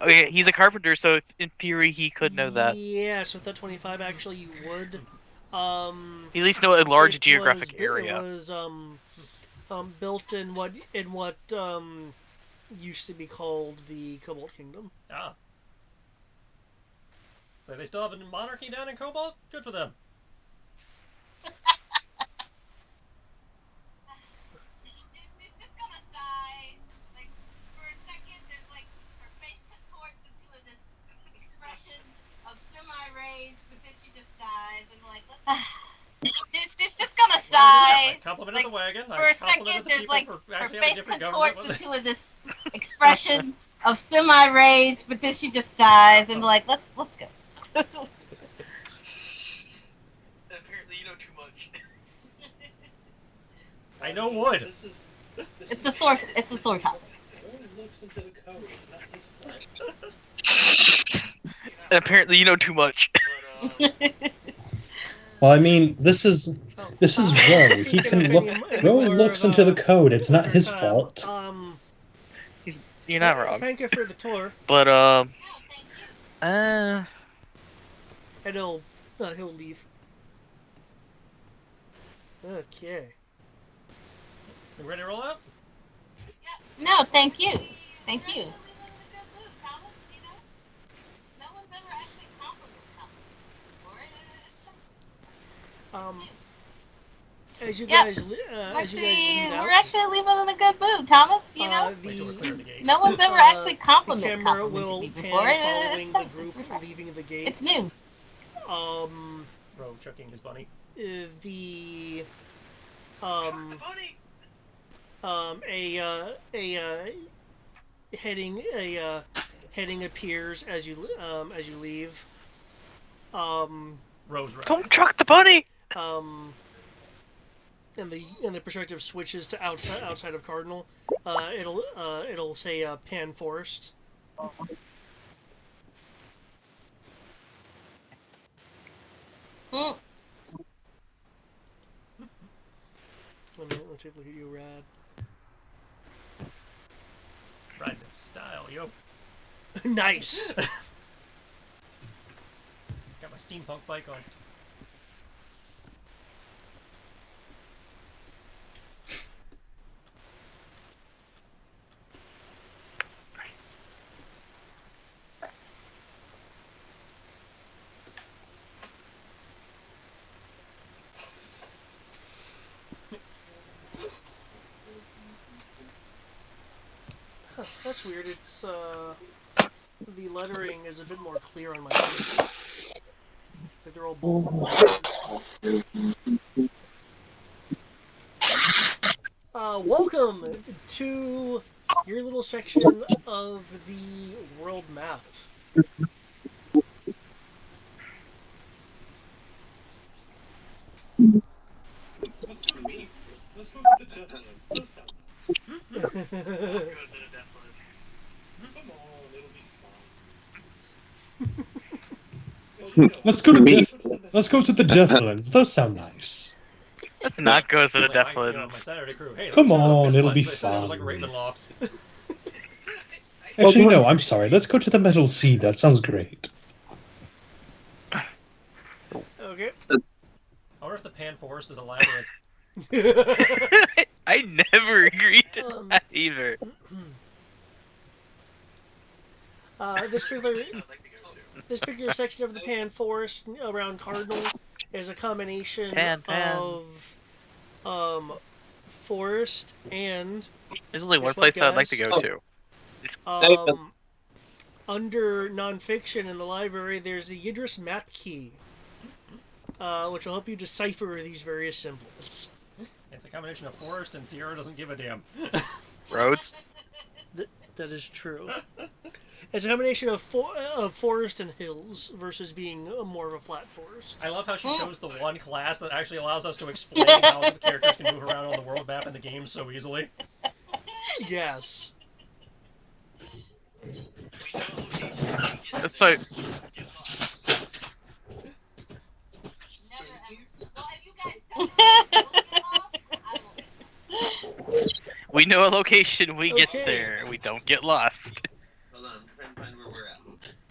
Okay, he's a carpenter, so in theory he could know that. Yeah, so with that 25, actually, you would. At least know a large geographic area. It was built in what used to be called the Cobalt Kingdom. Ah. So they still have a monarchy down in Cobalt? Good for them. She's just gonna sigh. Like, for a second, there's like, her face contorts into this expression of semi-rage, but then she just sighs and like, she's just gonna sigh. I complimented Like, the wagon. For a second, there's like, her face contorts into this expression of semi-rage, but then she just sighs and like, let's go. Apparently you know too much. I know wood. It's a sore topic. Looks into the code. It's not his fault. Apparently you know too much. Well, I mean, this is Ro. He can look. Ro looks into the code. It's not his fault. You're not wrong. Thank you for the tour. But And he'll leave. Okay. You ready to roll out? No, thank you. Thank you. As you Yep. guys, as you guys Actually, leave out, we're actually leaving in a good mood, Thomas. You know, Wait till we're clear of the gate. no one's ever actually the complimented camera will me before. pan It's following the nice. group It's refreshing. leaving the gate. It's new. Bro, chucking his bunny. The heading appears as you leave. Rose right. Don't chuck the bunny. And the perspective switches to outside of Cardinal. It'll say Pan Forest. Mm. Let me take a look at you, Rad. Riding in style, yo. Nice. Got my steampunk bike on. Huh, that's weird. It's the lettering is a bit more clear on my screen. Like they're all bold. Welcome to your little section of the world map. Let's go to the Deathlands. Those sound nice. Come on, it'll be fun. Let's go to the Deathlands. Those sound nice. Let's not go to the My Deathlands. Saturday crew. Hey, Come let's go to the on, it'll Mistlands. be They said it was like fun. Ravenloft. Actually, no, I'm sorry. Let's go to the Metal Sea. That sounds great. Okay. I wonder if the Pan Forest is a labyrinth. I never agreed to that either. This particular section of the Pan Forest around Cardinal is a combination of forest and There's only one guess what, place I'd like to guys? go to. Under nonfiction in the library, there's the Yidris map key, which will help you decipher these various symbols. It's a combination of forest and Sierra doesn't give a damn. Roads? That is true. It's a combination of forest and hills versus being more of a flat forest. I love how she chose the one class that actually allows us to explain how the characters can move around on the world map in the game so easily. Yes. So, we know a location, we get there. We don't get lost. Hold on, I'm trying to find where we're at.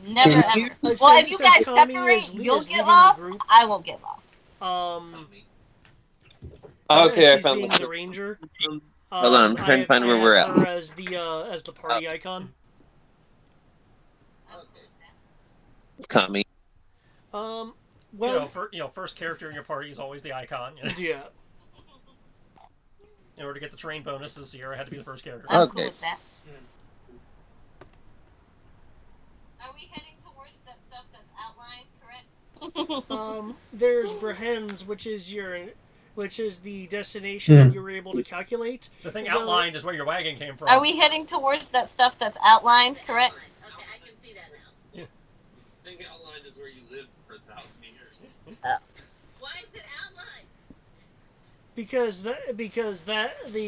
Never ever. Well, if you guys separate, you'll get lost. I won't get lost. Okay, I she's found being the the ranger. Hold on, I'm trying to find where we're at. Her as the party icon. It's coming. Well, first character in your party is always the icon. Yeah. In order to get the terrain bonuses, Sierra had to be the first character. I'm cool with that. Are we heading towards that stuff that's outlined, correct? There's Brehens, which is the destination that you were able to calculate. The thing outlined is where your wagon came from. Are we heading towards that stuff that's outlined, correct? Okay, I can see that now. The thing outlined is where you lived for 1,000 years. Why is it outlined?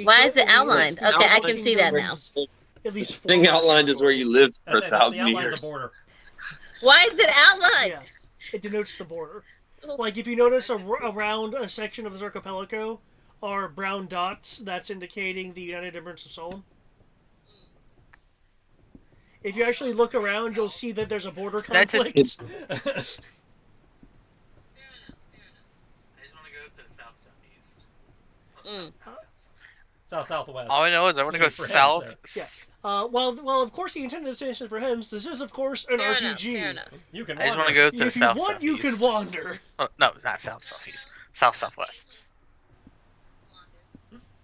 Why is it outlined? Okay, I can see that now. At least the thing outlined is where you lived for That's 1,000 the years. border. Why is it outlined? Yeah, it denotes the border. Like if you notice around a section of the archipelago are brown dots, that's indicating the United Emirates of Solon. If you actually look around, you'll see that there's a border conflict. Fair enough. I just want to go to the south southeast. Mm. South-southwest. All I know is I want to go For him, south. Yeah. Well, of course, the intended destination for him. This is, of course, an Fair RPG. enough. Fair enough. You can I just wander. want to go to the If you south want, you can southeast. wander. Oh, no, not south southeast. South southwest.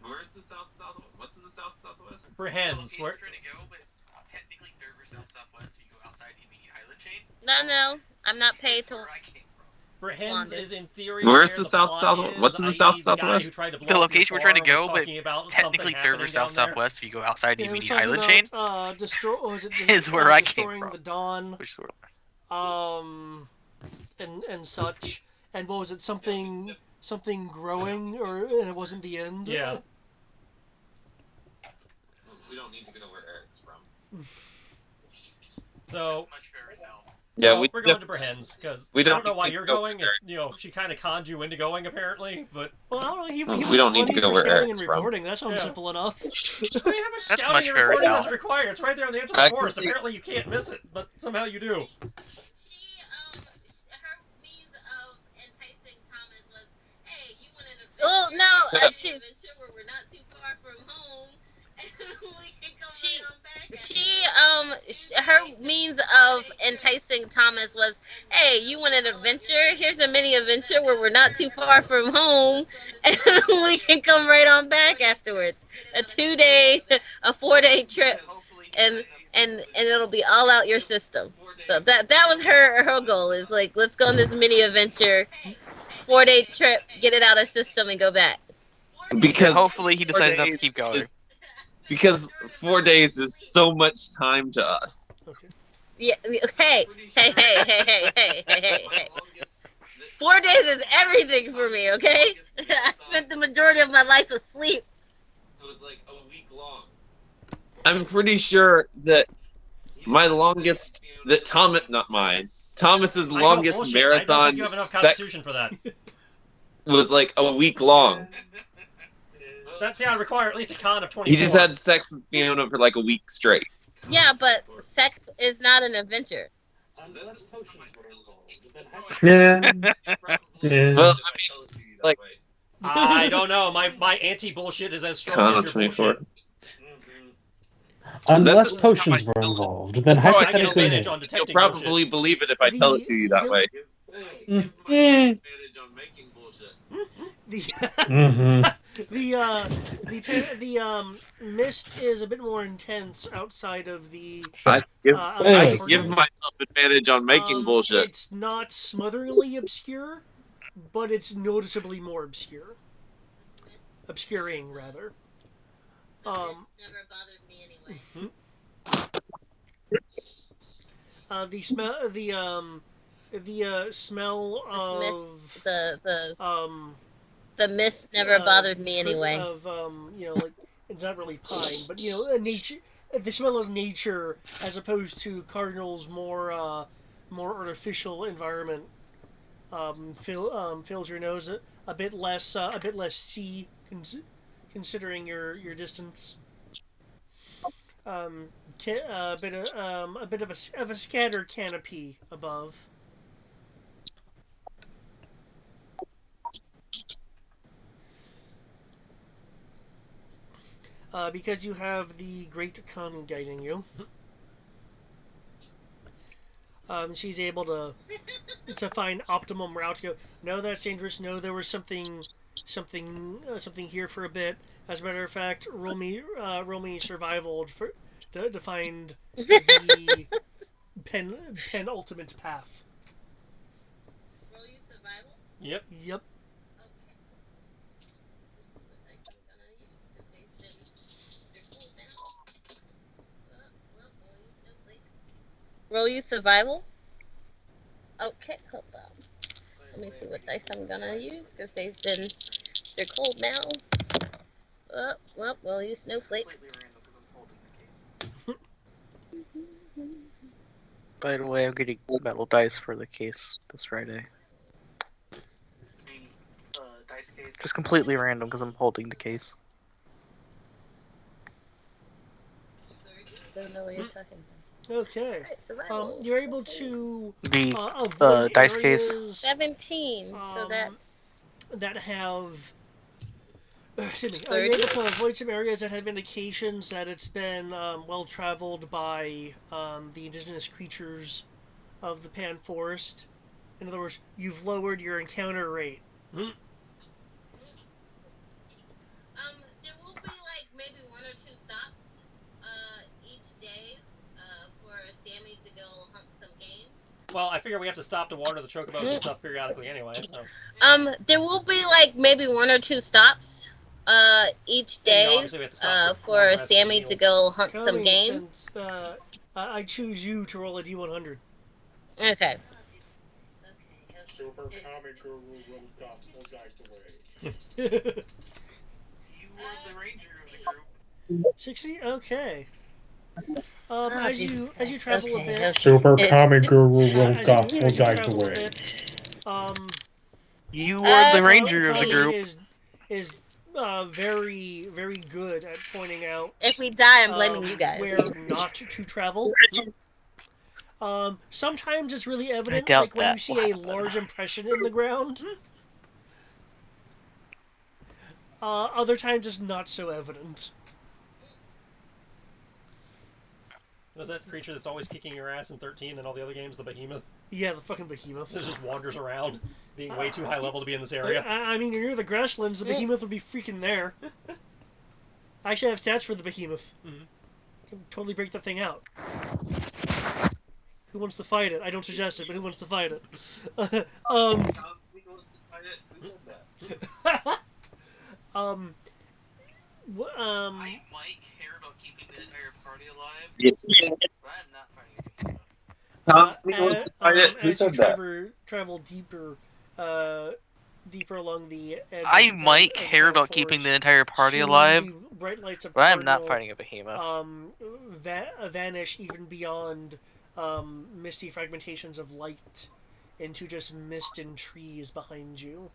Where's the south south? What's in the south southwest? Brehens. Where? Trying to go, but technically third or south-southwest. You go outside the immediate island chain. No, I'm not paid to. Where I came from. Brehens Wander. is in theory. Where's where the south plot south? is, What's in the i.e. south the guy who southwest? tried to blow The up your location we're trying to farm was go, but talking about technically something third or happening south down there. southwest if you go outside the Yeah, it was immediate talking island about, chain. Is Is where I came destroying from. the dawn, Which is where and such. And what was it? Something growing, and it wasn't the end. Yeah. We don't need to go where Eric's from. So, Much fairer south. Yeah, so we're going to Brehens because we I don't don't know why need to you're go going. where She kind of conned you into going apparently, but Well, I don't know. He We was don't need to money go for where scouting Eric's and from. reporting. That sounds Yeah. simple enough. we have a That's scouting much and fairer reporting south. doesn't require. It's right there on the edge of I the can forest. see- Apparently, you can't miss it, but somehow you do. Her means of enticing Thomas was, hey, you wanted a Oh, no, she- adventure where we're not too far from home, and we can go She- right on back. Her means of enticing Thomas was, hey, you want an adventure? Here's a mini adventure where we're not too far from home, and we can come right on back afterwards. A 4-day trip, and it'll be all out your system. So that was her goal, is like, let's go on this mini adventure, 4-day trip, get it out of system, and go back. Because hopefully he decides not to days keep going. is- because 4 days is so much time to us. Okay. Yeah, hey. 4 days is everything for me, okay? I spent the majority of my life asleep. It was like a week long. I'm pretty sure that my longest, Thomas's I know, longest bullshit. I don't marathon think you have enough constitution sex for that. was like a week long. That would require at least a con of 24. He just had sex with Fiona for like a week straight. Yeah, but sex is not an adventure. Unless potions were involved. Then Yeah. Well, I mean, like I don't know. My anti-bullshit is as strong con as of your 24. bullshit. Unless That's- potions were involved, then That's how I I get hypothetically, advantage no. on You'll detecting probably bullshit. believe it if I tell it to you that way. Mm. Mm-hmm. The mist is a bit more intense outside of the. I Anyways. give myself advantage on making bullshit. It's not smotheringly obscure, but it's noticeably more obscure. Obscuring, rather. But this never bothered me anyway. The smell. The smell of The mist never bothered me fruit anyway. Of like it's not really pine, but nature. The smell of nature, as opposed to Cardinal's more artificial environment, fills your nose a bit less sea, considering your distance. A bit of a scattered canopy above. Because you have the Great Khan guiding you. She's able to find optimum routes. Go, no, that's dangerous. No, there was something here for a bit. As a matter of fact, roll me survival to find the penultimate path. Roll you survival? Yep. Yep. Okay. Let's see what dice I'm gonna use, because they're cool now. Well, roll you snowflake. Roll you survival? Okay, hold on. Let me see what dice I'm gonna use, because they're cold now. Well, roll you snowflake. Completely random because I'm holding the case. By the way, I'm getting metal dice for the case this Friday. The dice case. Just completely random because I'm holding the case. Don't know what you're talking about. Okay. Alright, survival. You're able to The avoid dice case. areas, 17, so Um, that's... that have Excuse me. You're 30. able to avoid some areas that have indications that it's been well traveled by the indigenous creatures of the Pan Forest. In other words, you've lowered your encounter rate. There will be like maybe 1 or 2 stops each day for Sammy to go hunt some game. Well, I figure we have to stop to water the chocobos and stuff periodically anyway. So. There will be like maybe 1 or 2 stops each And, you know, day obviously we have to stop for rest and Sammy meals. to go hunt some Kami, game. since I choose you to roll a D100. Okay. Super Comic Guru will guide the way. You were the ranger of the group. 60. Okay. Oh, as Jesus you Christ. travel Okay, a bit, okay. Super Comic Guru will as you guide travel the a way. bit, You were the ranger of the 60. group. is very very good at pointing out If we die, I'm blaming you guys. where not to travel. Sometimes it's really evident, doubt like when that you see will a happen. large impression in the ground. Other times it's not so evident. Was that creature that's always kicking your ass in 13 and all the other games, the behemoth? Yeah, the fucking behemoth. That just wanders around, being way too high level to be in this area. I mean, you're near the grasslands, the behemoth would be freaking there. I actually have stats for the behemoth. Mhm. I can totally break that thing out. Who wants to fight it? I don't suggest it, but who wants to fight it? I might care about keeping the entire party alive, but I'm not fighting as you travel deeper, deeper along the edge. I of might the care about forest, keeping the entire party soon alive, the bright lights of but I'm not Cardinal, fighting a behemoth. vanish even beyond misty fragmentations of light into just mist and trees behind you.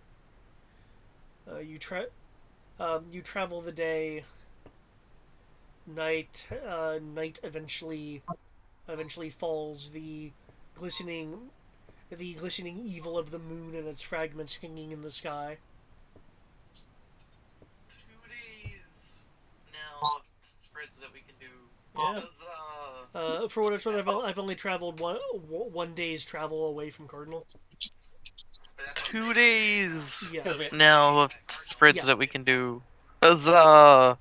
You travel the day. Night eventually falls. The glistening evil of the moon and its fragments hanging in the sky. 2 days now. Spreads that we can do. Yeah. For what it's worth, I've only traveled one day's travel away from Cardinal. 2 days Yeah. now of spreads Yeah. that we can do. Huzzah!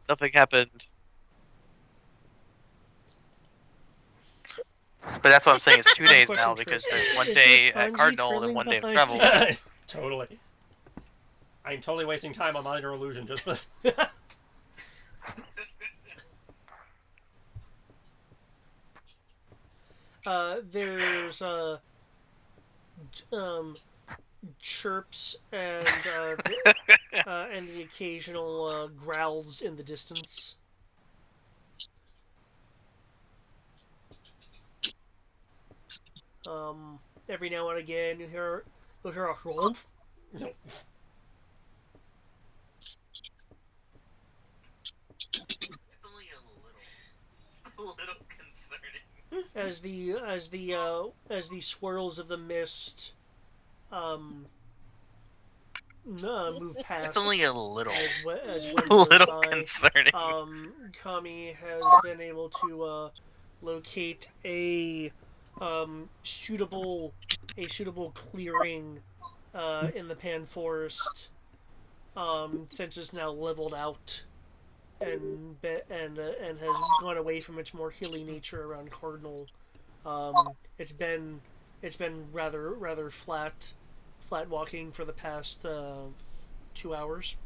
Nothing happened. But that's what I'm saying. It's 2 days now because there's 1 day at Cardinal and 1 day of travel. Totally. I'm totally wasting time on minor illusion just for. There's chirps and the occasional growls in the distance. Every now and again you'll hear a rump. It's only a little concerning. As the swirls of the mist move past. It's only a little. As a little concerning. Kami has been able to locate a suitable clearing in the Pan Forest, since it's now leveled out and has gone away from its more hilly nature around Cardinal. It's been rather flat walking for the past 2 hours.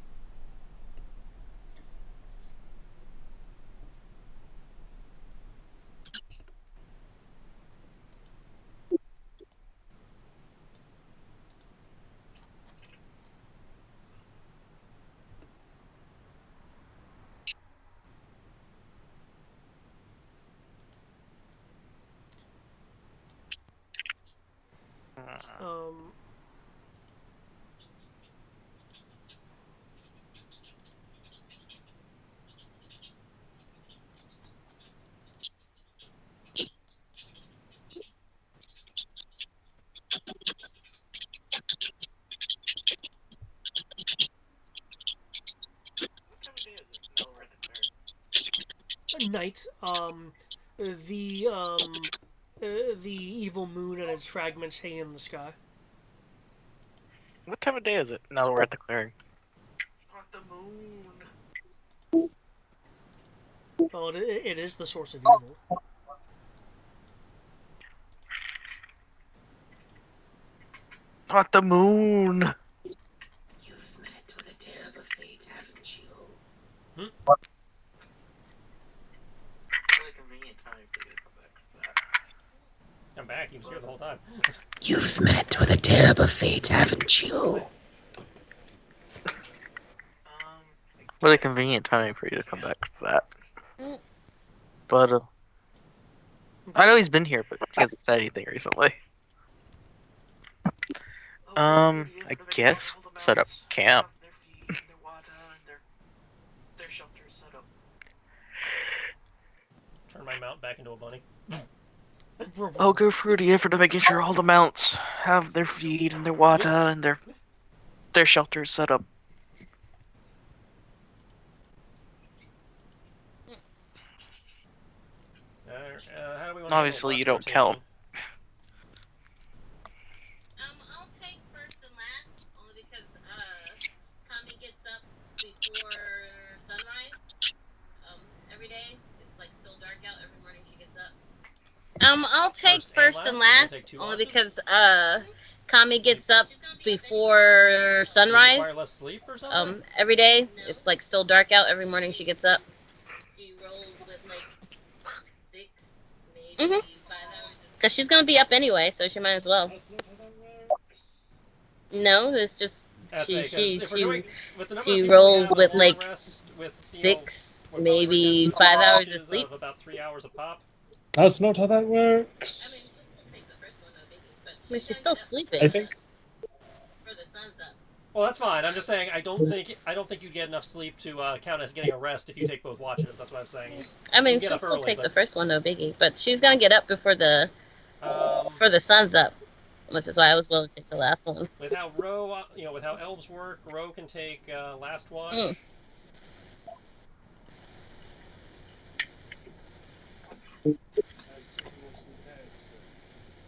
night, the evil moon and its fragments hang in the sky. What time of day is it? Now that we're at the clearing. Got the moon. Well, it is the source of evil. Not the moon. You've met with a terrible fate, haven't you? Really convenient timing for you to come back to that. I'm back. He was here the whole time. You've met with a terrible fate, haven't you? Really convenient timing for you to come back to that. But I know he's been here, but he hasn't said anything recently. I guess set up camp. Their shelter is set up. Turn my mount back into a bunny. I'll go through the effort of making sure all the mounts have their feed and their water and their shelters set up. How do we want Obviously, you don't count. I'll take first and last, only because Kami gets up before sunrise. Every day. It's like still dark out. Every morning she gets up. I'll take first and last, only because Kami gets up before sunrise. Less sleep or something? Every day. It's like still dark out. Every morning she gets up. She rolls with like 6, maybe 5 hours. Because she's gonna be up anyway, so she might as well. No, it's just she rolls with like 6, maybe 5 hours of sleep. About 3 hours a pop. That's not how that works. I mean, she's still sleeping. I think. For the sun's up. Well, that's fine. I'm just saying I don't think you get enough sleep to count as getting a rest if you take both watches. That's what I'm saying. I mean, she'll still take the first one, no biggie. But she's gonna get up before the sun's up, which is why I was willing to take the last one. With how with how elves work, Ro can take last watch.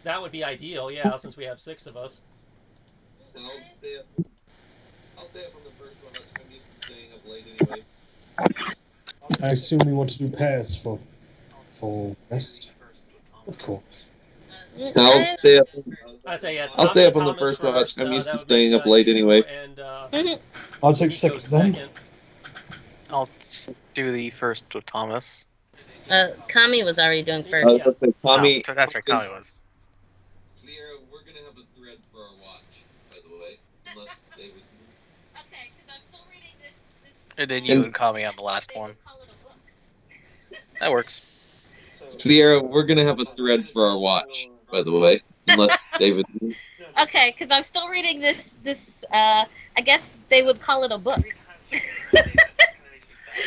That would be ideal, yeah, since we have 6 of us. I'll stay up on the first one. I'm used to staying up late anyway. I assume we want to do pairs for rest. Of course. I'll stay up. I'll stay up on the first watch. I'm used to staying up late anyway. I'll take second then. I'll do the first with Thomas. Kami was already doing first. I was gonna say, Kami. Oh, that's right, Kami was. Sierra, we're gonna have a thread for our watch, by the way, unless David. Okay, because I'm still reading this. And then you and Kami on the last one. That works. Sierra, we're gonna have a thread for our watch, by the way, unless David. Okay, because I'm still reading this. I guess they would call it a book.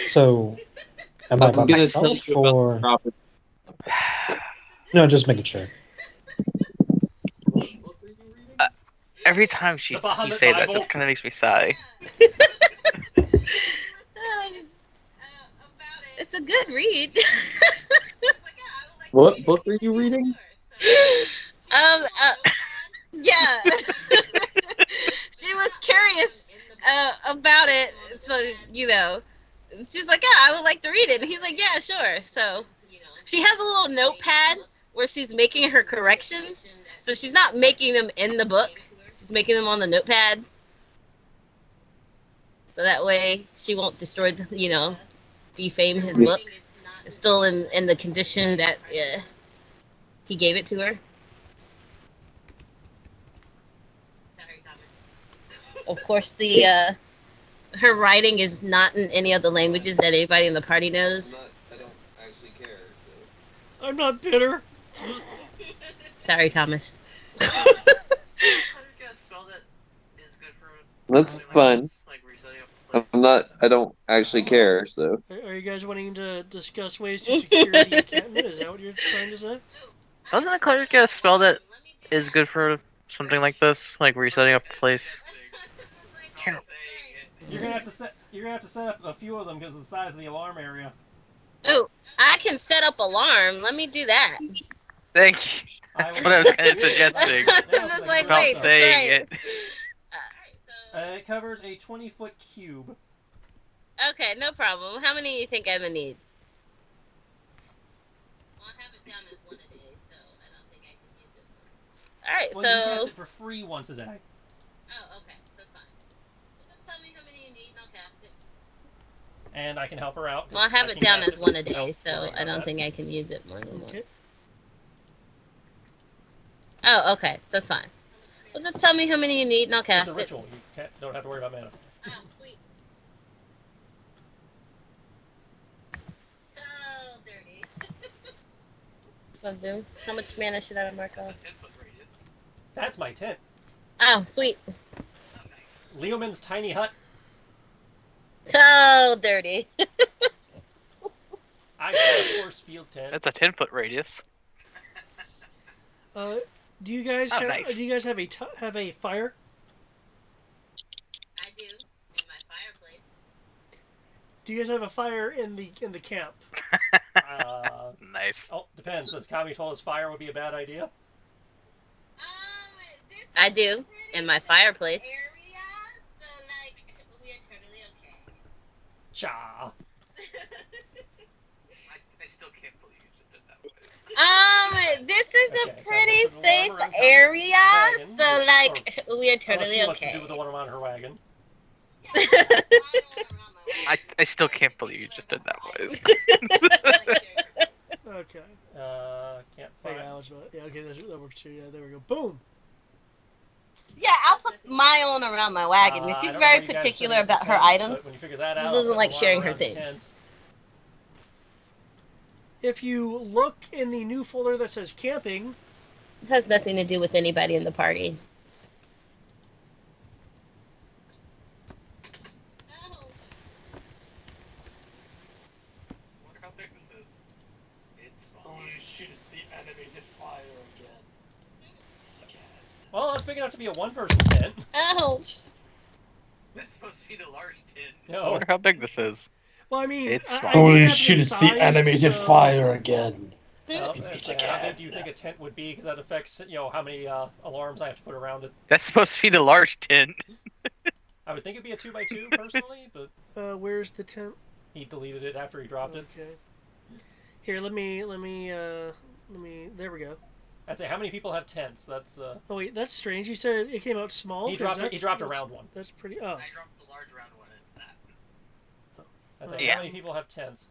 So, am I by myself or? No, just making sure. Every time you say that, just kind of makes me sigh. It's a good read. What book are you reading? Yeah. She was curious about it, so she's like, yeah, I would like to read it. And he's like, yeah, sure. So she has a little notepad where she's making her corrections. So she's not making them in the book. She's making them on the notepad. So that way she won't destroy defame his book. It's still in the condition that he gave it to her. Sorry, Thomas. Of course, her writing is not in any of the languages that anybody in the party knows. I don't actually care. So. I'm not bitter. Sorry, Thomas. That's fun. I don't actually care, so. Are you guys wanting to discuss ways to secure the encampment? Is that what you're trying to say? Doesn't a cleric get a spell that is good for something like this? Like resetting up a place? You're gonna have to set up a few of them because of the size of the alarm area. Oh, I can set up alarm. Let me do that. Thank you. That's what I was kind of suggesting. It's like, Without wait, saying right. it. It covers a 20-foot cube. Okay, no problem. How many do you think I'm gonna need? Well, I have it down as 1 a day, so I don't think I can use it. Alright, Well, you can so cast it for free once a day. Oh, okay, that's fine. Well, just tell me how many you need, and I'll cast it. And I can help her out. well, I have it can down cast as 1 a without day, so worrying I about don't that. think I can use it more than Okay. once. Oh, okay, that's fine. Well, just tell me how many you need, and I'll It's a cast it. ritual. You don't have to worry about mana. Oh, sweet. Oh, dirty. So do. How much mana should I mark off? 10-foot radius. That's my tent. Oh, sweet. Oh, nice. Leoman's tiny hut. Oh, dirty. I got a force field tent. That's a 10-foot radius. Do you guys Oh, have nice. do you guys have a fire? I do, in my fireplace. Do you guys have a fire in the camp? Nice. Oh, depends. Does Kami told us fire would be a bad idea? This is I do, a in my pretty fireplace. safe area, so, like, we are totally okay. Cha. I still can't believe you just did that way. This is Okay, a so pretty we'll put the safe alarm around area, Kami's so, wagon, like, we are Unless totally she wants to okay. do the one around her wagon. Yeah, I don't around my wagon. I still can't believe you just did that way. Okay. Can't Oh, find. yeah, okay, that works too. Yeah, there we go. Boom. Yeah, I'll put my own around my wagon. I She's don't know very how you guys particular set up the about her tents, items. but when you figure that She out, doesn't I'll put like the sharing alarm her around the things. tents. If you look in the new folder that says camping, It has nothing to do with anybody in the party. Oh, Wonder how big this is. It's small. Holy shit, it's the animated fire again. Well, it's big enough to be a one-person tent. Ouch. That's supposed to be the large tin. I No. wonder how big this is. well, I mean, It's I small. did Holy have shit, them it's the sized, animated so- fire again. Well, It's how again. big do you think a tent would be? Because that affects, how many alarms I have to put around it. That's supposed to be the large tin. I would think it'd be a 2x2 personally, but Where's the tent? he deleted it after he dropped it. Okay. Here, let me. There we go. I'd say how many people have tents? That's Oh wait, that's strange. You said it came out small. he 'cause dropped a that's- round one. That's pretty. Oh, I dropped the large round one, and it's that. I'd say Yeah. how many people have tents?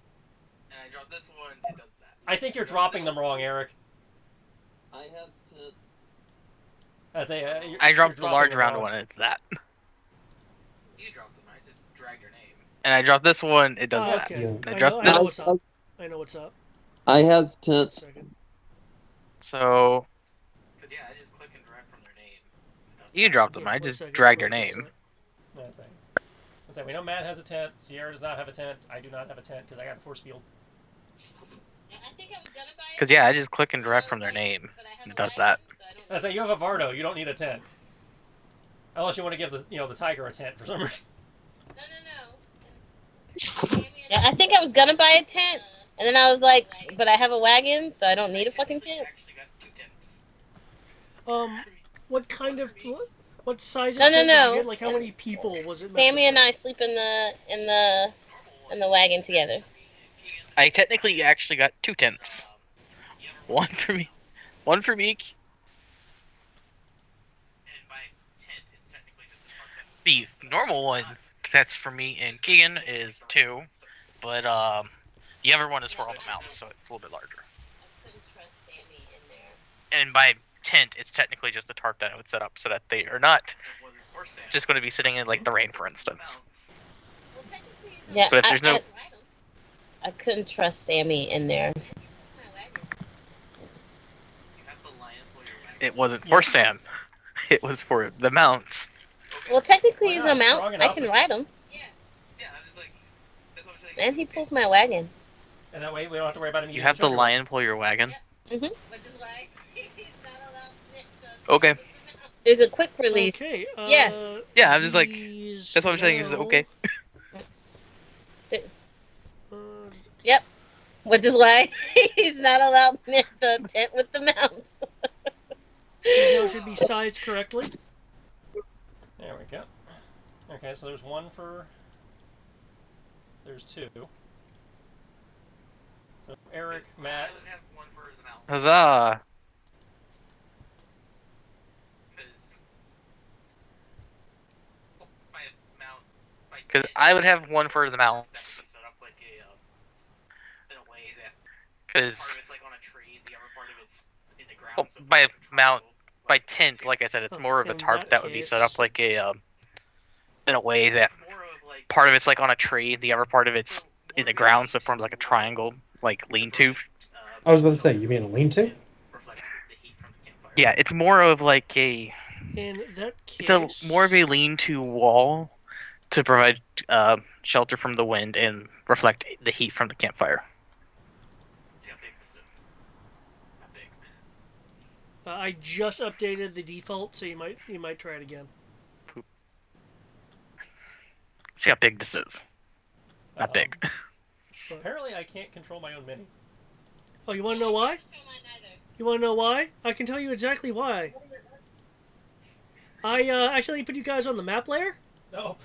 And I dropped this one, it does that. I think you're dropping them wrong, Eric. I have to. I'd say I you're dropped the dropping large them round wrong. one, and it's that. You dropped them, I just dragged your name. And I dropped this one, it does oh, that. okay. Yeah. I I know, dropped I know this. what's up. I know what's up. I has One to. second. So Because, yeah, I just click and drag from their name. It does you that. dropped them. Yeah, I one just second. dragged your What's name. up? That's it. That's it. We know Matt has a tent. Sierra does not have a tent. I do not have a tent because I got a force field. I think I was gonna buy it. Cause yeah, I just click and drag from their name. But I have It a does wagon, that. so I don't That's it. You have a Vardo. You don't need a tent. Unless you want to give the the tiger a tent for some reason. No. Yeah, I think I was gonna buy a tent, and then I was like, but I have a wagon, so I don't need a fucking I tent. actually got 2 tents. What kind of what size? of No, no, tent did you no. get? Like how many people was it? Sammy and I sleep in the wagon together. I technically actually got 2 tents. One for me. One for me. And by tent, it's technically just a target. The normal one that's for me and Keegan is 2, but the other one is for all the mounts, so it's a little bit larger. I couldn't trust Sammy in there. And by tent, it's technically just a tarp that I would set up so that they are not It wasn't for sale. just going to be sitting in like the rain, for instance. Well, technically, it's Yeah, But if there's no- I couldn't trust Sammy in there. You have to line up where your wagon. It wasn't for Sam. It was for the mounts. Well, technically Why he's not? a mount. Strong I enough. can ride him, Yeah, I was like, that's what I'm saying. and he pulls my wagon. And that way we don't have to worry about him. You eating have each the other. lion pull your wagon. Which is why he's not allowed to. Okay. There's a quick release. Okay. Yeah. Yeah, I'm just like, these that's what I'm saying is now- okay. Uh, Yep. which is why he's not allowed near the tent with the mounts. These notes should be sized correctly. There we go. Okay, so there's one for... There's two. So Eric, Matt... I would have one for the mount. Huzzah! Because I would have one for the mounts. Because well, by mount, by tent, like I said, it's more of a In tarp that would be set case- up like a in a way that part of it's like on a tree, the other part of it's in the ground, so it forms like a triangle, like lean-to. I was about to say, you mean a lean-to? Yeah, it's more of like a In that case, it's a more of a lean-to wall to provide shelter from the wind and reflect the heat from the campfire. See how big this is. How big? I just updated the default, so you might try it again. See how big this is. Not big. Apparently I can't control my own mini. Oh, you want to know why? You want to know why? I can tell you exactly why. I actually put you guys on the map layer. No.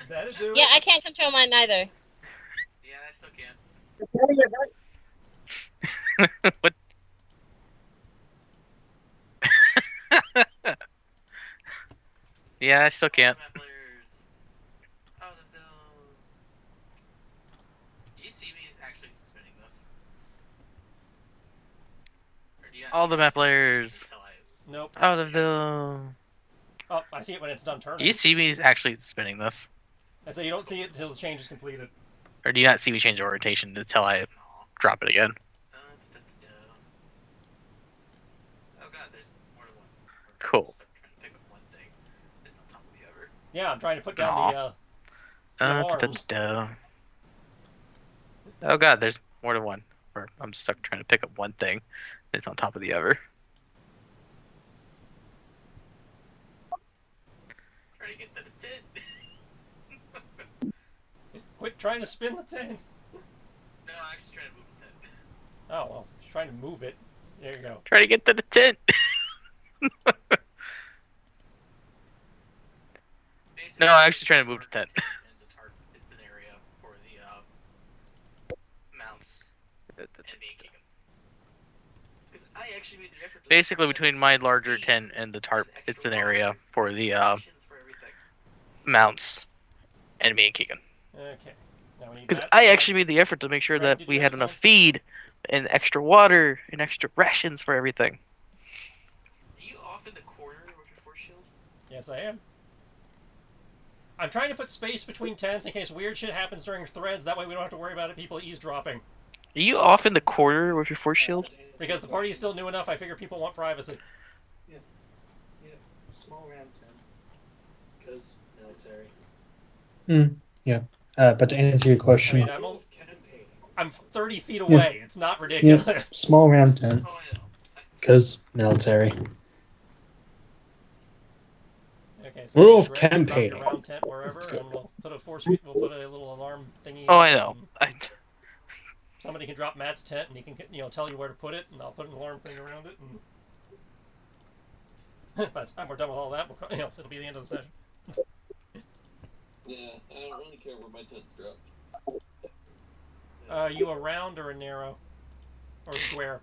That'll do Yeah, it. I can't control mine either. Yeah, I still can. What? Yeah, I still can't. Map players. Oh, the do you see me actually spinning this? Or do you All the map players. until I... Nope. Out of the. Oh, I see it when it's done turning. Do you see me actually spinning this? And so you don't see it until the change is completed. Or do you not see me change the orientation until I drop it again? Oh god, there's more than one. Cool. I'm trying to pick up one thing. It's on top of the other. Yeah, I'm trying to put down Aw. the arms. Oh god, there's more than one. Or I'm stuck trying to pick up one thing. It's on top of the other. Trying to get to the tent. Quit trying to spin the tent. No, I'm actually trying to move the tent. Oh, well, just trying to move it. There you go. Try to get to the tent. No, I'm actually trying to move the tent. And the tarp, it's an area for the mounts and me and Keegan. Because I actually made the effort to Basically, between my larger tent and the tarp, it's an area for the for everything. mounts and me and Keegan. Okay. Now we need Because that. I actually made the effort to make sure Right, that did we you had have enough some? feed and extra water and extra rations for everything. Are you off in the corner with your force shield? Yes, I am. I'm trying to put space between tents in case weird shit happens during threads. That way we don't have to worry about it, people eavesdropping. Are you off in the corner with your force shield? Because the party is still new enough, I figure people want privacy. Yeah, small round 10. Because military. But to answer your I question, mean, I'm 30 feet away. It's not ridiculous. small round tent, Oh, I know. because military. Okay, We're you off guys ready to drop your campaigning. round tent wherever, Let's go. and we'll put a we'll put a little alarm thingy. Oh, I know. Somebody can drop Matt's tent, and he can tell you where to put it, and I'll put an alarm thing around it. And by the time we're done with all that, it'll be the end of the session. Yeah, I don't really care where my tent's dropped. Are you a round or a narrow? Or square?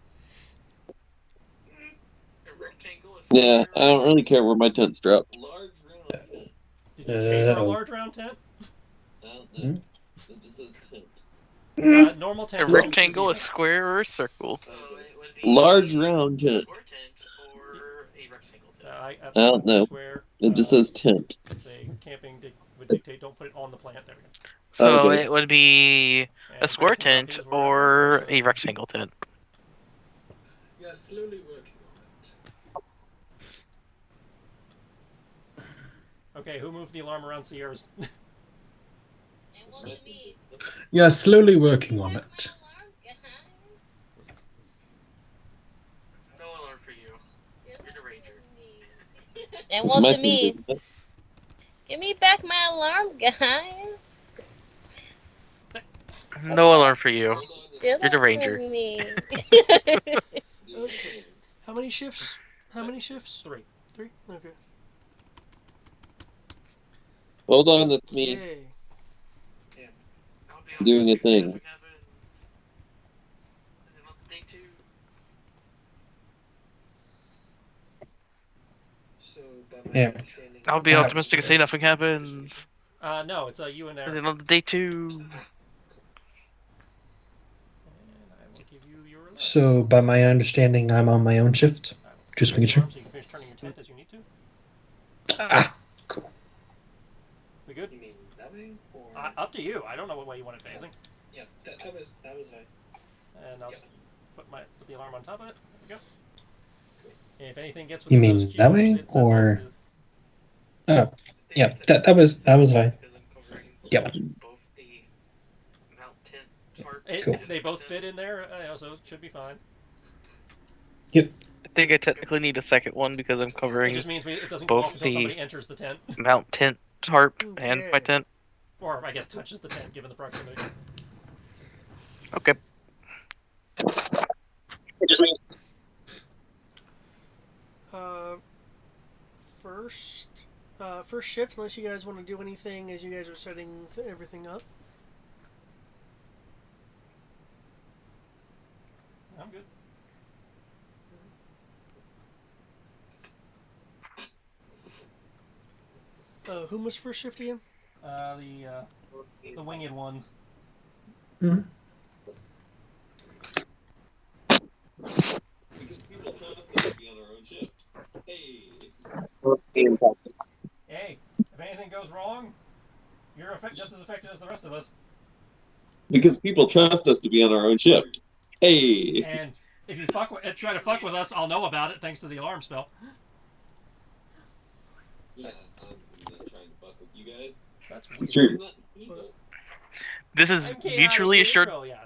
A rectangle is Yeah, I don't really care where my tent's dropped. Large round tent. Did you pay for a Uh-oh. large round tent? I don't know. It just says tent. Normal A tent. rectangle, a square, or a circle? So it would be Large round tent. square tent or a rectangle tent. I don't know. Square, It just says tent. Say camping would dictate don't put it on the plant. There we go. So Okay. it would be And a square Brett can drop tent his wherever, or so- a rectangle tent. Yeah, slowly working on it. Okay, who moved the alarm around Sierra's? It wasn't me. Yeah, slowly working on it. No alarm for you. You're the ranger. It It's my wasn't me. thing. Give me back my alarm, guys. No alarm for you. Feel You're the that ranger. for me. Okay. How many shifts? How many shifts? 3. 3? Okay. Hold on, that's me Okay. I'll be on doing a if thing. nothing happens. And then on the day 2. So, by my Yeah. understanding, I'll be optimistic and say nothing happens. No, it's you and And Eric. then on the day 2. And I will give you your alert. So, by my understanding, I'm on my own shift. I will Just turn making sure. your arm so you can finish turning your tent as you need to. Ah, cool. We good? you mean that way, or Up to you. I don't know what way you want it facing. yeah, that was fine. And I'll Yep. just put the alarm on top of it. There we go. If anything gets You within those mean that cubes, way, it sets or? off Oh, yeah. That was fine. Because I'm covering Yep. both the mount tent part. Cool. They both fit in there, so it should be fine. Yep. I think I technically need a second one because I'm It covering just means it doesn't go both off until the somebody enters the tent. mount tent tarp and my Okay. tent. Or, I guess, touches the tent, given the proximity. Okay. Uh, first shift, unless you guys want to do anything as you guys are setting everything up. I'm good. Who was first shift again? The winged ones. Hmm. Hey, if anything goes wrong, you're just as affected as the rest of us. Because people trust us to be on our own shift. Hey. And if you try to fuck with us, I'll know about it thanks to the alarm spell. Yeah, I'm not trying to fuck with you guys. That's It's weird. true. This is MKI mutually assured. neutral, yeah.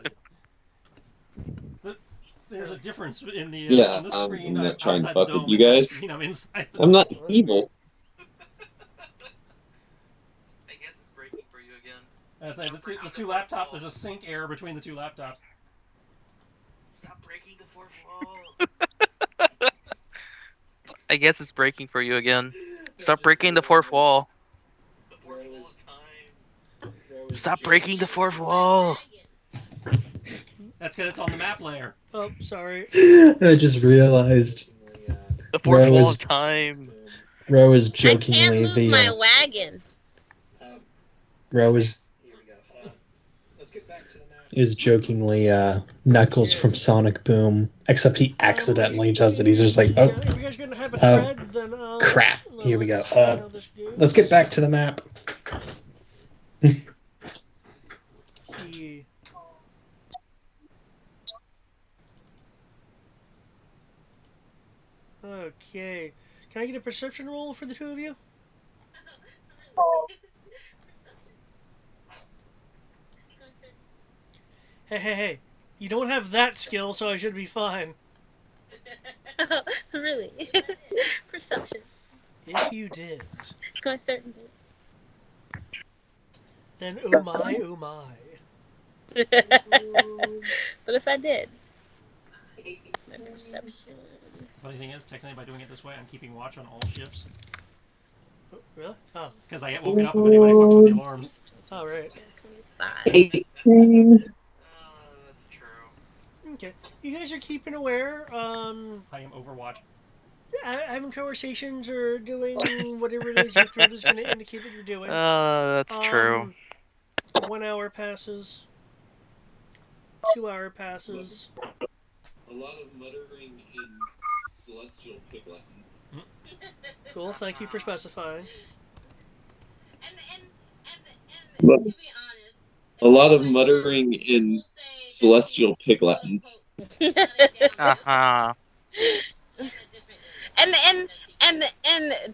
There's a difference in the Yeah, on the I'm screen not trying to outside fuck the with dome you and that guys. screen I'm inside the I'm not dome. evil. I guess it's breaking for you again. That's like the two laptops. There's a sync error between the two laptops. Stop breaking the fourth wall. I guess it's breaking for you again. Stop breaking the fourth wall. The fourth wall of time. Stop breaking the fourth wall. That's because it's on the map layer. Oh, sorry. I just realized The fourth wall Rose- of time. Ro is I can't jokingly move the my wagon. Ro is Here we go. Let's get back to the map. is jokingly Knuckles from Sonic Boom, except he accidentally does it. He's just like, oh, If you guys are gonna have a oh, thread, then crap. Here we go. let's see how this goes. Let's get back to the map. He- Okay. Can I get a perception roll for the two of you? Hey. You don't have that skill, so I should be fine. Really? Perception. If you did, Going certain. then oh my, oh my. But if I did, it's my perception. Funny thing is, technically, by doing it this way, I'm keeping watch on all shifts. Oh, really? Oh, Because I get woken up if anybody fucks with the alarms. oh, right. 25. 18. That's true. Okay. You guys are keeping aware. I am Overwatch. Having conversations or doing whatever it is your thread is going to indicate that you're doing. That's true. 1 hour passes. 2 hour passes. A lot of muttering in celestial pig Latin. Cool. Thank you for specifying. And to be honest, A lot of muttering in celestial pig Latin. Uh-huh. And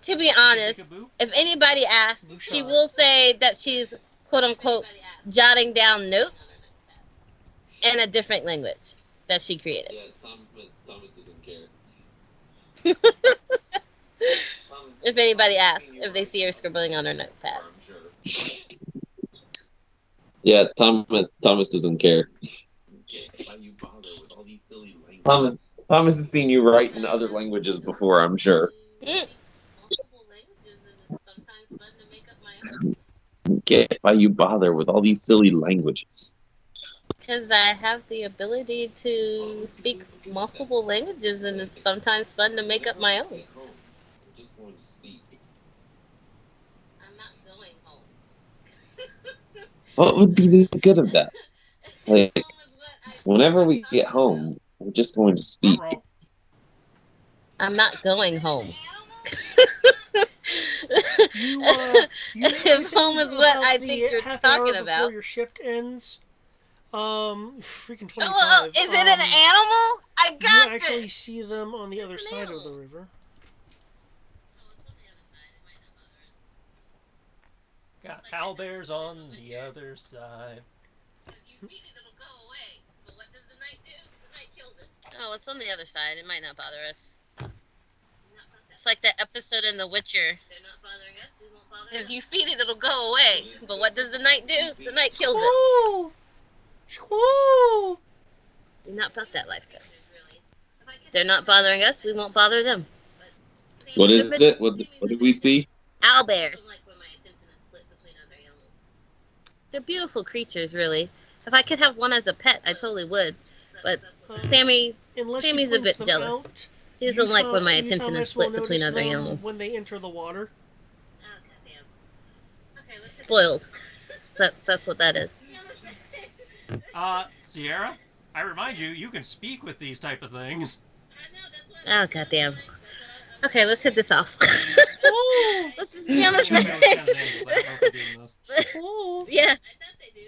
to be honest, if anybody asks, she will say that she's quote unquote jotting down notes in a different language that she created. Yeah, Thomas doesn't care. If anybody asks if they see her scribbling on her notepad. Yeah, Thomas doesn't care. Why you bother with all these silly languages? Thomas has seen you write in other languages before, I'm sure. Multiple languages, and it's sometimes fun to make up my own. Get why you bother with all these silly languages. Because I have the ability to speak multiple languages, and it's sometimes fun to make up my own. I'm just going to speak. I'm not going home. What would be the good of that? Like, Home is what I whenever we get home, we're just going to speak. Ruh-roh. I'm not going home. You If home is what I think you're half an hour talking before about. your shift ends. Freaking 25. Oh, is it an animal? I You got actually this. see them on the other It's an side of animal. the river. Got owlbears on the other side. If you feed it, it'll go away. But what does the knight do? The knight kills it. Oh, it's on the other side. It might not bother us. It's like that episode in The Witcher. They're not bothering us. We won't bother If them. you feed it, it'll go away. But what does the knight do? The knight kills it. Squall! Squall! You're not about that life, though. They're not bothering us. We won't bother them. What is it? What do we see? Owlbears. Like when my attention is split between other animals. They're beautiful creatures, really. If I could have one as a pet, I totally would. But Sammy's Unless a he bit points them jealous. out, He doesn't like when my you attention is Thomas will split between notice other them animals. when they enter the water. Oh, goddamn. Okay, let's Spoiled. That's what that is. Sierra, I remind you, you can speak with these type of things. Oh, goddamn. Okay, let's hit this off. Oh! Let's just be on the Yeah, I know it's kind of same. dangerous. I don't know if we're doing this. Oh! Yeah, I thought they do.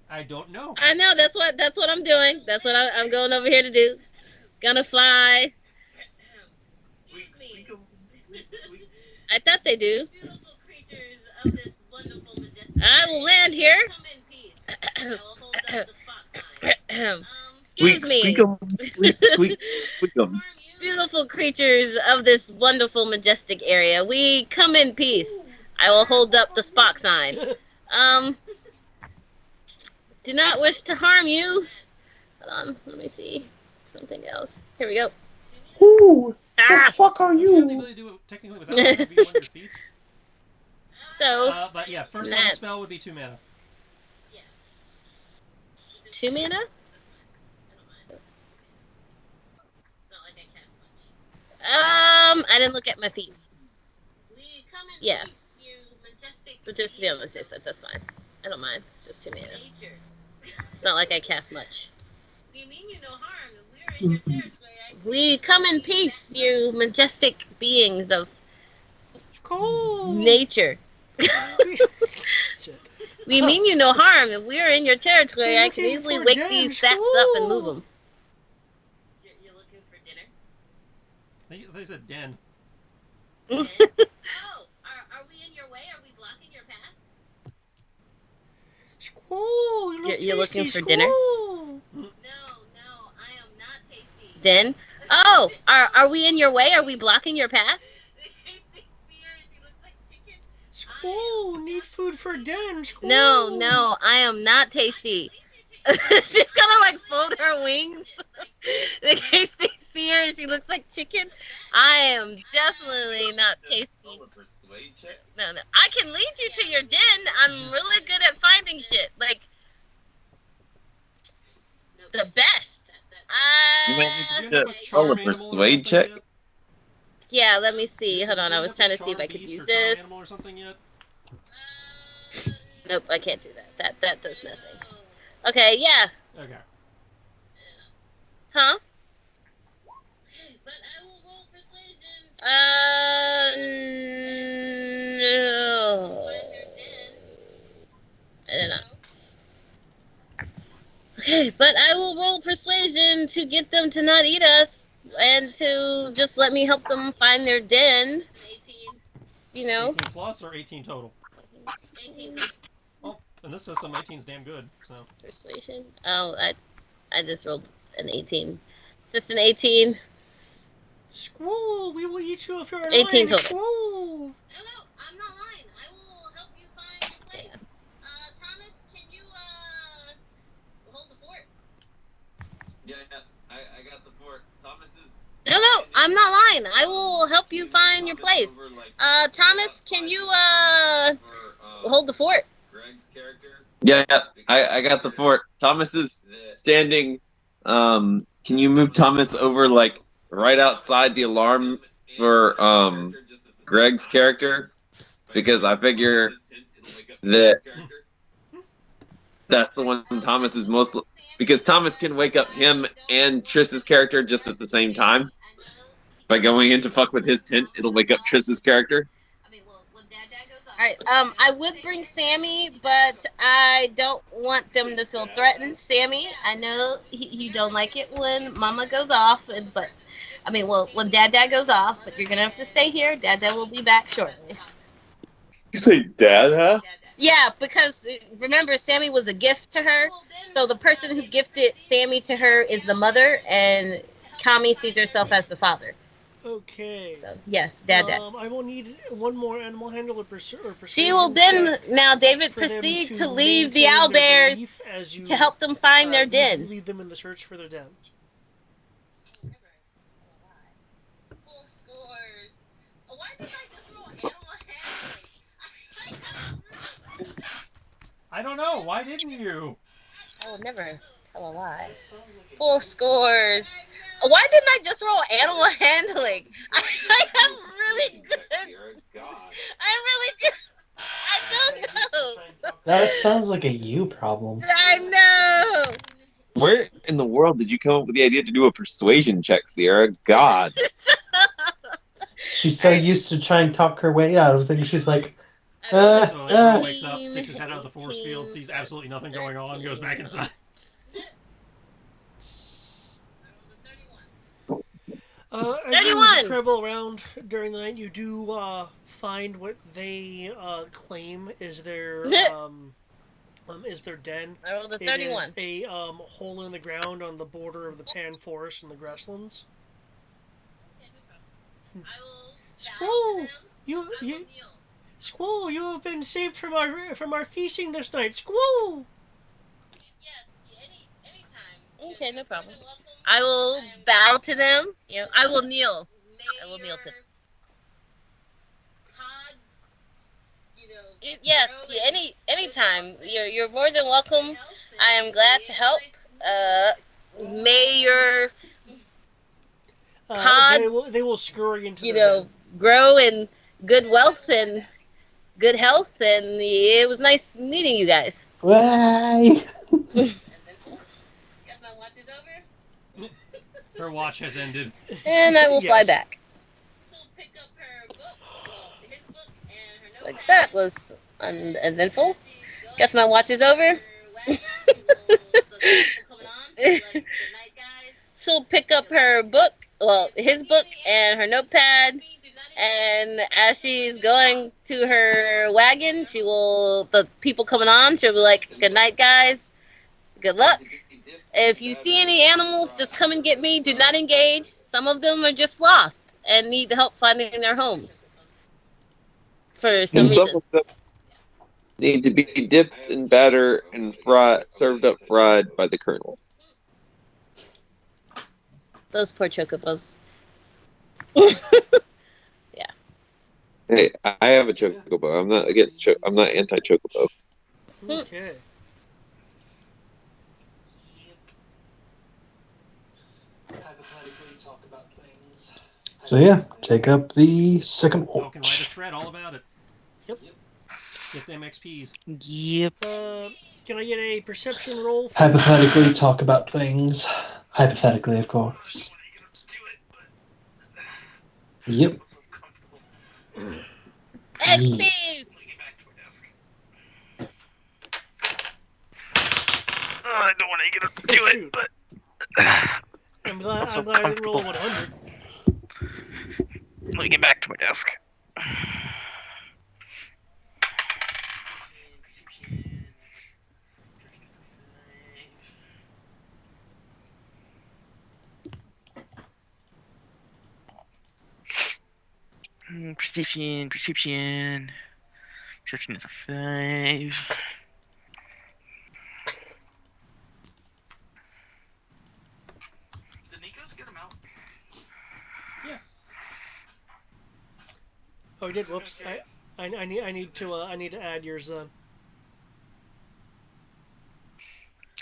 I don't know. I know. That's what I'm doing. That's what I'm going over here to do. Gonna fly. Excuse me. I thought they do. Beautiful creatures of this wonderful, majestic. I will land here. Come in peace. I will hold up the spot sign. Excuse me. Squeak 'em, squeak 'em. Harm you. Beautiful creatures of this wonderful, majestic area. We come in peace. I will hold up the Spock sign. Do not wish to harm you. Hold on, let me see something else. Here we go. Who the Ah! fuck are You can't you? really do it technically without having to be one of your feet. So, But yeah, first level that's- spell would be 2 mana. Yes. 2 mana? I don't mind. It's not like I cast much. I didn't look at my feet. We come in Yeah. peace, you majestic. But just to be on the safe side, that's fine. I don't mind. It's just 2 mana. Nature. It's not like I cast much. We mean you no harm. We're in your territory. We come in peace, you majestic beings of Cool! nature. We mean you no harm. If we're in your territory, I can Looking easily for wake gems. these saps up and move them. You're looking for dinner? They said den. Oh, are we in your way? Are we blocking your path? Squall! You look You're looking tasty, for dinner? Squall. No, I am not tasty. Den? Oh, are we in your way? Are we blocking your path? Seriously, looks like chicken. Squall! Need food for Den, Squall! No, I am not tasty. She's gonna like fold her wings in case they see her and she looks like chicken. I am definitely not tasty. No. I can lead you to your den. I'm really good at finding shit. Like, the best. You might Do need you have to a roll charm a animal or persuade something check. yet? Yeah, let me see. Hold on, Do I you was have trying a to see if I charm could beast use or charm this. animal or something yet? Nope, I can't do that. That does nothing. Okay, yeah. Okay. Huh? But I will roll persuasion. No. I don't know. Okay, but I will roll persuasion to get them to not eat us and to just let me help them find their den. 18. You know? 18 plus or 18 total? 18. Well, in this system, 18's damn good. So Persuasion? Oh, I just rolled an 18. Is this an 18? Squall! We will eat you if you're 18 lying, total. Squall! No, I'm not lying. I will help you find your place. Thomas, can you, hold the fort? help you find your place. Thomas, can you hold the fort? Yeah, I got the fort. Thomas is standing. Can you move Thomas over like right outside the alarm for Greg's character? Because I figure that that's the one Thomas is most, because Thomas can wake up him and Triss's character just at the same time. By going in to fuck with his tent, it'll wake up Triss's character. Alright, I would bring Sammy, but I don't want them to feel threatened. Sammy, I know you don't like it when Mama goes off, but when Dad goes off, but you're gonna have to stay here. Dad will be back shortly. You say Dad, huh? Yeah, because remember, Sammy was a gift to her, so the person who gifted Sammy to her is the mother, and Kami sees herself as the father. Okay. So yes, Dad. I will need one more animal handler She will then now, David, for them proceed to leave the maintain their owlbears belief as you, to help them find their den. lead them in the search for their den. Full scores. Why did I just roll animal handling? I don't know. Why didn't you? I will never tell a lie. 4 scores. Why didn't I just roll animal handling? I am really good. I'm really good. I don't know. That sounds like a you problem. I know. Where in the world did you come up with the idea to do a persuasion check, Sierra? God. She's so used to trying to talk her way out of things. She's like, So Earl wakes up, sticks his head out of the force field, sees absolutely nothing going on, goes back inside. As you travel around during the night, you do find what they claim is their den. I rolled a 31. It is a hole in the ground on the border of the Pan Forest and the grasslands. Squall, Squall, you have been saved from our feasting this night. Squall. Okay, no problem. I will bow to them. I will kneel. I will kneel to them. Anytime. You're more than welcome. I am glad to help. May your pod they will scurry into grow in good wealth and good health, and it was nice meeting you guys. Bye. Guess my watch is over. Her watch has ended. And I will fly back. She'll pick up her book, his book, and her Like that was uneventful. Guess my watch is over. She'll pick up her book, his book, and her notepad. And as she's going to her wagon, the people coming on, she'll be like, "Good night, guys. Good luck. If you see any animals, just come and get me. Do not engage. Some of them are just lost and need help finding their homes. For some reason. Some of them need to be dipped in batter and served up fried by the colonel." Those poor chocobos. Hey, I have a chocobo. I'm not against I'm not anti-chocobo. Okay. So yeah, take up the second Y'all can write a watch. thread all about it. Yep. Get them XPs. Yep. Can I get a perception roll? Hypothetically talk about things. Hypothetically, of course. Yep. XPs! I don't want to get up to it, but I'm glad so I didn't roll a 100. let me get back to my desk. Perception is a 5. Did Nikos get him out? Yes. I did. Whoops. Okay. I need to add yours then.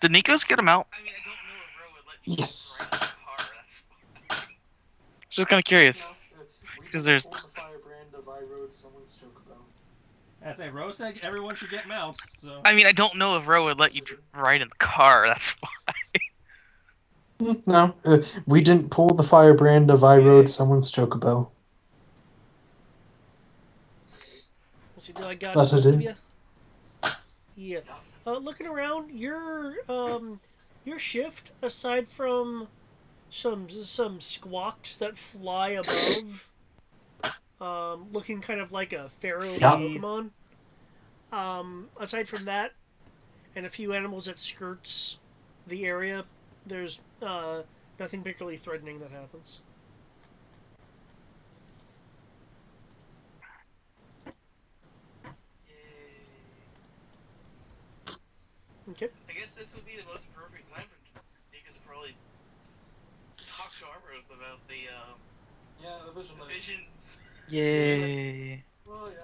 Did Nikos get him out? I mean, I don't know if Ro would let you Yes. drive the car. That's why. Just kind of curious. We 'Cause didn't there's- pull the firebrand of I rode someone's chocobo. As a Ro said, everyone should get mounts. So I mean, I don't know if Ro would let you ride in the car. That's why. No, we didn't pull the firebrand of I rode someone's chocobo. Let's see, do I got That's both what I of did. you? Yeah. Looking around, your shift, aside from some squawks that fly above, looking kind of like a pharaoh of Yeah. Pokemon. Aside from that, and a few animals that skirts the area, there's nothing particularly threatening that happens. Okay. I guess this would be the most appropriate time for Nikas to probably talk to Armros about the Yeah, the vision. visions. Yay. Oh yeah.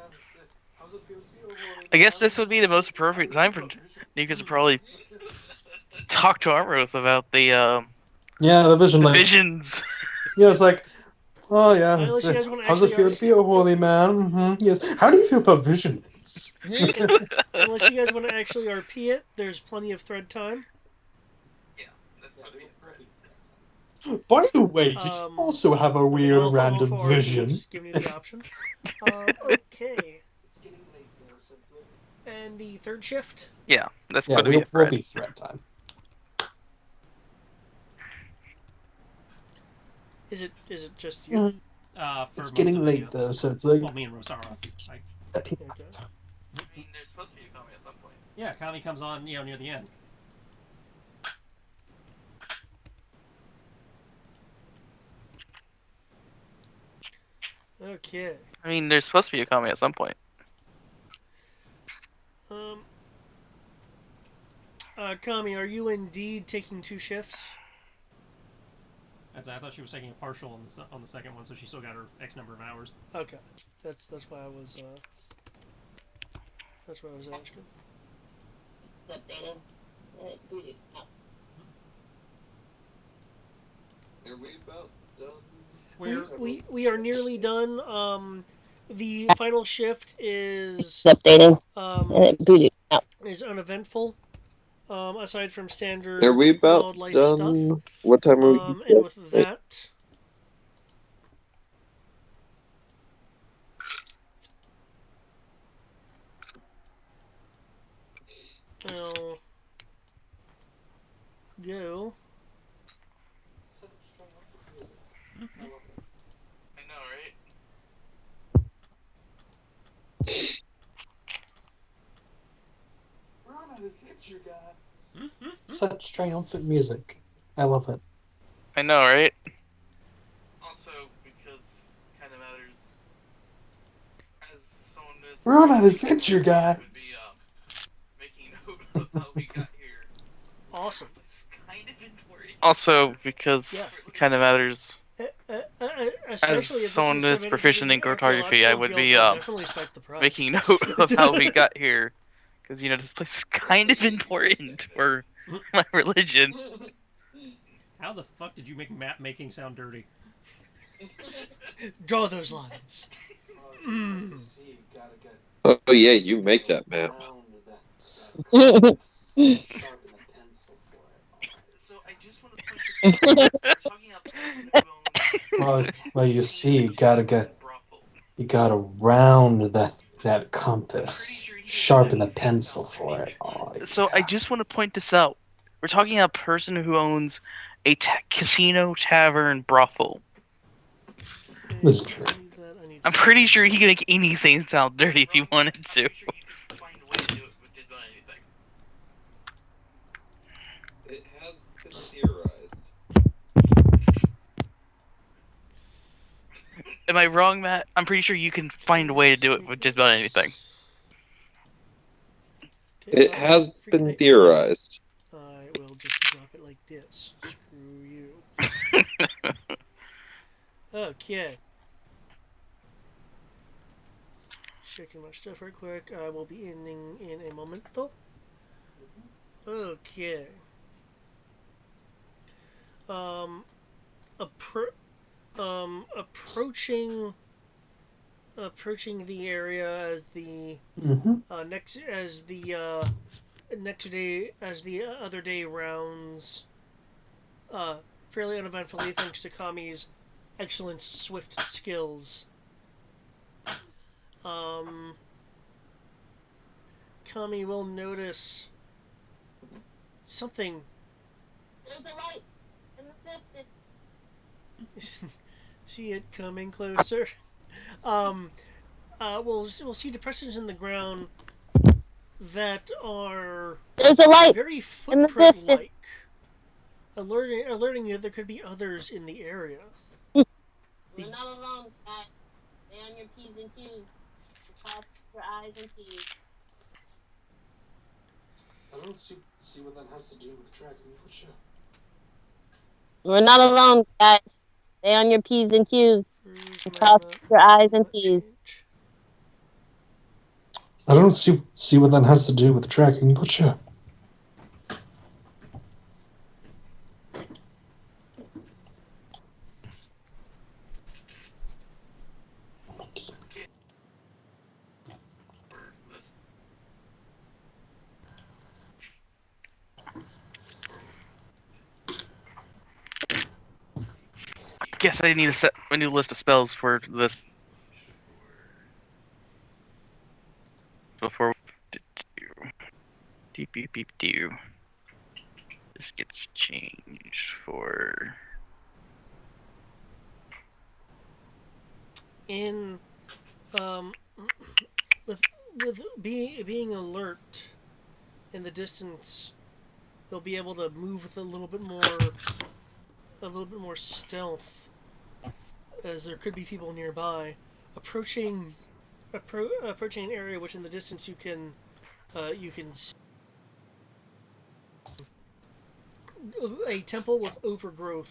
How's it feel to be a warrior? I guess this would be the most appropriate time for Nikos to probably talk to Armros about the Yeah, the vision. Like, visions. yeah, it's like, oh yeah. Unless you guys wanna How's it actually feel to be a holy man? Yes. How do you feel about visions? Unless you guys want to actually RP it, there's plenty of thread time. Yeah, that's Yeah, gonna be By the way, did you also have a Okay, weird I'll random RP, vision? just giving you the option. Okay. It's getting late though, so it's like. And the third shift? Yeah, that's Yeah, going to be a we'll threat. be thread time. Is it just you? for It's most getting of late the, though, so it's like. well, me and Rosara. Okay. I mean, there's supposed to be a comment at some point. Yeah, Kami comes on, near the end. Okay. I mean, there's supposed to be a comment at some point. Kami, are you indeed taking 2 shifts? I thought she was taking a partial on the second one, so she still got her X number of hours. Okay. That's why I was asking. Updating. Booted. Oh. Are we about done? We are nearly done. The final shift is Updating. Booted. Oh. is uneventful. Aside from standard Are we about wildlife done? stuff. What time are we? And with that, I'll go. I know, right? We're on an adventure, guys. Such triumphant music. I love it. I know, right? Also, because kind of matters. As someone is. We're on an adventure, guys. Would be, making note of how we got here. Awesome. It's kind of important. Also, because Yeah. it kind of matters. Especially if someone this is that's proficient in cartography, I would be definitely spike the price. making note of how we got here. Because, this place is kind of important for my religion. How the fuck did you make map making sound dirty? Draw those lines. Mm. See, gotta get Oh yeah, you make that map. around that sharpen the pencil for it. So I just want to point this out. We're talking about person who owns Well, you see, you gotta round that compass, sharpen the pencil for it. Oh, So I just want to point this out. We're talking about a person who owns a casino, tavern, brothel. This is true. I'm pretty sure he could make anything sound dirty if he wanted to. find a way to do it with just about anything. It has been theorized. Am I wrong, Matt? I'm pretty sure you can find a way to do it with just about anything. It has been theorized. I will just drop it like this. Screw you. Okay. checking my stuff right quick. I will be ending in a momento. Okay. Approaching the area as the other day rounds fairly uneventfully thanks to Kami's excellent swift skills. Kami will notice something. There's a light in the distance. See it coming closer. We'll see depressions in the ground that are There's a light very in the distance. footprint-like, alerting you there could be others in the area. We're not alone, guys. Stay on your P's and Q's. Cross your I's and T's. I don't see what that has to do with tracking Butcher. We're not alone, guys. Stay on your P's and Q's. Cross your I's and T's. I don't see what that has to do with tracking Butcher. Guess I need to set a new list of spells for this before do. This gets changed for In with being alert in the distance, you'll be able to move with a little bit more stealth, as there could be people nearby. Approaching an area which in the distance you can see a temple with overgrowth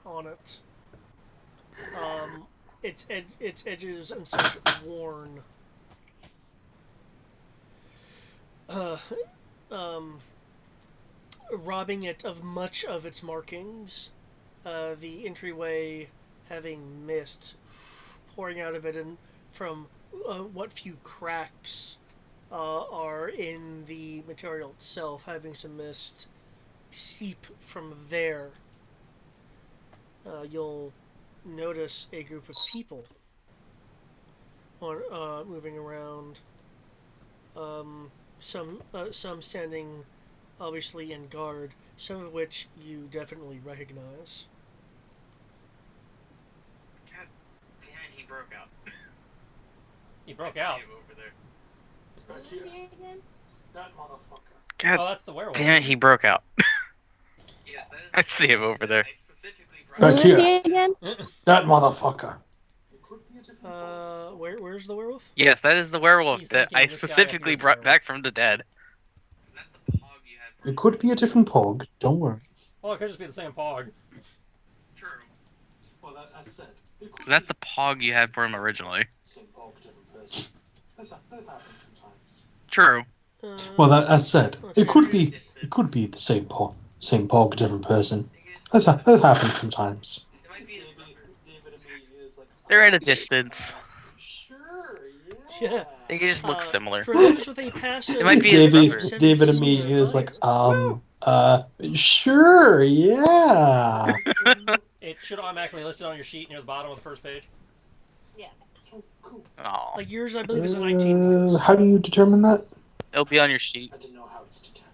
on it. Its edges and such worn. Robbing it of much of its markings. The entryway having mist pouring out of it, and from what few cracks are in the material itself, having some mist seep from there. You'll notice a group of people moving around. Some standing obviously in guard, some of which you definitely recognize. God damn it, he broke out. He broke out. Over there. Back here. That motherfucker. God Oh, that's the werewolf. damn it, he broke out. Yes, that is I see him over there. I specifically brought Back here. That motherfucker. Where's the werewolf? Yes, that is the werewolf He's that thinking I of this guy specifically up here, brought the back from the dead. Is that the pog you had? It could be a different pog. Don't worry. Well, it could just be the same pog. True. Well, that I said. That's the pog you had for him originally. Same pog, different person. That happens sometimes. True. Well, that I said. let's It see. could be the same pog, different person. That happens sometimes. It might be his brother. David immediately is like, They're at a distance. sure, Yeah. They just look similar. For those with a passive, It might be his David, brother. David immediately is like, sure, yeah. It should automatically listed on your sheet near the bottom of the first page. Oh, cool. Aw. like yours, I believe is a 19. How do you determine that? It'll be on your sheet. I didn't know how it's determined.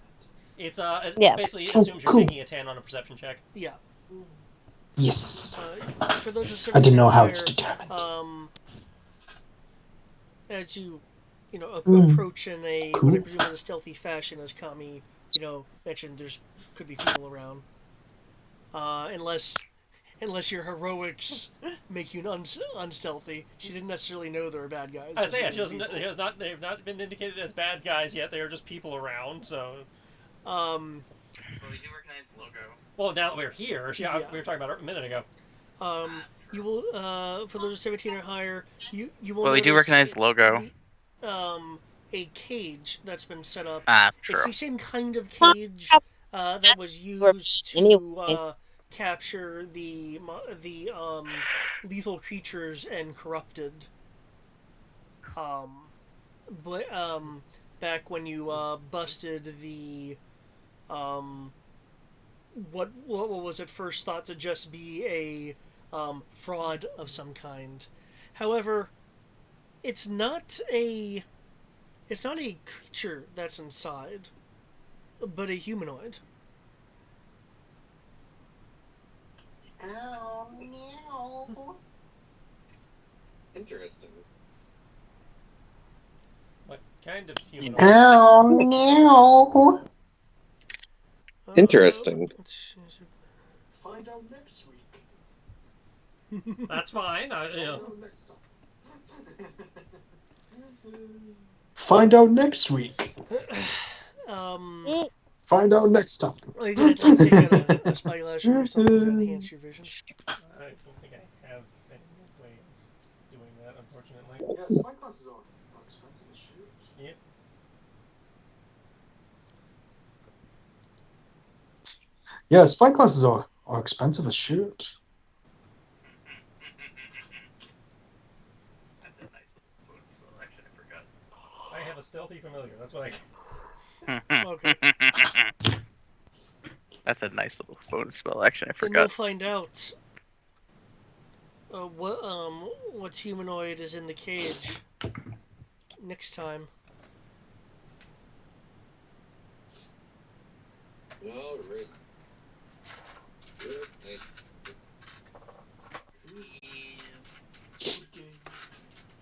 It's Yeah. basically it Oh, assumes you're cool. taking a 10 on a perception check. Yeah. Yes. For those of I didn't know how aware, it's determined. As you Mm. approach in a Cool. what I presume is a stealthy fashion, as Kami mentioned, there's could be people around. Unless your heroics make you unstealthy. She didn't necessarily know there were bad guys. I just say, people. they've not been indicated as bad guys yet. They are just people around. So, But we do recognize the logo. well, now that we're here, Yeah. we were talking about it a minute ago. You will, for those 17 or higher, you will Well, we do notice recognize the logo. a cage that's been set up. Ah, It's true. the same kind of cage that was used to capture the lethal creatures and corrupted. But back when you busted the what was at first thought to just be a fraud of some kind. However, it's not a creature that's inside, but a humanoid. Ow, meow. Interesting. What kind of human? Ow, meow. Interesting. Find out next week. That's fine. Next Find out next week. Find out next time. Are you gonna like take out a spyglass or something to enhance your vision? I don't think I have any way of doing that, unfortunately. Yeah, spyglasses are expensive as shit. Yep. Yeah, spyglasses are expensive as shit. That's a nice little bonus spell action. I forgot. I have a stealthy familiar. That's what I. Okay. That's a nice little bonus spell action. I Then you'll forgot. find out what humanoid is in the cage next time. All right. Good night.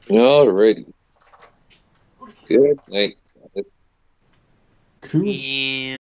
Alrighty. Good night. Cool. Yeah.